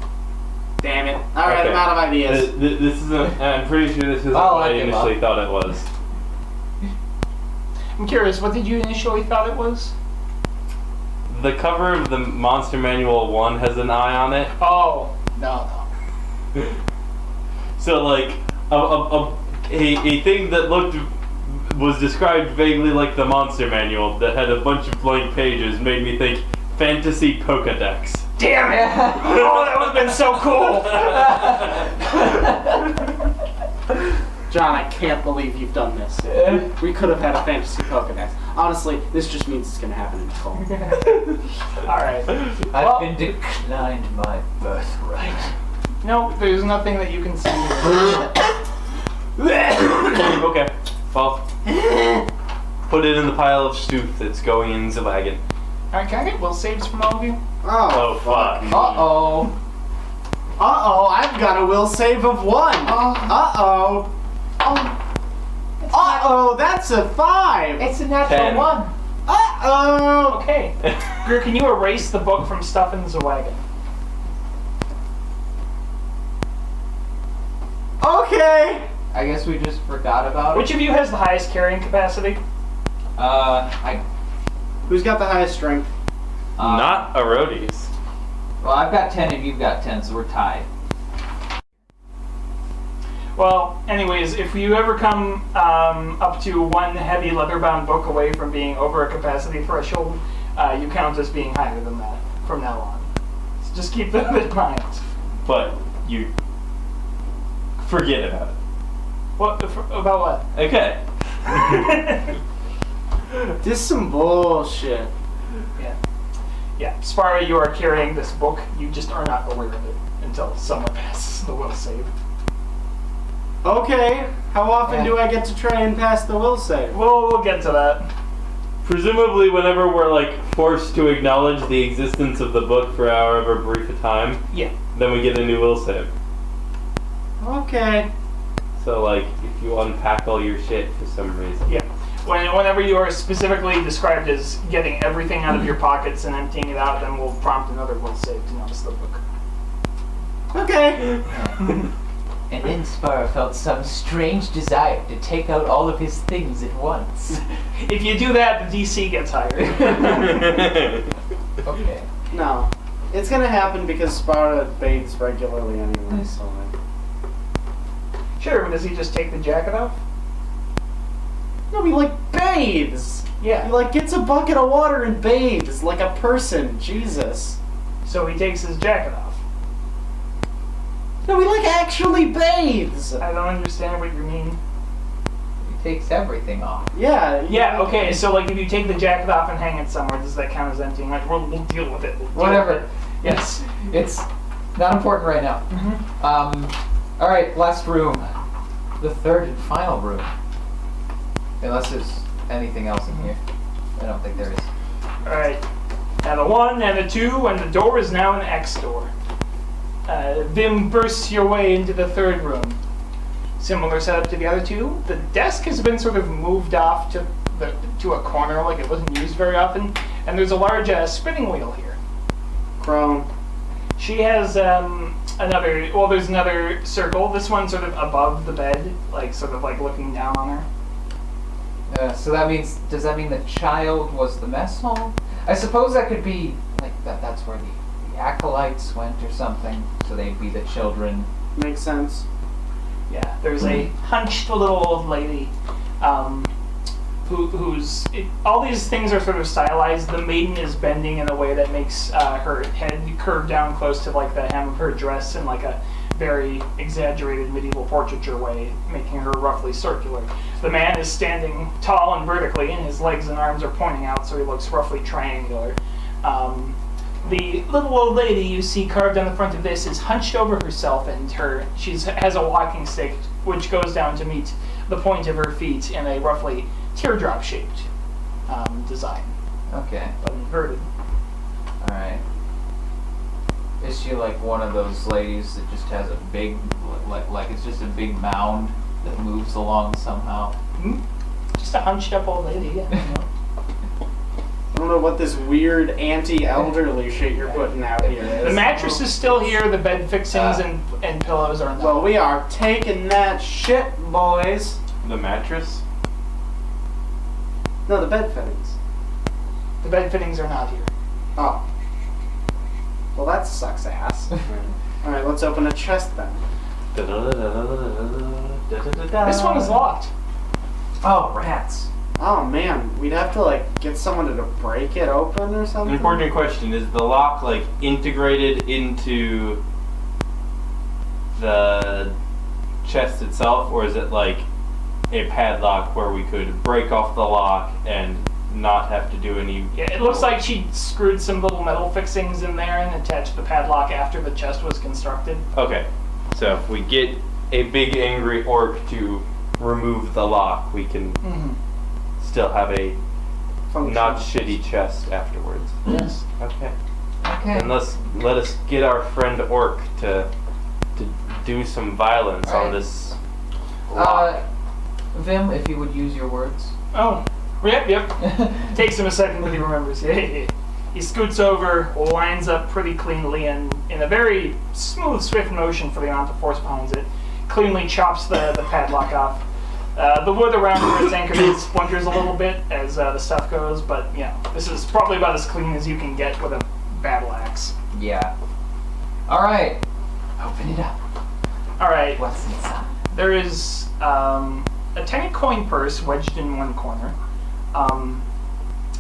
Damn it. Alright, Okay. I'm out of ideas. This isn't. I'm pretty sure this isn't Oh, what I I give initially up. thought it was. I'm curious, what did you initially thought it was? The cover of the Monster Manual 1 has an eye on it. Oh, no. So like a thing that was described vaguely like the Monster Manual that had a bunch of blank pages made me think fantasy Pokedex. Damn it! Oh, that would have been so cool! John, I can't believe you've done this. We could have had a fantasy Pokedex. Honestly, this just means it's gonna happen in fall. Alright. I've been declined my birthright. No, there's nothing that you can see here. Okay. Well, put it in the pile of stoof that's going in the wagon. Alright, can I get will saves from all of you? Oh, fuck. Uh-oh. Uh-oh, I've got a will save of 1. Uh-oh. Uh-oh, that's a 5. It's a natural 10. 1. Uh-oh. Okay. Greer, can you erase the book from stuff in the wagon? Okay. I guess we just forgot about Which it. of you has the highest carrying capacity? Who's got the highest strength? Not Erodes. Well, I've got 10 and you've got 10, so we're tied. Well, anyways, if you ever come up to 1 heavy leather-bound book away from being over a capacity threshold, you count as being higher than that from now on. So just keep that in mind. But you forget about it. What about what? Okay. This is some bullshit. Yeah, Spara, you are carrying this book. You just are not aware of it until someone passes the will save. Okay, how often do I get to try and pass the will save? We'll get to that. Presumably, whenever we're like forced to acknowledge the existence of the book for however brief a time, Yeah. then we get a new will save. Okay. So like, if you unpack all your shit for some reason. Yeah. Whenever you are specifically described as getting everything out of your pockets and emptying it out, then we'll prompt another will save to notice the book. Okay. And then Spar felt some strange desire to take out all of his things at once. If you do that, the DC gets higher. Okay. No. It's gonna happen because Sparta bathes regularly anyway, so like... Sure, but does he just take the jacket off? No, he like bathes! He Yeah. like gets a bucket of water and bathes like a person. Jesus. So he takes his jacket off. No, he like actually bathes! I don't understand what you mean. He takes everything off. Yeah. he, Yeah, like- okay, so like if you take the jacket off and hang it somewhere, does that count as emptying? Like, we'll deal with it. We'll deal Whatever. with it. Yes. It's not important right now. Alright, last room. The third and final room. Unless there's anything else in here. I don't think there is. Alright. And a 1 and a 2, and the door is now an X door. Vim bursts your way into the third room. Similar setup to the other two. The desk has been sort of moved off to a corner, like it wasn't used very often, and there's a large spinning wheel here. Crone. She has there's another circle. This one sort of above the bed, like sort of like looking down on her. So that means, does that mean the child was the mess hall? I suppose that could be, like, that's where the acolytes went or something, so they'd be the children. Makes sense. Yeah, there's a hunched little old lady, all these things are sort of stylized. The maiden is bending in a way that makes her head curve down close to like the hem of her dress in like a very exaggerated medieval portraiture way, making her roughly circular. The man is standing tall and vertically, and his legs and arms are pointing out, so he looks roughly triangular. The little old lady you see carved on the front of this is hunched over herself, and she has a walking stick which goes down to meet the point of her feet in a roughly teardrop-shaped design. Okay. Uninverted. All right. Is she like one of those ladies that just has a big, like it's just a big mound that moves along somehow? Just a hunched up old lady, yeah. I don't know what this weird anti-elderly shit you're putting out here is. The mattress is still here, the bed fixings and pillows are not. Well, we are taking that shit, boys. The mattress? No, the bed fittings. The bed fittings are not here. Oh. Well, that sucks ass. Alright, let's open a chest then. This one is locked. Oh, rats. Oh man, we'd have to like get someone to break it open or An something. important question, is the lock like integrated into the chest itself, or is it like a padlock where we could break off the lock and not have to do any... Yeah, it looks like she screwed some little metal fixings in there and attached the padlock after the chest was constructed. Okay, so if we get a big angry orc to remove the lock, we can still have a not shitty chest afterwards. Yes. Okay. Okay. And let us get our friend orc to do some violence on Alright. this lock. Vim, if you would use your words. Oh, yep. Takes him a second, but he remembers. Yeah. He scoots over, lines up pretty cleanly, and in a very smooth, swift motion for the amount of force behind it, cleanly chops the padlock off. The wood around where it's anchored splinters a little bit as the stuff goes, but yeah, this is probably about as clean as you can get with a battle axe. Yeah. Alright. Open it up. Alright, What's inside? there is a tiny coin purse wedged in one corner,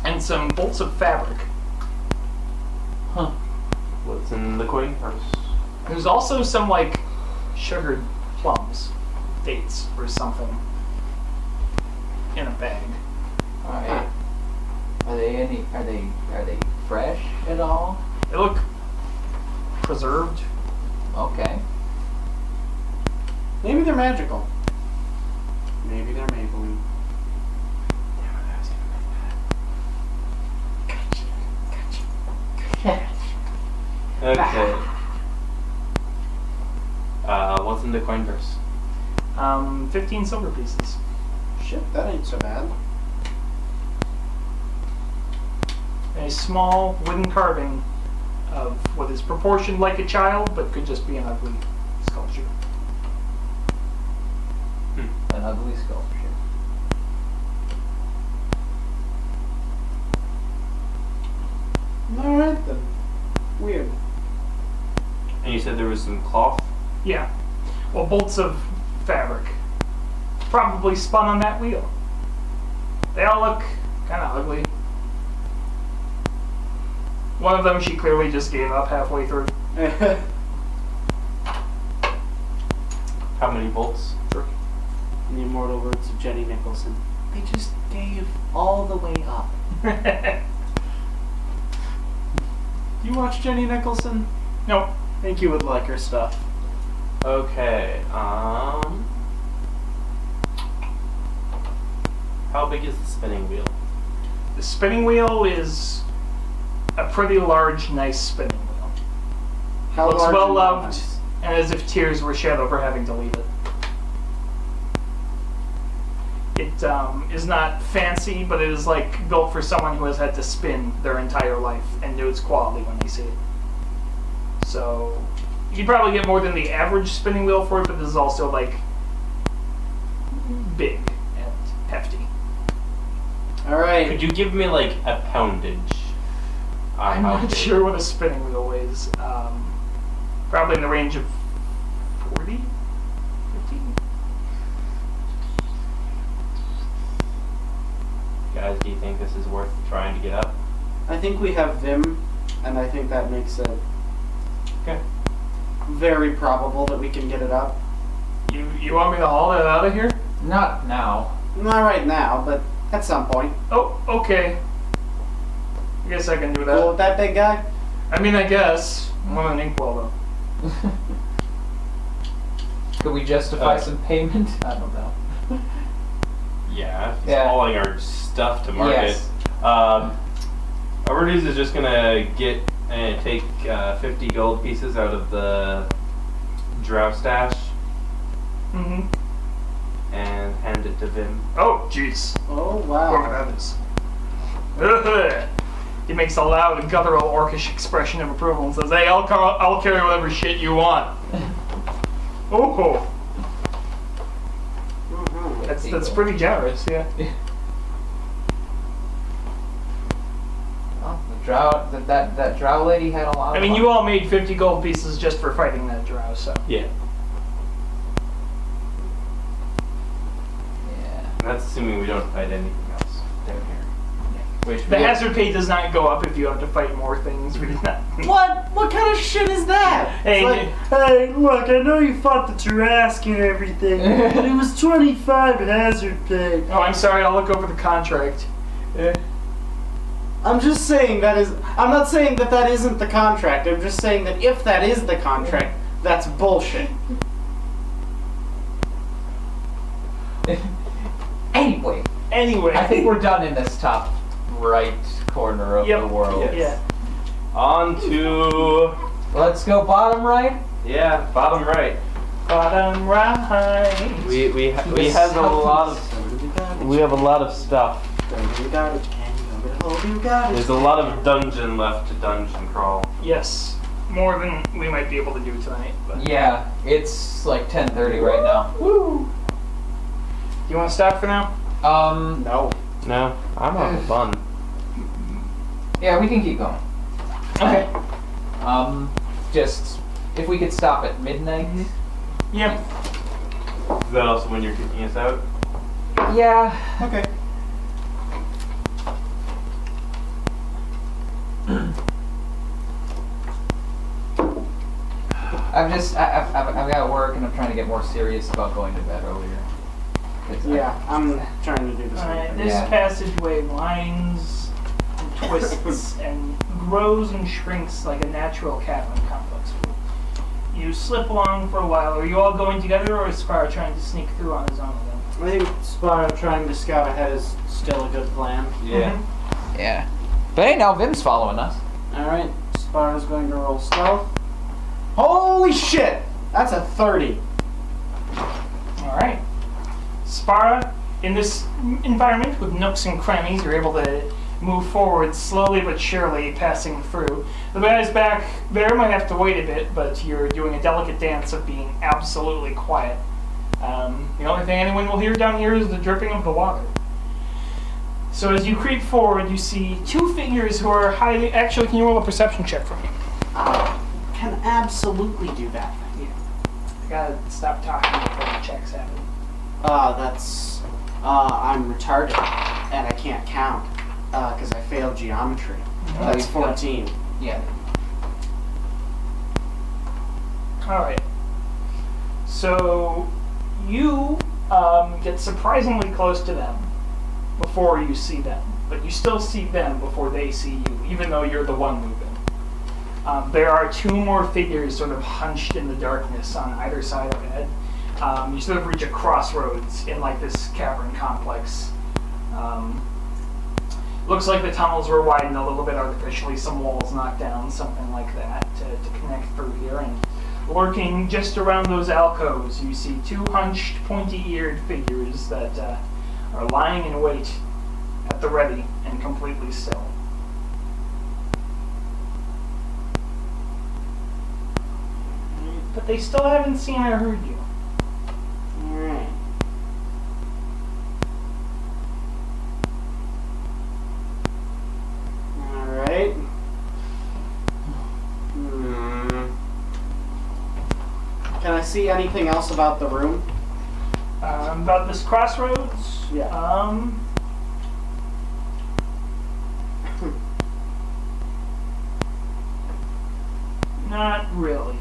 and some bolts of fabric. Huh. What's in the coin purse? There's also some like sugared plums, dates or something in a bag. Alright. Are they fresh at all? They look preserved. Okay. Maybe they're magical. Maybe they're Maybelline. Okay. What's in the coin purse? 15 silver pieces. Shit, that ain't so bad. A small wooden carving of what is proportioned like a child, but could just be an ugly sculpture. An ugly sculpture. Alright then. Weird. And you said there was some cloth? Yeah. Well, bolts of fabric. Probably spun on that wheel. They all look kind of ugly. One of them she clearly just gave up halfway through. How many bolts? In the immortal words of Jenny Nicholson, they just gave all the way up. You watch Jenny Nicholson? Nope. I think you would like her stuff. Okay, how big is the spinning wheel? The spinning wheel is a pretty large, nice spinning wheel. How Looks large well and loved, nice? and as if tears were shed over having to leave it. It is not fancy, but it is like built for someone who has had to spin their entire life and knew its quality when they see it. So you could probably get more than the average spinning wheel for it, but this is also like big and hefty. Alright. Could you give me like a poundage? on I'm how not big? sure what a spinning wheel weighs. Probably in the range of 40, 50. Guys, do you think this is worth trying to get up? I think we have Vim, and I think that makes it Okay. very probable that we can get it up. You want me to haul that out of here? Not now. Not right now, but at some point. Oh, okay. I guess I can do that. Cool with that big guy? I mean, I guess. I'm on an inkwell, though. Could we justify some payment? I don't know. Yeah, it's Yeah. hauling our stuff to market. Yes. Albertus is just gonna take 50 gold pieces out of the drow stash Mm-hmm. and hand it to Vim. Oh, jeez. Oh Whoever wow. that is. He makes a loud, guttural, orcish expression of approval and says, "Hey, I'll carry whatever shit you want." Oh, Mhm. that's pretty generous, yeah. Oh, the drow, that drow lady had a lot. I mean, you all made 50 gold pieces just for fighting that drow, so. Yeah. Yeah. And that's assuming we don't fight anything else down here. Which The we- hazard pay does not go up if you have to fight more things. We did not. What? What kind of shit is that? Hey, It's like, hey, look, I know you fought the Tarrasque and everything, but it was 25 hazard pay. oh, I'm sorry. I'll look over the contract. I'm just saying that is. I'm not saying that that isn't the contract. I'm just saying that if that is the contract, that's bullshit. Anyway, Anyway, I think we're done in this top right corner of Yep. the world. Yeah. On to Let's go bottom right. bottom right. Bottom right. We have a lot of stuff. There's a lot of dungeon left to dungeon crawl. Yes, more than we might be able to do tonight. But Yeah, it's like 10:30 right now. woo. You want to stop for now? No. No, I'm having fun. Yeah, we can keep going. Okay. Just if we could stop at midnight. Yeah. Is that also when you're kicking us out? Yeah. Okay. I've got work and I'm trying to get more serious about going to bed earlier. 'Cause Yeah, I'm trying to do the same Alright, thing. this Yeah. passageway winds and twists and grows and shrinks like a natural cavern complex. You slip along for a while. Are you all going together, or is Spar trying to sneak through on his own again? I think Spar trying to scout ahead is still a good plan. Yeah. Yeah. But hey, now Vim's following us. Alright, Spar is going to roll stealth. Holy shit! That's a 30. Alright. Spara, in this environment with nooks and crannies, you're able to move forward slowly but surely, passing through. The guys back there might have to wait a bit, but you're doing a delicate dance of being absolutely quiet. The only thing anyone will hear down here is the dripping of the water. So as you creep forward, you see two figures who are hiding. Actually, can you roll a perception check for me? Can absolutely do that. I gotta stop talking before the checks happen. I'm retarded and I can't count because I failed geometry. That's 14. Yeah. Alright. So you get surprisingly close to them before you see them. But you still see them before they see you, even though you're the one moving. There are two more figures sort of hunched in the darkness on either side of it. You sort of reach a crossroads in like this cavern complex. Looks like the tunnels were widened a little bit artificially, some walls knocked down, something like that, to connect through here. And lurking just around those alcoves, you see two hunched, pointy-eared figures that are lying in wait at the ready and completely still. But they still haven't seen or heard you. Alright. Alright. Can I see anything else about the room? About this crossroads? Yeah. Not really.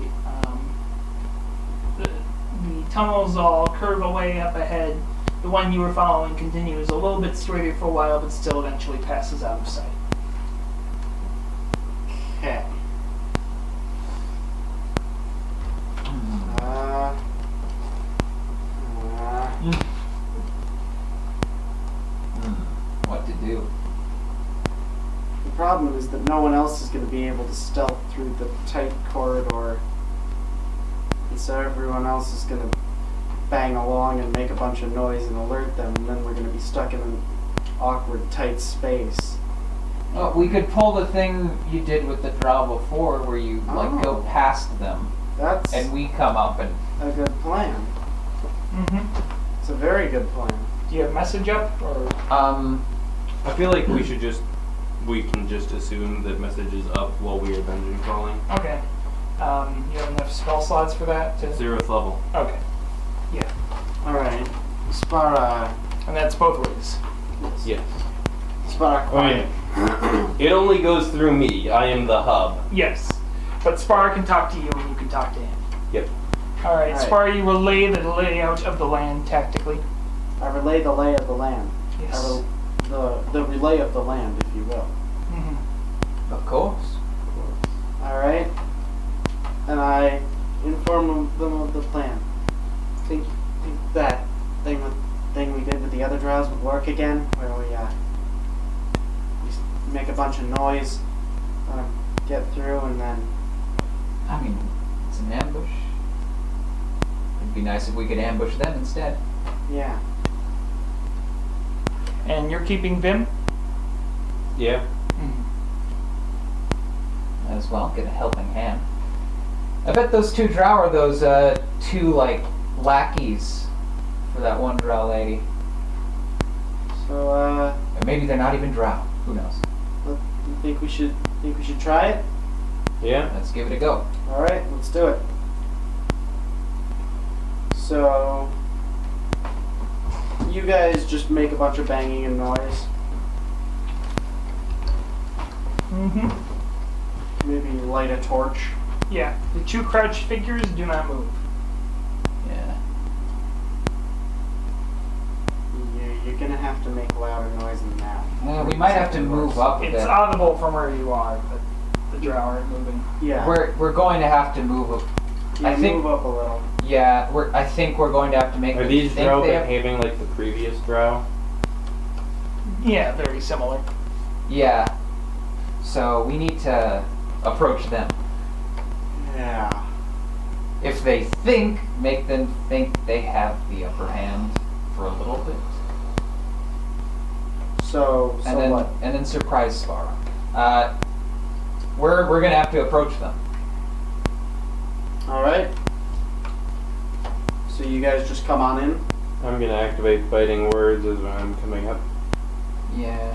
The tunnels all curve away up ahead. The one you were following continues a little bit straighter for a while, but still eventually passes out of sight. Okay. What to do? The problem no one else is going to be able to stealth through the tight corridor. And so everyone else is going to bang along and make a bunch of noise and alert them, and then we're going to be stuck in an awkward, tight space. Well, we could pull the thing you did with the drow before, where you like go Oh. past them, That's and we come up and. a good plan. Mm-hmm. It's a very good plan. Do you have message up or? I feel like we can just assume that message is up while we are dungeon crawling. Okay. You have enough spell slots for that? To... 0th level. Okay. Yeah. Alright. Spara. And that's both ways. Yes. Spara, quiet. It only goes through me. I am the hub. Yes. But Spar can talk to you and you can talk to him. Yep. Alright, Alright. Spar, you relay the layout of the land tactically. I relay the lay of the land. Yes. The relay of the land, if you will. Mm-hmm. Of course. Alright? And I inform them of the plan. Think that thing we did with the other drows would work again, where we make a bunch of noise, get through, and then I mean, it's an ambush. It'd be nice if we could ambush them instead. yeah. And you're keeping Vim? Yeah. Mm-hmm. Might as well get a helping hand. I bet those two drow are those two like lackeys for that one drow lady. So Or maybe they're not even drow. Who knows? you think we should try it? Yeah. Let's give it a go. Alright, let's do it. So you guys just make a bunch of banging and noise. Mm-hmm. Maybe light a torch. Yeah. The two crouched figures do not move. Yeah. You're gonna have to make louder noise than that. We might have to move up a It's bit. audible from where you are, but the drow aren't moving. Yeah. We're going to have to move up. You I think- move up a little. Yeah, I think we're going to have to make. Are them these think drow they have- behaving like the previous drow? Yeah, very similar. Yeah. So we need to approach them. Yeah. If they think, make them think they have the upper hand for a little bit, So and then what? and then surprise Spara. We're gonna have to approach them. Alright. So you guys just come on in. I'm gonna activate fighting words as I'm coming up. Yeah.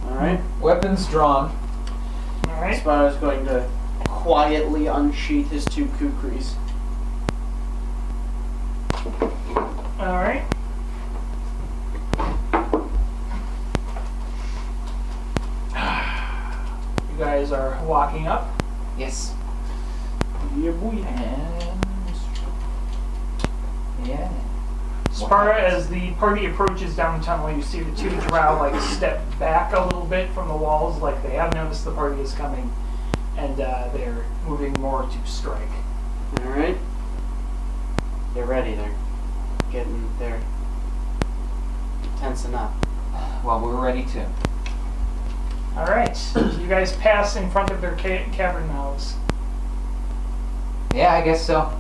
Alright. Weapons drawn. Alright. Spyro's going to quietly unsheath his two kukris. Alright. You guys are walking up. Yes. Yeah, boy. And yeah. Spara, as the party approaches down the tunnel, you see the two drow like step back a little bit from the walls, like they have noticed the party is coming, and they're moving more to strike. Alright. They're ready. They're tensing up. Well, we're ready to. Alright, you guys pass in front of their cavern mouths. Yeah, I guess so.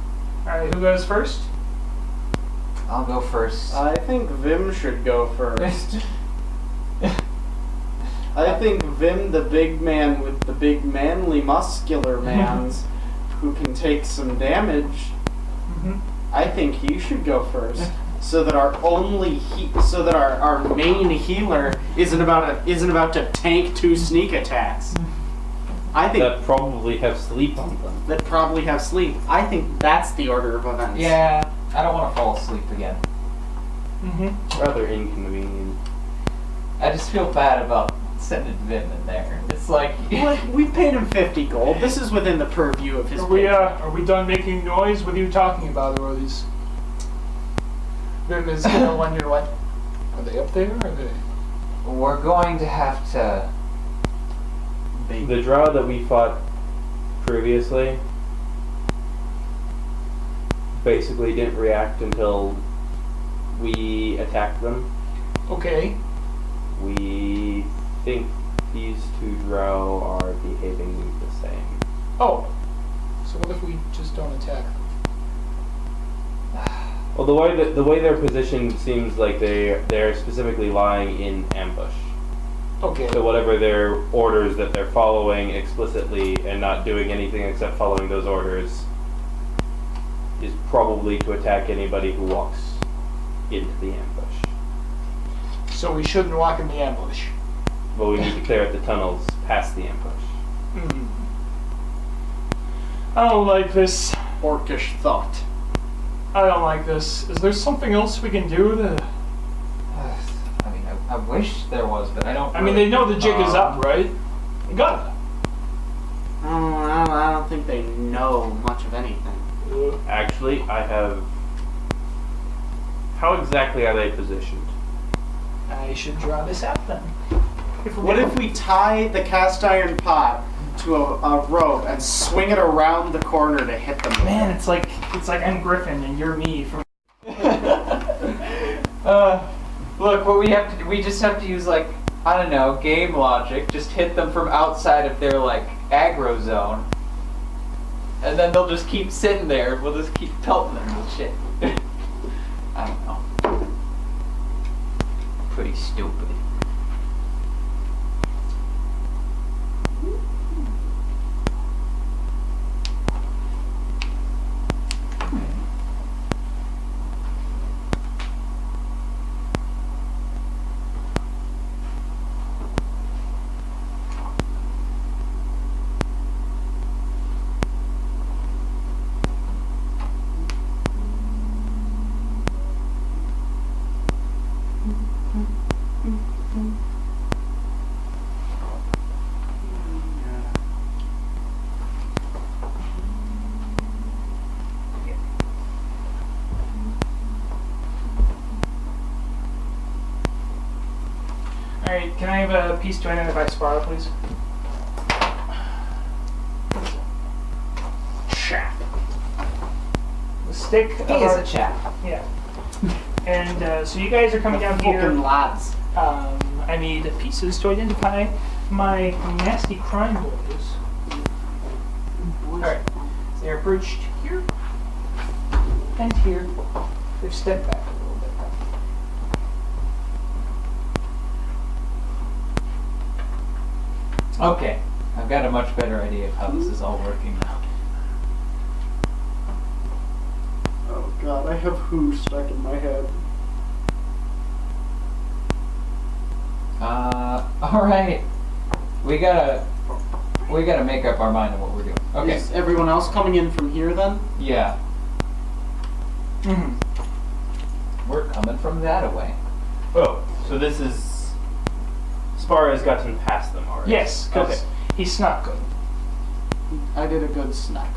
Alright, who goes first? I'll go first. I think Vim should go first. I think Vim, the big man with the big manly muscular mans who can take some damage, Mm-hmm. I think he should go first. So that our our main healer isn't about to tank two sneak attacks. I think That probably have sleep on them. that probably have sleep. I think that's the order of events. Yeah, I don't want to fall asleep again. Mm-hmm. Rather inconvenient. I just feel bad about sending Vim in there. It's like We paid him 50 gold. This is within the purview of his. Are we done making noise? What are you talking about, or are these? Vim is gonna wonder what. Are they up there? Or are they? we're going to have to. The drow that we fought previously basically didn't react until we attacked them. Okay. We think these two drow are behaving the same. Oh. So what if we just don't attack? Well, the way they're positioned seems like they're specifically lying in ambush. Okay. So whatever their orders that they're following explicitly and not doing anything except following those orders is probably to attack anybody who walks into the ambush. So we shouldn't walk in the ambush. But we need to clear out the tunnels past the ambush. I don't like this. Orcish thought. I don't like this. Is there something else we can do to... I mean, I wish there was, but I don't. I mean, they know the jig is up, right? They gotta. I don't think they know much of anything. Actually, I have... How exactly are they positioned? I should draw this out then. What if we tie the cast iron pot to a rope and swing it around the corner to hit them? Man, it's like I'm Griffin and you're me from... Look, what we just have to use, like, I don't know, game logic. Just hit them from outside of their, like, aggro zone. And then they'll just keep sitting there. We'll just keep pelting them with shit. I don't know. Pretty stupid. Alright, can I have a piece to identify Sparrow, please? Chap. The stick He of is our... a chap. Yeah. And so you guys are coming down here. Fucking lads. I need pieces to identify my nasty crime boys. Alright. They're perched here and here. They've stepped back a little bit. Okay, I've got a much better idea of how this is all working now. Oh god, I have who stuck in my head. Alright. We gotta make up our mind on what we're doing. Okay. Is everyone else coming in from here then? Yeah. Mm-hmm. We're coming from that away. Oh, so this is... Spar has gotten past them already. Yes, because Okay. he snuck good. I did a good snack.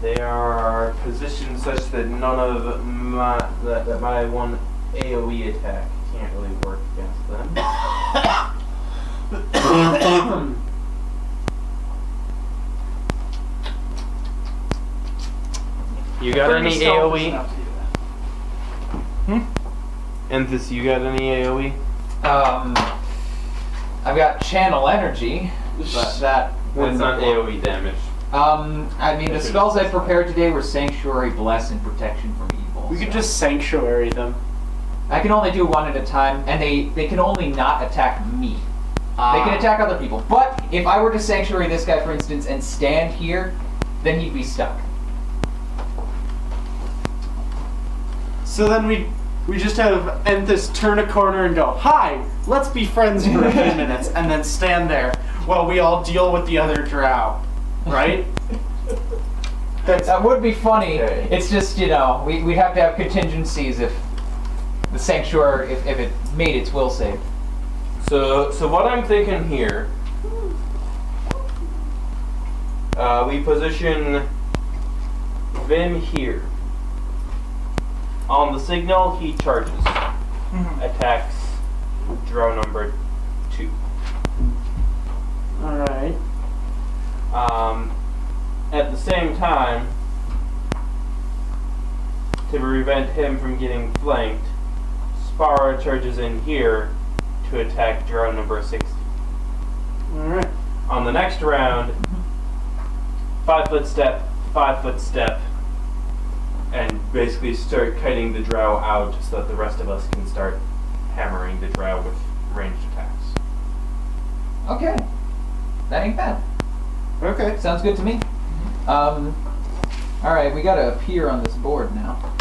They are positioned such that none of my one AoE attack can't really work against them. You got Pretty any selfish AoE? enough to do that. Enthus, you got any AoE? I've got channel energy, but that That's wouldn't not work. AoE damage. I mean, the spells I prepared today were Sanctuary, Bless, and Protection from Evil. We could so- just sanctuary them. I can only do one at a time, and they can only not attack me. They can attack other people. But if I were to Sanctuary this guy, for instance, and stand here, then he'd be stuck. So then we just have Enthus turn a corner and go, "Hi, let's be friends for a few minutes," and then stand there while we all deal with the other drow. Right? That would be funny. Okay. It's just, we'd have to have contingencies if the Sanctuary, if it made its will save. So what I'm thinking here, we position Vim here. On the signal, he charges. Mhm. Attacks drow number 2. Alright. At the same time, to prevent him from getting flanked, Spara charges in here to attack Drow number 60. Alright. On the next round, 5 foot step, 5 foot step, and basically start kiting the Drow out so that the rest of us can start hammering the Drow with ranged attacks. Okay. That ain't bad. Okay. Sounds good to me. Alright, we gotta appear on this board now.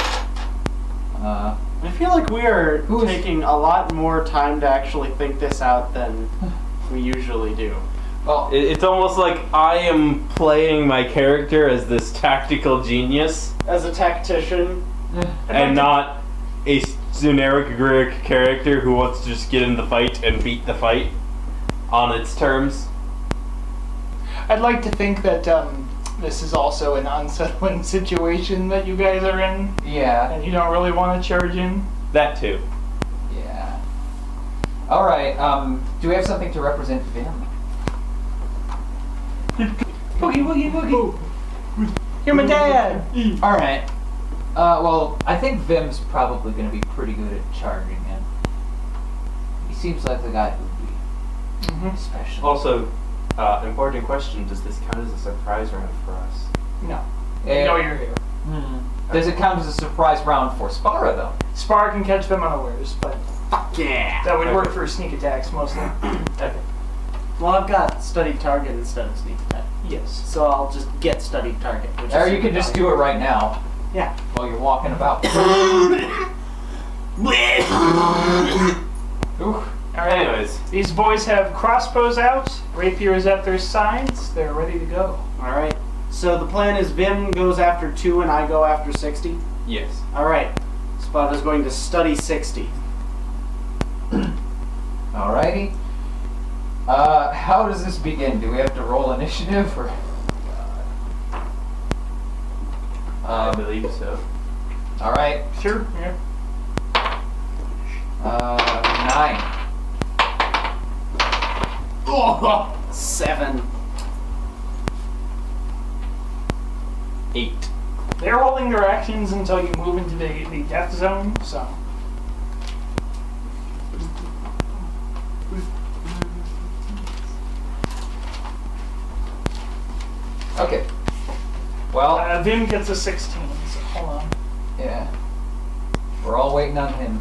I feel like we are Who is- taking a lot more time to actually think this out than we usually do. Well, It's almost like I am playing my character as this tactical genius As a tactician, and not a generic Greek character who wants to just get in the fight and beat the fight on its terms. I'd like to think that this is also an unsettling situation that you guys are in, yeah. and you don't really want to charge in. That too. Yeah. Alright, do we have something to represent Vim? Boogie, boogie, boogie. You're my dad. Alright. Well, I think Vim's probably gonna be pretty good at charging in. He seems like the guy who'd be special. Also, important question, does this count as a surprise round for us? No. Eh, No, you're here. Does it count as a surprise round for Spara, though? Spar can catch them unawares, but yeah. that would work for sneak attacks mostly. Okay. Well, I've got studied target instead of sneak attack, Yes. so I'll just get studied target. Which Or is you can just do it right now Yeah. while you're walking about. Ooh. Alright. Anyways, These boys have crossbows out, rapiers at their sides, they're ready to go. All right. So the plan is Vim goes after 2 and I go after 60. yes. All right. Spot is going to study 60. Alrighty. How does this begin? Do we have to roll initiative or? I believe so. Alright. Sure, yeah. 9. 7. 8. They're holding their actions until you move into the death zone, so. Okay. Well, Vim gets a 16, so hold on. yeah. We're all waiting on him.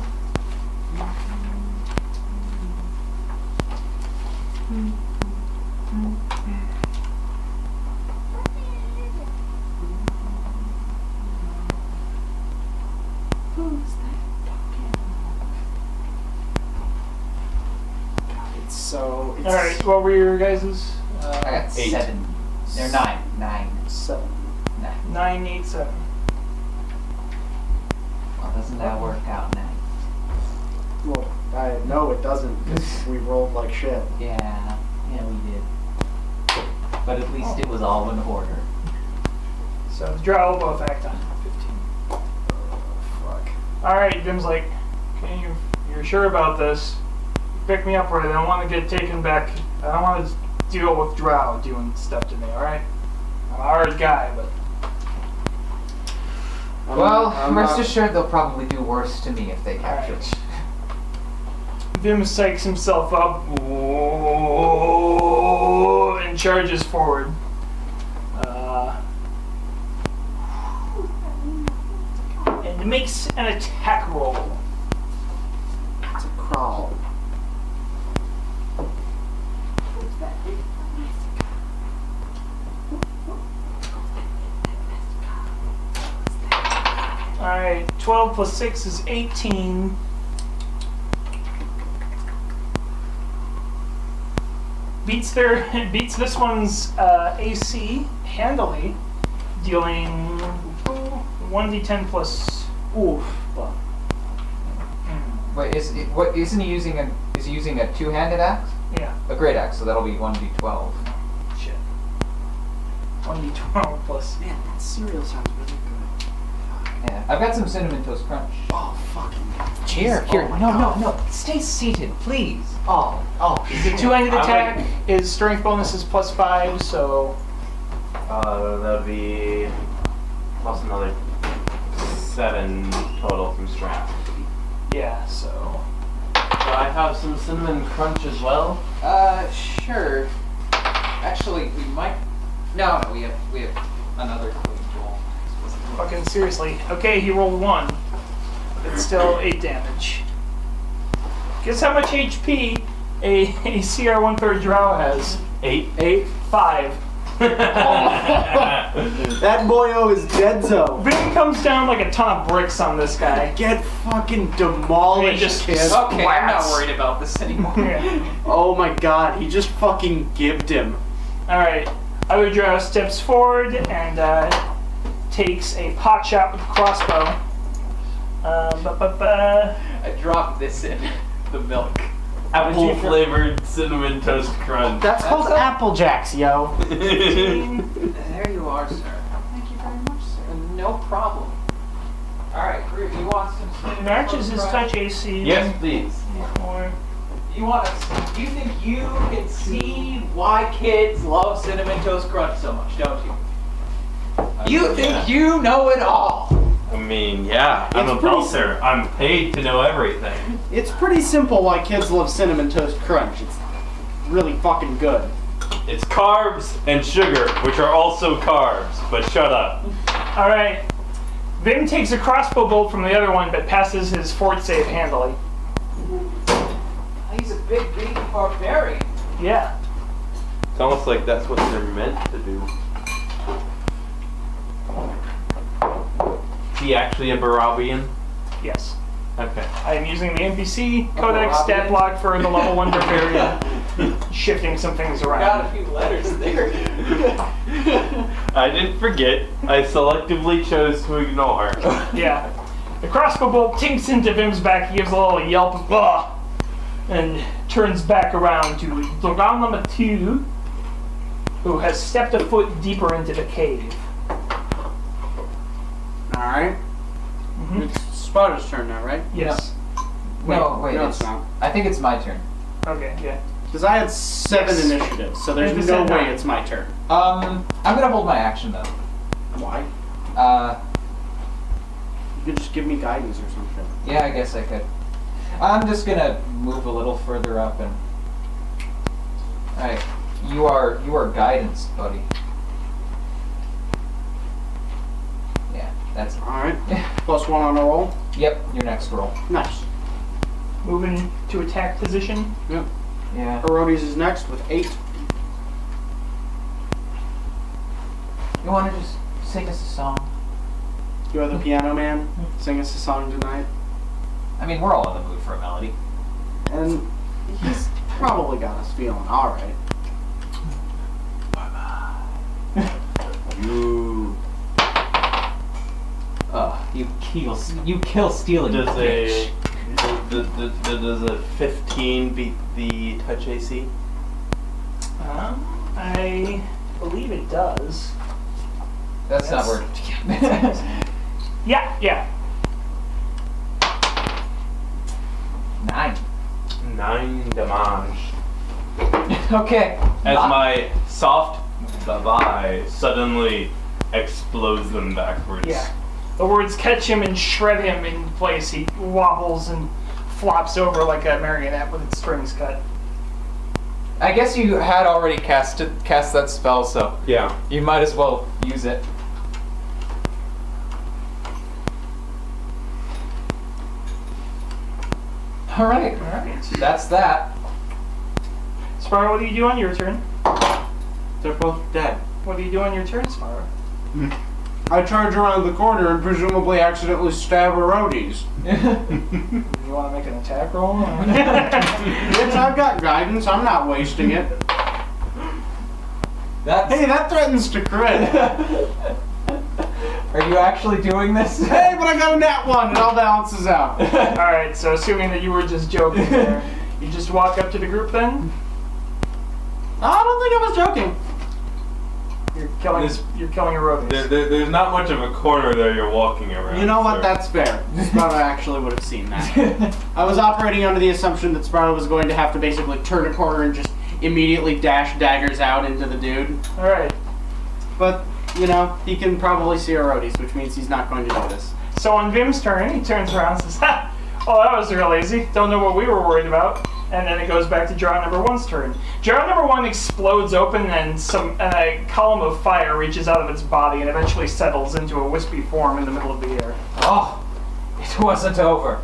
So it's Alright, what were your guys's? I got 8. 7. They're 9. 9. 7. 9. 9, 8, 7. Well, doesn't that work out now? Well, no, it doesn't because we rolled like shit. Yeah. Yeah, we did. But at least it was all in order. So the drow both act on 15. Fuck. Alright, Vim's like, okay, you're sure about this? Pick me up right. I don't want to get taken back. I don't want to deal with drow doing stuff to me, alright? I'm a hard guy, but Well, I'm rest not- assured they'll probably do worse to me if they capture me. Alright. Vim psychs himself up and charges forward. And makes an attack roll. It's a crawl. Alright, 12 plus 6 is 18. Beats this one's AC handily, dealing 1d10 plus. Oof. Well, Wait, isn't he using is he using a two-handed axe? Yeah, A great axe, so that'll be 1d12. shit. 1d12 plus. man, that cereal sounds really good. Yeah. I've got some cinnamon toast crunch. Oh, fucking. Here, jeez. here. Oh my No, God. no. Stay seated, please. Oh. The two-handed I'm attack like- is strength bonus is plus 5, so That would be plus another 7 total from strength. Yeah, so. Do I have some cinnamon crunch as well? Sure. Actually, we might. No, we have another clean roll. Fucking seriously. Okay, he rolled 1. It's still 8 damage. Guess how much HP a CR 1/3 drow has? 8. 5. That boyo is deadzo. Vin comes down like a ton of bricks on this guy. Get fucking demolished, He just- kid. Okay, I'm not Splats. worried about this anymore. Yeah. Oh my god, he just fucking gibbed him. Alright. Other drow steps forward and takes a pot shot with the crossbow. I dropped this in the milk. Apple flavored cinnamon toast crunch. That's called a- Apple Jacks, yo. There you are, sir. Thank you very much, sir. No problem. Alright, Groot, you want some cinnamon Matches his toast touch crunch? AC. Yes, please. Or You want to? You think you can see why kids love cinnamon toast crunch so much, don't you? You think you know it all. I mean, yeah, I'm a It's pretty belter. I'm paid to know everything. It's pretty simple why kids love Cinnamon Toast Crunch. It's really fucking good. It's carbs and sugar, which are also carbs, but shut up. Alright. Vin takes a crossbow bolt from the other one but passes his fort save handily. He's a big, beefy barbarian. Yeah. It's almost like that's what they're meant to do. Is he actually a Barabian? Yes. Okay. I am using the NPC codex stat block for the level 1 barbarian. Shifting some things Got around. a few letters there. I didn't forget. I selectively chose to ignore. Yeah. The crossbow bolt tinks into Vim's back. He gives a little yelp of "Ugh," and turns back around to the round number 2, who has stepped a foot deeper into the cave. Alright. It's Spotter's turn now, right? Yes. No, wait, no, it's it's not. I think it's my turn. Okay, yeah. Because I had 7 Yes. initiatives, so there's And you no said way 9. it's my turn. I'm gonna hold my action though. Why? You could just give me guidance or something. Yeah, I guess I could. I'm just gonna move a little further up and. Alright, you are guidance, buddy. Yeah, that's it. Alright. +1 on a roll. Yep, your next roll. Nice. Moving to attack position. Yep. Yeah. Herodes is next with 8. You wanna just sing us a song? You are the piano man. Sing us a song tonight. I mean, we're all in the mood for a melody. And he's probably got us feeling alright. You. You kill stealing. Does a does a 15 beat the touch AC? I believe it does. That's not That's- word. Yeah. 9. 9 damage. Okay. As Not- my soft bye suddenly explodes them backwards. Yeah. The words catch him and shred him in place. He wobbles and flops over like a marionette with its strings cut. I guess you had already cast that spell, so Yeah. you might as well use it. All right. Alright. That's that. Sparrow, what do you do on your turn? They're both dead. What do you do on your turn, Sparrow? I charge around the corner and presumably accidentally stab Herodes. You want to make an attack roll? Bitch, I've got guidance. I'm not wasting it. That's. Hey, that threatens to crit. Are you actually doing this? Hey, but I got a nat 1. It all balances out. Alright, so assuming that you were just joking there, you just walk up to the group then? I don't think I was joking. You're killing Herodes. There's not much of a corner there you're walking around. You know what? sir. That's fair. Sparrow actually would have seen that. I was operating under the assumption that Sparrow was going to have to basically turn a corner and just immediately dash daggers out into the dude. Alright, But, you know, he can probably see Herodes, which means he's not going to notice. so on Vim's turn, he turns around and says, "Ha! Oh, that was real easy. Don't know what we were worried about. And then it goes back to Drow number 1's turn. Drow number 1 explodes open and a column of fire reaches out of its body and eventually settles into a wispy form in the middle of the air. Oh, it wasn't over.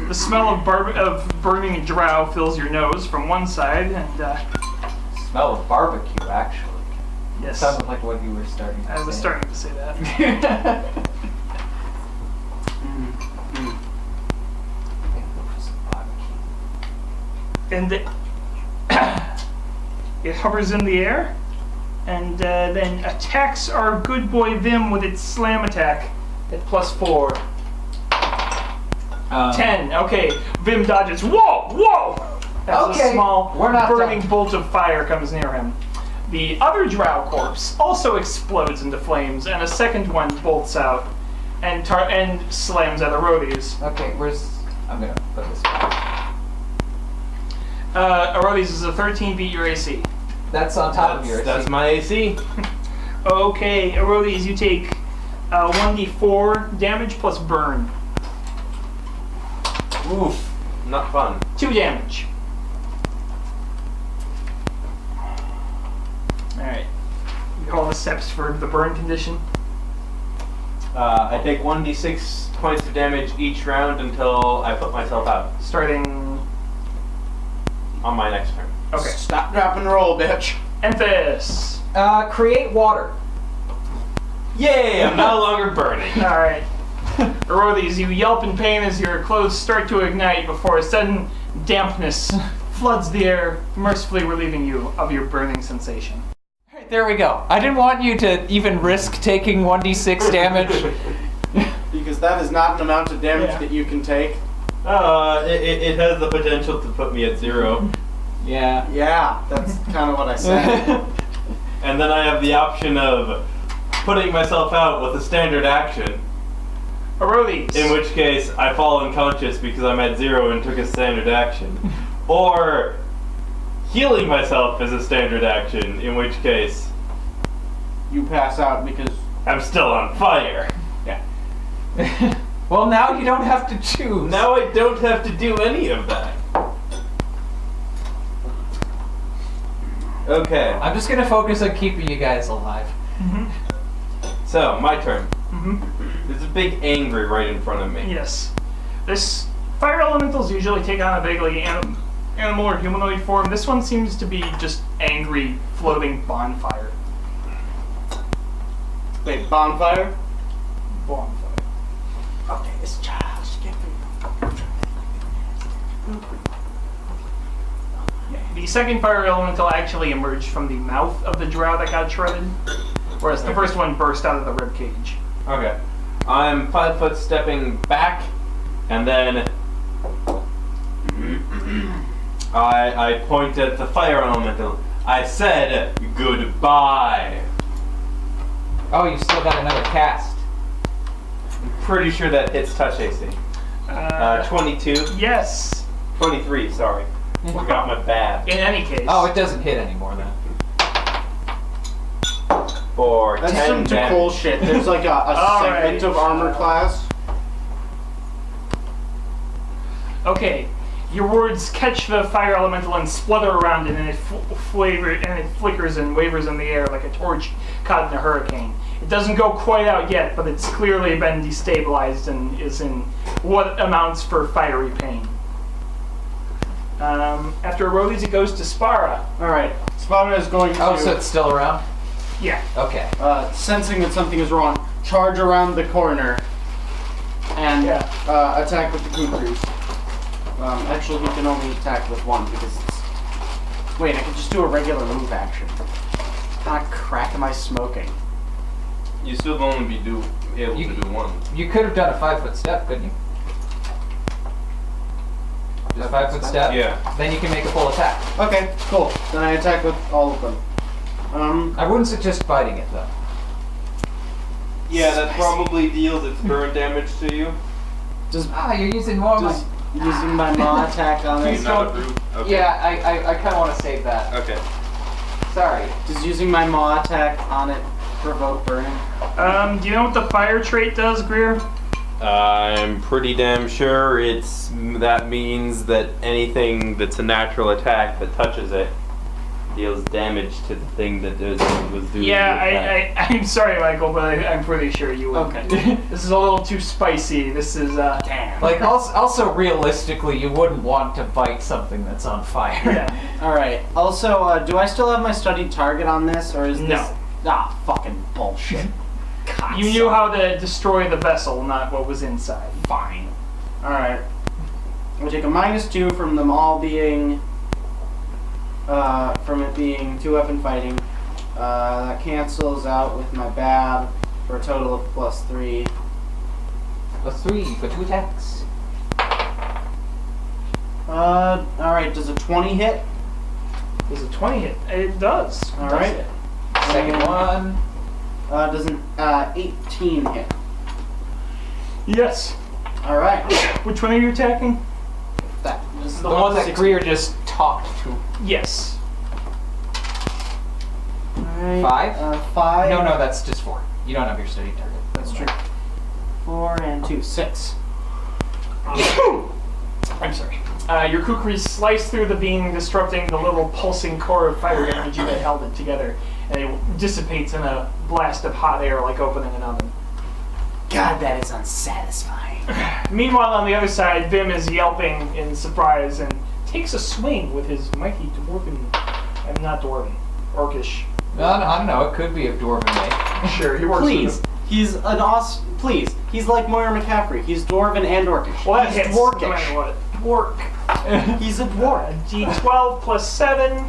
The smell of burning drow fills your nose from one side, and Smell of barbecue, actually. yes, Sounded like what you were starting to say. I was starting to say that. I think there was some barbecue. And it hovers in the air, and then attacks our good boy Vim with its slam attack at +4. 10. Okay, Vim dodges. Whoa! Whoa! As Okay, a small we're not burning done. bolt of fire comes near him. The other drow corpse also explodes into flames, and a second one bolts out and slams at Arodes. Okay, I'm gonna put this back. Arodes is a 13, beat your AC. That's on top of yours. That's my AC. Okay, Arodes, you take 1d4 damage plus burn. Oof. Not fun. 2 damage. Alright. You call the steps for the burn condition. I take 1d6 points of damage each round until I put myself out Starting. on my next turn. Okay. Stop, drop, and roll, bitch. Emphas! Create water. Yay! I'm no longer burning. Alright. Arodes, you yelp in pain as your clothes start to ignite before a sudden dampness floods the air, mercifully relieving you of your burning sensation. Alright, there we go. I didn't want you to even risk taking 1d6 damage. Because that is not an amount of damage Yeah. that you can take. It has the potential to put me at 0. Yeah. Yeah, that's kind of what I said. And then I have the option of putting myself out with a standard action. Arodes! In which case, I fall unconscious because I'm at 0 and took a standard action. Or healing myself as a standard action, in which case, You pass out because I'm still on fire. Well, now you don't have to choose. Now I don't have to do any of that. Okay, I'm just gonna focus on keeping you guys alive. so my turn. Mm-hmm. There's a big angry right in front of me. Yes. This fire elementals usually take on a vaguely animal or humanoid form. This one seems to be just angry, floating bonfire. wait, bonfire. Bonfire. Okay, it's Charles. The second fire elemental actually emerged from the mouth of the drow that got shredded, whereas the first one burst out of the rib cage. Okay. I'm 5 foot stepping back, and then I point at the fire elemental. I said goodbye. Oh, you still got another cast. I'm pretty sure that hits touch AC. 22. Yes. 23, sorry. Forgot my bad. In any case. Oh, it doesn't hit anymore then. For That's 10 some damage. Tukul shit. There's like a Alright. segment of armor class. Okay. Your words catch the fire elemental and splutter around it, and it flickers and wavers in the air like a torch caught in a hurricane. It doesn't go quite out yet, but it's clearly been destabilized and is in what amounts for fiery pain. After Arodes, it goes to Spara. Alright, Spada is going to, Oh, so it's still around? Yeah. Okay. sensing that something is wrong, charge around the corner and attack with the kukris. Actually, he can only attack with one because it's... Wait, I can just do a regular move action. What kind of crack am I smoking? You still only be able to do one. You could have done a 5 foot step, couldn't you? Just 5 foot step? Yeah. Then you can make a full attack. Okay, cool. Then I attack with all of them. I wouldn't suggest fighting it though. Yeah, that probably deals its burn damage to you. Does You're using more of my... using my maw attack on You're it? not a brute. Okay. Yeah, I kind of want to save that. Okay. Sorry. Does using my maw attack on it provoke burning? Do you know what the fire trait does, Greer? I'm pretty damn sure that means that anything that's a natural attack that touches it deals damage to the thing that was doing Yeah, the attack. I'm sorry, Michael, but I'm pretty sure you would. Okay. This is a little too spicy. This is, Damn. Like, also realistically, you wouldn't want to bite something that's on fire. Yeah. Alright. Also, do I still have my studied target on this, or is No. this... Ah, fucking bullshit. God, You knew how to destroy the vessel, not what was inside. Fine. Alright. We'll take a -2 from them all being... from it being 2-weapon fighting. That cancels out with my bad for a total of +3. +3 for 2 attacks. Alright, does a 20 hit? Does a 20 hit? It does. All Does right. it? Second one. Does an 18 hit? Yes. Alright. Which one are you attacking? That is The one that Greer just talked to. Yes. Alright. 5? 5. No, that's just 4. You don't have your steady target. That's true. 4 and 2, 6. I'm sorry. Your kukri sliced through the beam, disrupting the little pulsing core of fire energy that held it together, and it dissipates in a blast of hot air like opening an oven. God, that is unsatisfying. Meanwhile, on the other side, Vim is yelping in surprise and takes a swing with his mighty dwarven... I'm not dwarven. Orcish. No, I don't know. It could be a dwarven mate. Sure, he works Please. with He's an awesome... Please. He's like Moira McCaffrey. He's dwarven and orcish. Well, that He's hits, dwarkish. no matter what. Dwark. He's a dwarf. D12 plus 7.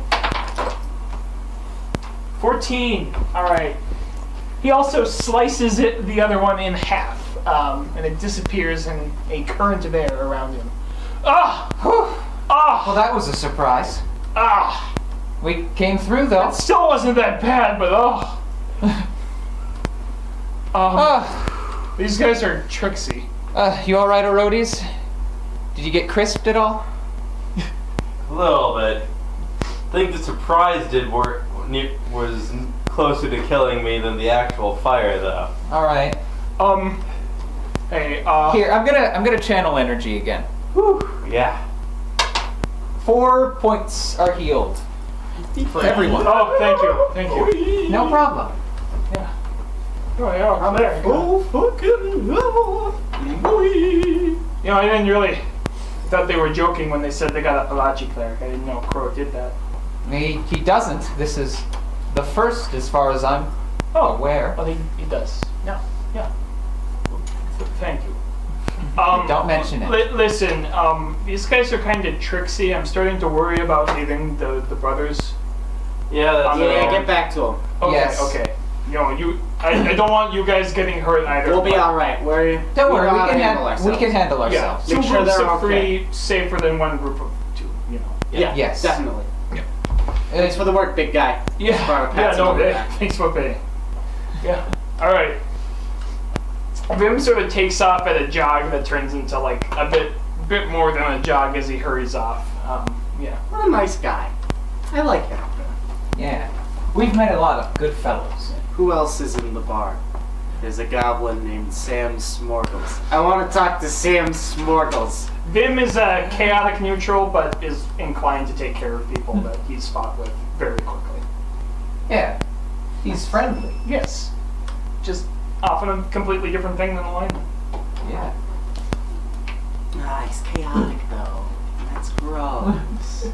14. Alright. He also slices the other one in half, and it disappears in a current of air around him. Ah! Whew. Ah! Well, that was a surprise. Ah! We came through, though. It still wasn't that bad, but oh. These guys are tricksy. You alright, Orodes? Did you get crisped at all? A little bit. I think the surprise was closer to killing me than the actual fire, though. Alright. Hey, Here, I'm gonna channel energy again. Whew. Yeah. 4 points are healed. For everyone. Oh, thank you. No problem. Yeah. Oh, yeah, there you go. fucking You know, I didn't really thought they were joking when they said they got a Pelagic cleric. I didn't know Crow did that. He doesn't. This is the first, as far as I'm aware. Oh, he does. No, yeah. Thank you. Don't mention it. Listen, these guys are kind of tricksy. I'm starting to worry about leaving the brothers. Yeah, that's Yeah, get back to him. Okay, Yes. okay. You know, I don't want you guys getting hurt either. We'll be but- alright. Don't worry, know we how to can handle we ourselves. can handle Yeah, ourselves. two Make sure groups they're of okay. 3 safer than one group of 2. You know. Yeah, Yes. definitely. Thanks for the work, big guy. Yeah, Sparta yeah, pats him no, on the hey, back. thanks for paying. Yeah, alright. Vim sort of takes off at a jog that turns into like a bit more than a jog as he hurries off. Yeah. What a nice guy. I like him. Yeah. We've met a lot of good fellows. Who else is in the bar? There's a goblin named Sam Smorgles. I want to talk to Sam Smorgles. Vim is a chaotic neutral, but is inclined to take care of people that he's fought with very quickly. Yeah. He's friendly. Yes. Just often a completely different thing than a lineman. Yeah. Ah, he's chaotic though. That's gross.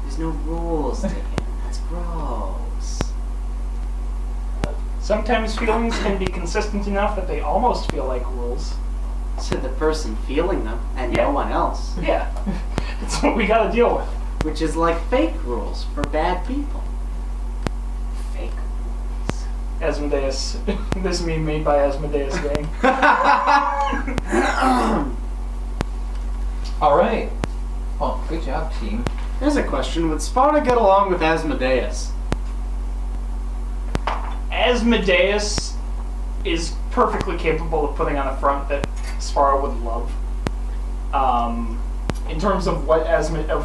There's no rules to him. That's gross. Sometimes feelings can be consistent enough that they almost feel like rules. To the person feeling them and Yeah. no one else. Yeah. It's what we gotta deal with. Which is like fake rules for bad people. Fake rules. Asmodeus. This meme made by Asmodeus Gang. Alright. Well, good job, team. Here's a question. Would Sparta get along with Asmodeus? Asmodeus is perfectly capable of putting on a front that Sparta would love. In terms of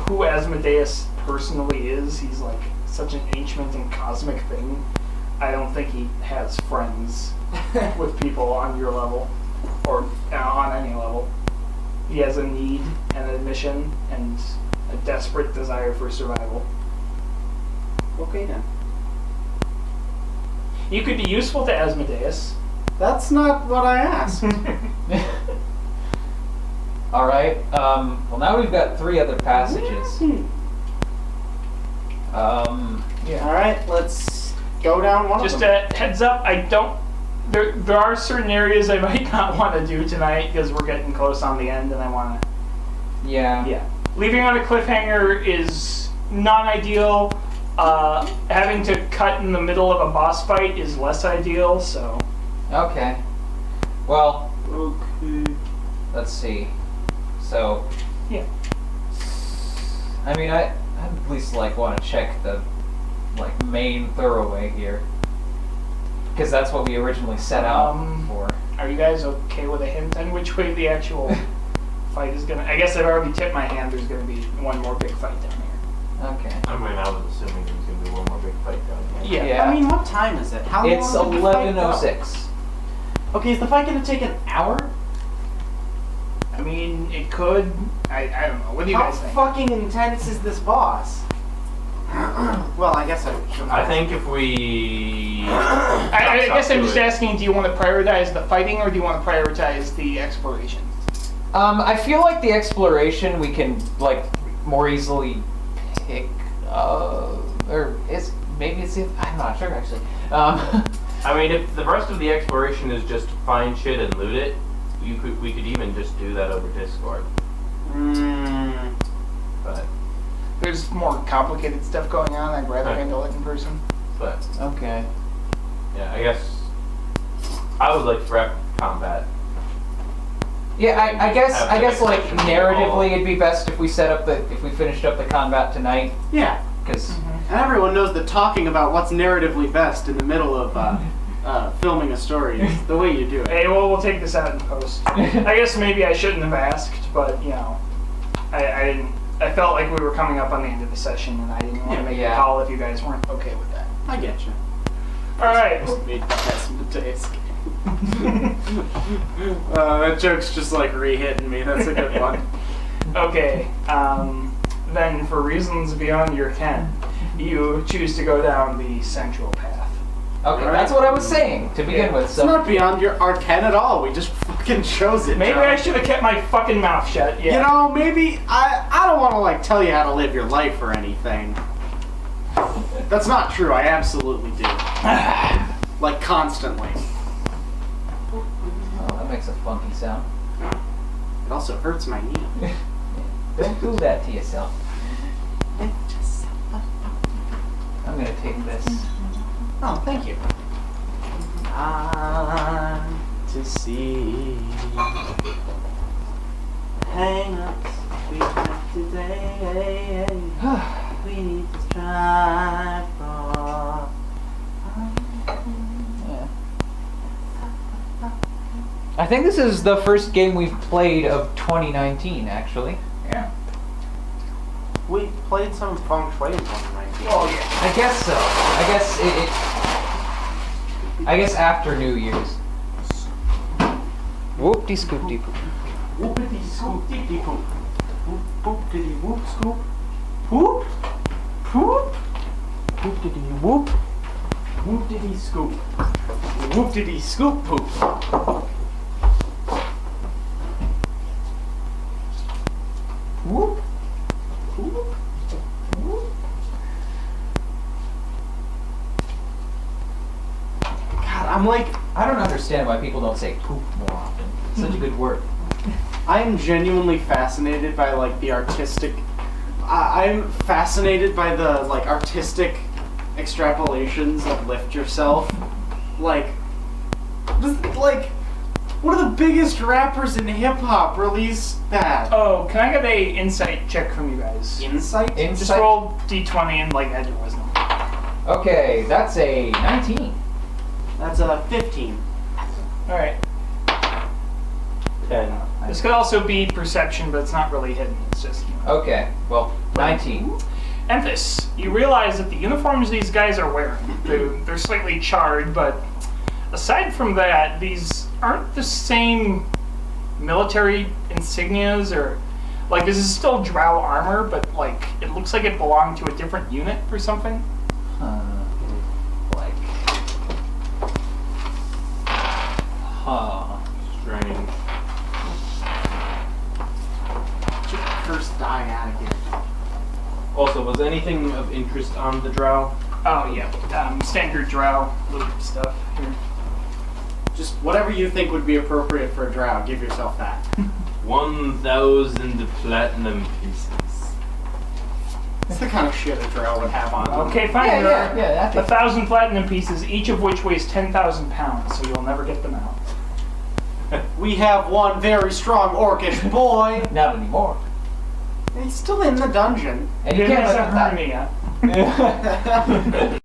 who Asmodeus personally is, he's like such an ancient and cosmic thing. I don't think he has friends with people on your level. or on any level. He has a need and a mission and a desperate desire for survival. Okay then. You could be useful to Asmodeus. That's not what I asked. All right. Well, now we've got 3 other passages. Yeah. All right, let's go down one Just of them. a heads up, I don't. There are certain areas I might not want to do tonight because we're getting close on the end, and I want to. Yeah. Yeah. Leaving on a cliffhanger is not ideal. Having to cut in the middle of a boss fight is less ideal. So. Okay. Well, Okay. let's see. So. Yeah. I mean, I at least like want to check the main thoroughway here, because that's what we originally set out for. Are you guys okay with a hint on which way the actual fight is gonna? I guess I've already tipped my hand. There's gonna be one more big fight down here. Okay. I mean, I was assuming there was going to be one more big fight down here. Yeah. I mean, what time is it? How It's long did the fight go? 11:06. Okay, is the fight gonna take an hour? I mean, it could. I don't know. What do you How guys think? fucking intense is this boss? Well, I guess I should. I think if we... I guess I'm just asking, do you want to prioritize the fighting or do you want to prioritize the exploration? I feel like the exploration we can more easily pick. Or is maybe it's I'm not sure actually. I mean, if the rest of the exploration is just find shit and loot it, we could even just do that over Discord. But There's more complicated stuff going on. I'd rather Right. handle it in person. Okay. yeah, I guess I would like to wrap combat. Yeah, I guess Have the like section be all- narratively it'd be best if we finished up the combat tonight, Yeah, because and everyone knows that talking about what's narratively best in the middle of filming a story is the way you do it. Hey, well, we'll take this out in post. I guess maybe I shouldn't have asked, but I didn't. I felt like we were coming up on the end of the session, and I didn't want to make Yeah. a call if you guys weren't okay with that. I get you. All right. Made the best Mateus game. That joke's just re-hitting me. That's a good one. Okay. Then, for reasons beyond your ken, you choose to go down the central path. okay, Alright. that's what I was saying to begin with. It's So not beyond our ken at all. We just fucking chose it. Maybe John. I should have kept my fucking mouth shut. Yeah. You know, maybe I don't want to tell you how to live your life or anything. That's not true. I absolutely do. Constantly. oh, that makes a funky sound. It also hurts my knee. Don't do that to yourself. I'm gonna take this. Oh, thank you. To see. Hang ups we have today. We need to strive for. Yeah. I think this is the first game we've played of 2019, actually. Yeah. We played some feng shui in 2019. Oh yeah. I guess so. I guess after New Year's. Whoop-de scoop-de poop. Whoopity scoop dee dee poop. Whoop boop diddy whoop scoop. Whoop. Whoop. Whoop diddy whoop. Whoop diddy scoop. Whoop diddy scoop poop. Whoop. Whoop. Whoop. God, I don't understand why people don't say poop more often. It's such a good word. I am genuinely fascinated by the artistic. I'm fascinated by the artistic extrapolations of Lift Yourself. One of the biggest rappers in hip hop released that. Oh, can I get a insight check from you guys? Insight? Just roll d20 and add your wisdom. Okay, that's a 19. That's a 15. All right. 10. This could also be perception, but it's not really hidden. It's just. Okay, well, 19. Emphas, you realize that the uniforms these guys are wearing, they're slightly charred, but aside from that, these aren't the same military insignias or like this is still Drow armor, but like it looks like it belonged to a different unit or something. Like, Strange. First die out of here. Also, was anything of interest on the Drow? oh yeah, standard Drow loot stuff here. Just whatever you think would be appropriate for a drow, give yourself that. 1,000 platinum pieces. That's the kind of shit a drow would have on them. Okay, fine. Yeah, there yeah, are yeah, I think- 1,000 platinum pieces, each of which weighs 10,000 pounds, so you'll never get them out. We have one very strong orcish boy. Not anymore. He's still in the dungeon. And you It can't is let a them hernia. die.